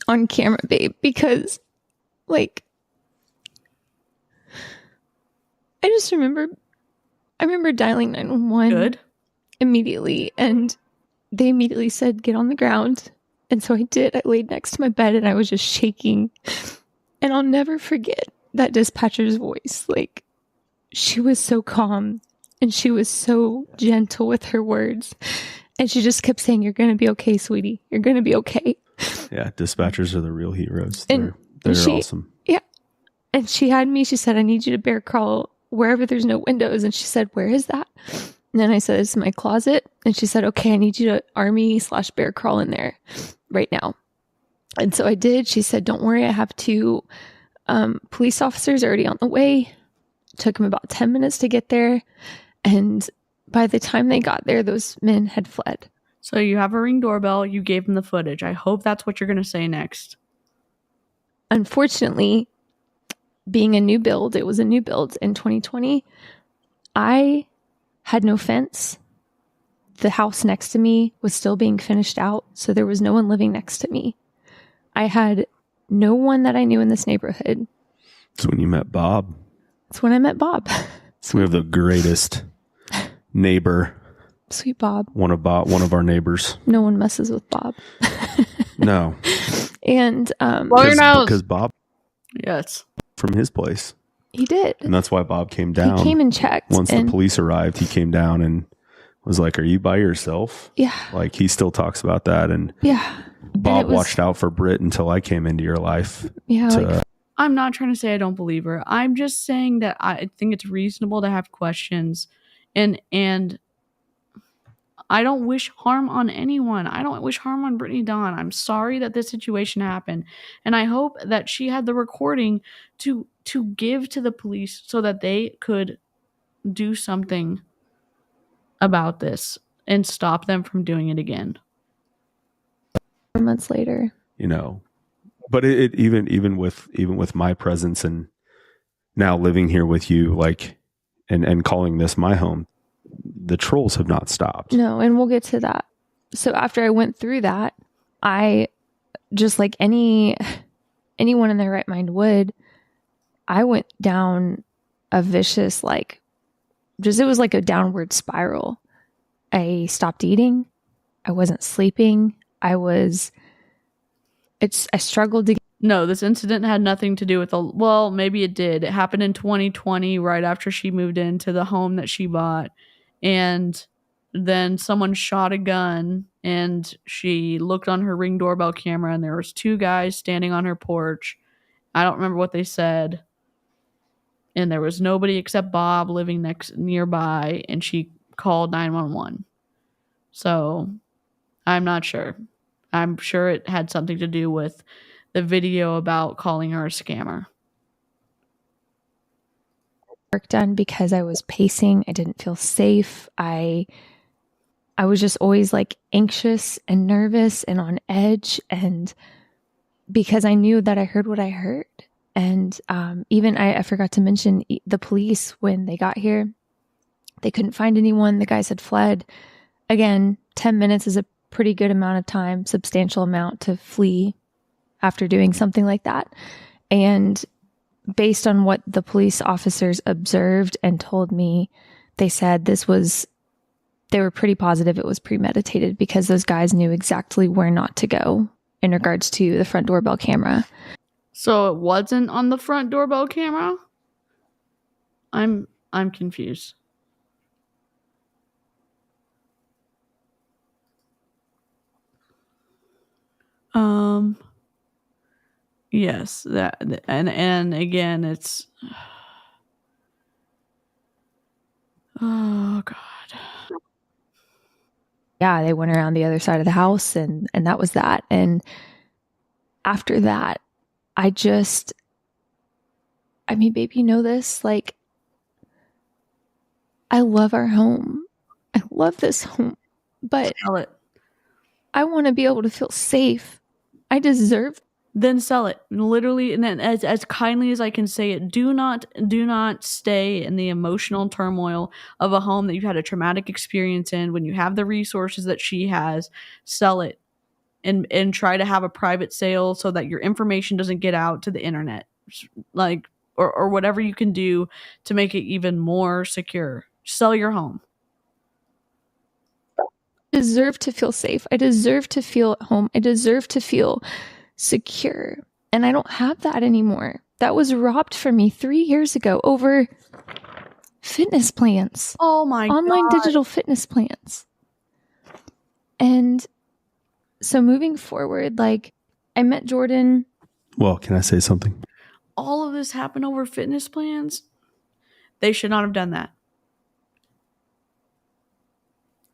on camera, babe, because, like, I remember dialing 911 Good. immediately, and they immediately said, "Get on the ground." And so I did. I laid next to my bed and I was just shaking. And I'll never forget that dispatcher's voice. Like, she was so calm and she was so gentle with her words. And she just kept saying, "You're going to be okay, sweetie. You're going to be okay." Yeah, dispatchers are the real heroes. And They're she, awesome. Yeah. And she had me, she said, "I need you to bear crawl wherever there's no windows." And she said, "Where is that?" And then I said, "It's my closet." And she said, "Okay, I need you to army/bear crawl in there right now." And so I did. She said, "Don't worry, I have two police officers already on the way." Took them about 10 minutes to get there. And by the time they got there, those men had fled. So you have a Ring doorbell. You gave them the footage. I hope that's what you're going to say next. Unfortunately, being a new build, it was a new build in 2020. I had no fence. The house next to me was still being finished out, so there was no one living next to me. I had no one that I knew in this neighborhood. It's when you met Bob. It's when I met Bob. We have the greatest neighbor. Sweet Bob. One of our neighbors. No one messes with Bob. No. And because Bob, Yes. from his place. He did. And that's why Bob came down. He came and checked. Once the police arrived, he came down and was like, "Are you by yourself?" Yeah. Like, he still talks about that. And Yeah. Bob watched out for Britt until I came into your life. Yeah. I'm not trying to say I don't believe her. I'm just saying that I think it's reasonable to have questions, and I don't wish harm on anyone. I don't wish harm on Brittany Dawn. I'm sorry that this situation happened, and I hope that she had the recording to give to the police so that they could do something about this and stop them from doing it again. 4 months later. You know, but it even with my presence and now living here with you, like, and calling this my home, the trolls have not stopped. No, and we'll get to that. So after I went through that, I just, like anyone in their right mind would, I went down a vicious, it was like a downward spiral. I stopped eating. I wasn't sleeping. I struggled to. No, this incident had nothing to do with well, maybe it did. It happened in 2020, right after she moved into the home that she bought. And then someone shot a gun, and she looked on her Ring doorbell camera, and there was 2 guys standing on her porch. I don't remember what they said. And there was nobody except Bob living nearby, and she called 911. So I'm not sure. I'm sure it had something to do with the video about calling her a scammer. Work done because I was pacing. I didn't feel safe. I was just always like anxious and nervous and on edge, and because I knew that I heard what I heard. And even I forgot to mention the police, when they got here, they couldn't find anyone. The guys had fled. Again, 10 minutes is a pretty good amount of time, substantial amount to flee after doing something like that. And based on what the police officers observed and told me, they said they were pretty positive it was premeditated, because those guys knew exactly where not to go in regards to the front doorbell camera. So it wasn't on the front doorbell camera? I'm confused. Yes, that, and again, it's, oh God. Yeah, they went around the other side of the house, and that was that. And after that, babe, you know this, like, I love our home. I love this home, but Sell it. I want to be able to feel safe. I deserve. Then sell it. Literally, and then as kindly as I can say it, do not stay in the emotional turmoil of a home that you've had a traumatic experience in. When you have the resources that she has, sell it and try to have a private sale so that your information doesn't get out to the internet. Like, or whatever you can do to make it even more secure. Sell your home. I deserve to feel safe. I deserve to feel at home. I deserve to feel secure. And I don't have that anymore. That was robbed from me 3 years ago over fitness plans. Oh my God. Online digital fitness plans. And so moving forward, like, I met Jordan. Well, can I say something? All of this happened over fitness plans? They should not have done that.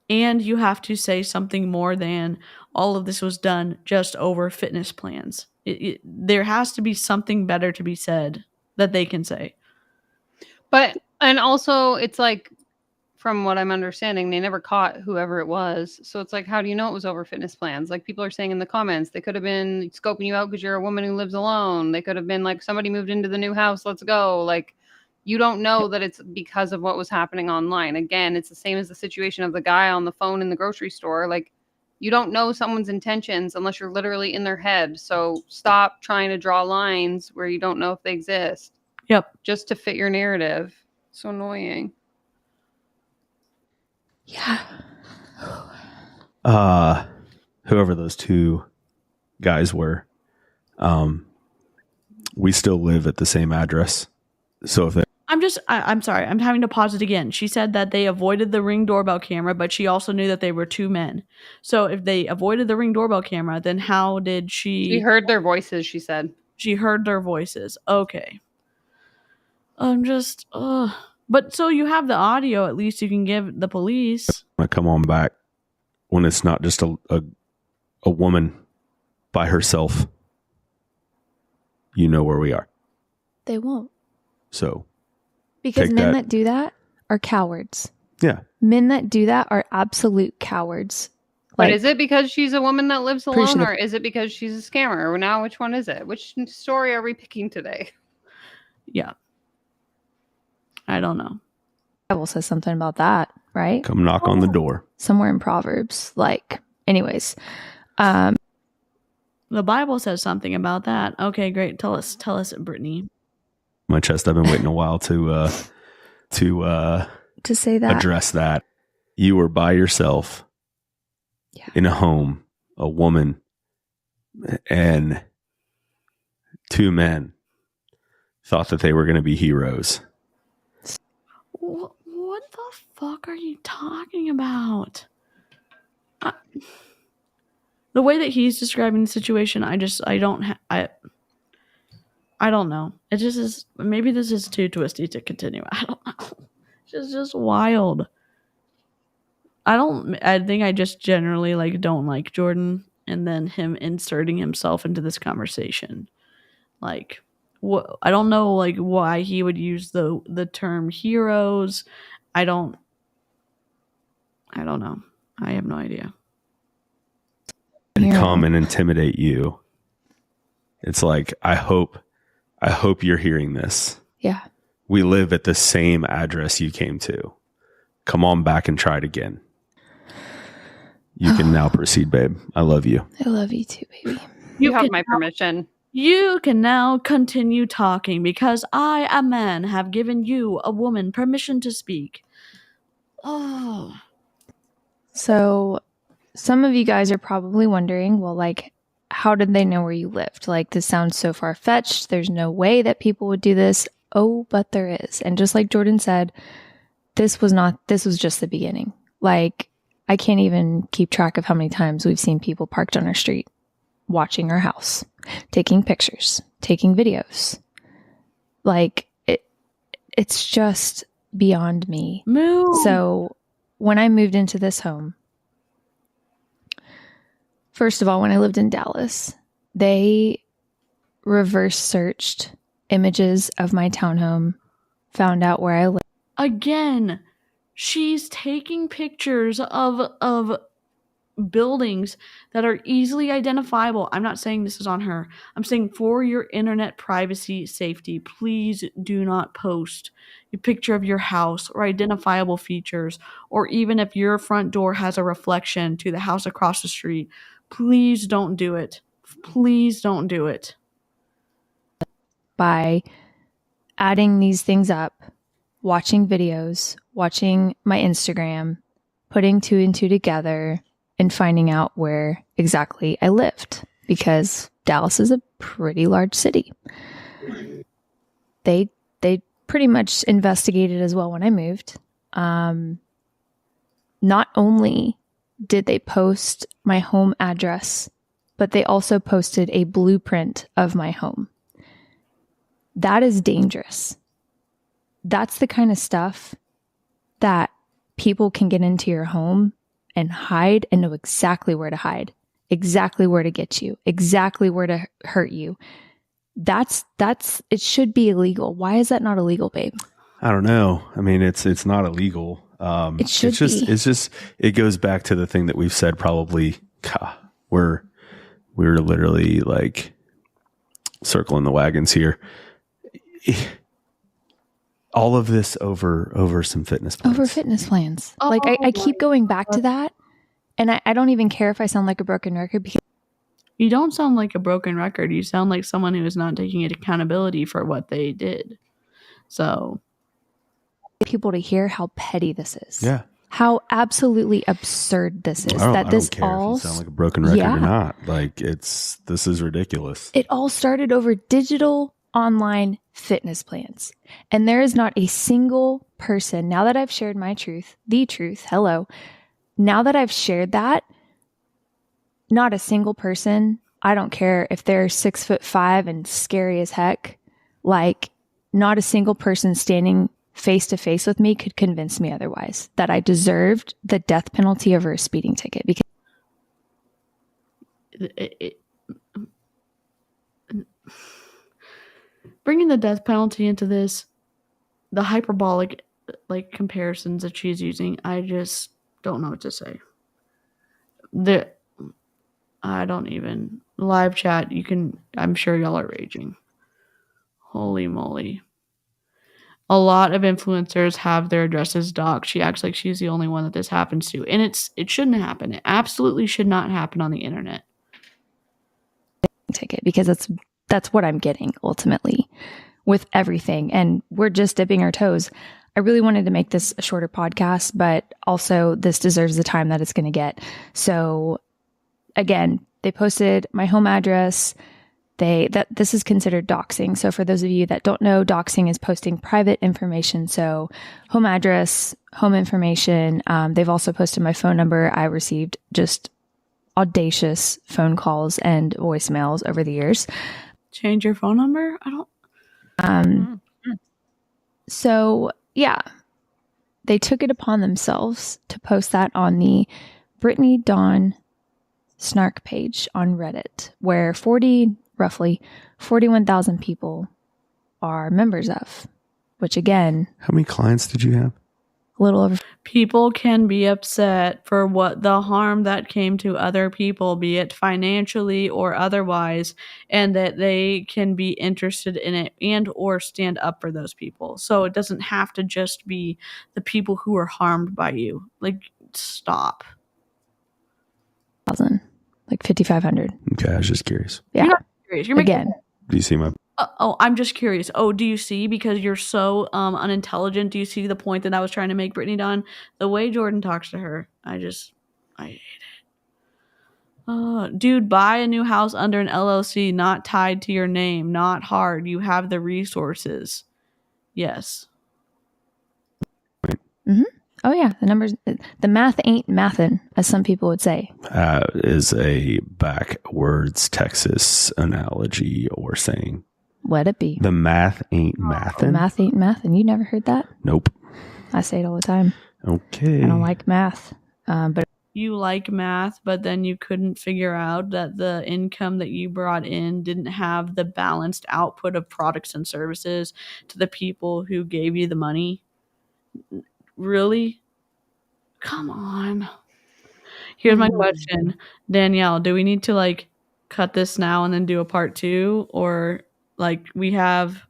And you have to say something more than all of this was done just over fitness plans. There has to be something better to be said that they can say. But, and also it's like, from what I'm understanding, they never caught whoever it was. So it's like, how do you know it was over fitness plans? Like people are saying in the comments, they could have been scoping you out because you're a woman who lives alone. They could have been like, somebody moved into the new house, let's go. Like, you don't know that it's because of what was happening online. Again, it's the same as the situation of the guy on the phone in the grocery store. Like, you don't know someone's intentions unless you're literally in their head. So stop trying to draw lines where you don't know if they exist. Yep. Just to fit your narrative. So annoying. Yeah. Whoever those 2 guys were, we still live at the same address. So if they, I'm sorry. I'm having to pause it again. She said that they avoided the Ring doorbell camera, but she also knew that they were 2 men. So if they avoided the Ring doorbell camera, then how did she... She heard their voices, she said. She heard their voices. Okay. I'm just... But so you have the audio, at least you can give the police. I come on back when it's not just a woman by herself. You know where we are. They won't. So... Because men that do that are cowards. Yeah. Men that do that are absolute cowards. But is it because she's a woman that lives alone, or is it because she's a scammer? Now, which one is it? Which story are we picking today? Yeah. I don't know. The Bible says something about that, right? Come knock on the door. Somewhere in Proverbs. Like, anyways. The Bible says something about that. Okay, great. Tell us, Brittany. My chest. I've been waiting a while to say that, address that. You were by yourself in a home, a woman, and two men thought that they were going to be heroes. What the fuck are you talking about? The way that he's describing the situation, I don't know. It just is. Maybe this is too twisty to continue. I don't know. It's just wild. I think I just generally don't like Jordan, and then him inserting himself into this conversation. Like, what? I don't know why he would use the term heroes. I don't know. I have no idea. And come and intimidate you. It's like, I hope you're hearing this. Yeah. We live at the same address you came to. Come on back and try it again. You can now proceed, babe. I love you. I love you too, baby. You have my permission. You can now continue talking because I, a man, have given you, a woman, permission to speak. Oh. So some of you guys are probably wondering, well, how did they know where you lived? This sounds so far-fetched. There's no way that people would do this. Oh, but there is. And just like Jordan said, this was just the beginning. I can't even keep track of how many times we've seen people parked on our street, watching our house, taking pictures, taking videos. It's just beyond me. Move. So when I moved into this home, first of all, when I lived in Dallas, they reverse searched images of my townhome, found out where I lived. Again, she's taking pictures of buildings that are easily identifiable. I'm not saying this is on her. I'm saying for your internet privacy safety, please do not post a picture of your house or identifiable features, or even if your front door has a reflection to the house across the street. Please don't do it. Please don't do it. By adding these things up, watching videos, watching my Instagram, putting two and two together, and finding out where exactly I lived, because Dallas is a pretty large city. They pretty much investigated as well when I moved. Not only did they post my home address, but they also posted a blueprint of my home. That is dangerous. That's the kind of stuff that people can get into your home and hide and know exactly where to hide, exactly where to get you, exactly where to hurt you. It should be illegal. Why is that not illegal, babe? I don't know. I mean, it's not illegal. It should be. It goes back to the thing that we've said probably, we're literally circling the wagons here. All of this over some fitness plans. Over fitness plans. I keep going back to that, and I don't even care if I sound like a broken record, because you don't sound like a broken record. You sound like someone who is not taking accountability for what they did. So, people to hear how petty this is. Yeah. How absolutely absurd this is. I don't care if you sound like a broken record or not. This is ridiculous. It all started over digital online fitness plans. And there is not a single person, now that I've shared my truth, the truth, hello, now that I've shared that, not a single person, I don't care if they're 6'5" and scary as heck, not a single person standing face to face with me could convince me otherwise, that I deserved the death penalty over a speeding ticket. Because bringing the death penalty into this, the hyperbolic comparisons that she's using, I just don't know what to say. I don't even live chat. I'm sure y'all are raging. Holy moly. A lot of influencers have their addresses doxed. She acts like she's the only one that this happens to. And it shouldn't happen. It absolutely should not happen on the internet. Ticket, because that's what I'm getting ultimately with everything. And we're just dipping our toes. I really wanted to make this a shorter podcast, but also this deserves the time that it's going to get. So again, they posted my home address. this is considered doxing. So for those of you that don't know, doxing is posting private information. So home address, home information. They've also posted my phone number. I received just audacious phone calls and voicemails over the years. Change your phone number? I don't. So yeah, they took it upon themselves to post that on the Brittany Dawn snark page on Reddit, where roughly 41,000 people are members of, which again, How many clients did you have? a little over. People can be upset for what the harm that came to other people, be it financially or otherwise, and that they can be interested in it and or stand up for those people. So it doesn't have to just be the people who are harmed by you. Like, stop. Like 5,500. Okay, I was just curious. Yeah. You're not curious. You're making Again, Do you see my? I'm just curious. Oh, do you see? Because you're so unintelligent. Do you see the point that I was trying to make, Brittany Dawn? The way Jordan talks to her, I hate it. Dude, buy a new house under an LLC, not tied to your name. Not hard. You have the resources. Yes. oh yeah, the numbers, the math ain't mathin', as some people would say. Is a backwards Texas analogy or saying. Let it be. The math ain't The mathin'. math ain't mathin'. You never heard that? Nope. I say it all the time. Okay. I don't like math, but You like math, but then you couldn't figure out that the income that you brought in didn't have the balanced output of products and services to the people who gave you the money. Really? Come on. Here's my question. Danielle, do we need to like cut this now and then do a part 2? Or like we have,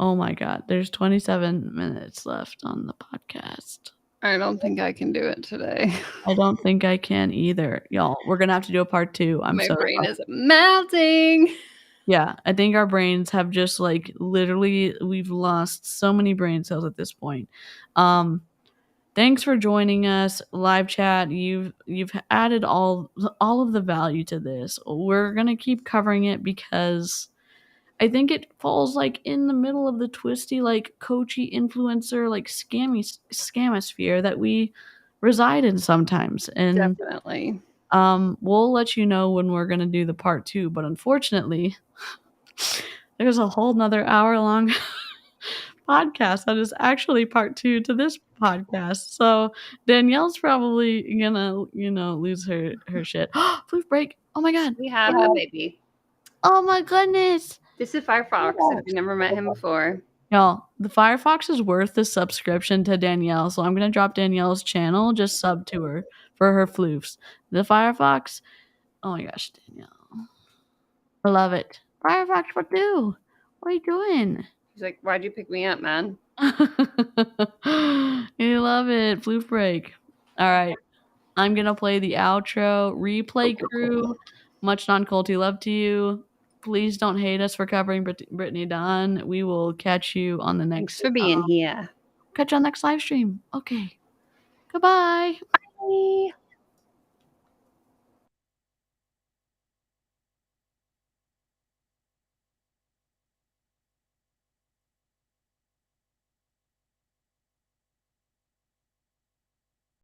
oh my God, there's 27 minutes left on the podcast. I don't think I can do it today. I don't think I can either. Y'all, we're going to have to do a part 2. My brain is melting. Yeah, I think our brains have just like literally we've lost so many brain cells at this point. Thanks for joining us, live chat. You've added all of the value to this. We're gonna keep covering it because I think it falls like in the middle of the twisty, like coachy influencer, like scammosphere that we reside in sometimes. And Definitely. we'll let you know when we're gonna do the part 2. But unfortunately, there's a whole nother hour-long podcast that is actually part 2 to this podcast. So Danielle's probably gonna, lose her shit. Floof break. Oh my God. We have a baby. Oh my goodness. This is Firefox, if you've never met him before. Y'all, the Firefox is worth the subscription to Danielle. So I'm gonna drop Danielle's channel. Just sub to her for her floofs. The Firefox. Oh my gosh, Danielle. I love it. Firefox for 2. What are you doing? He's like, why'd you pick me up, man? You love it. Floof break. All right. I'm going to play the outro. Replay crew. Much non-culty love to you. Please don't hate us for covering Brittany Dawn. We will catch you on the next. Thanks for being here. Catch you on the next live stream. Okay. Goodbye. Bye.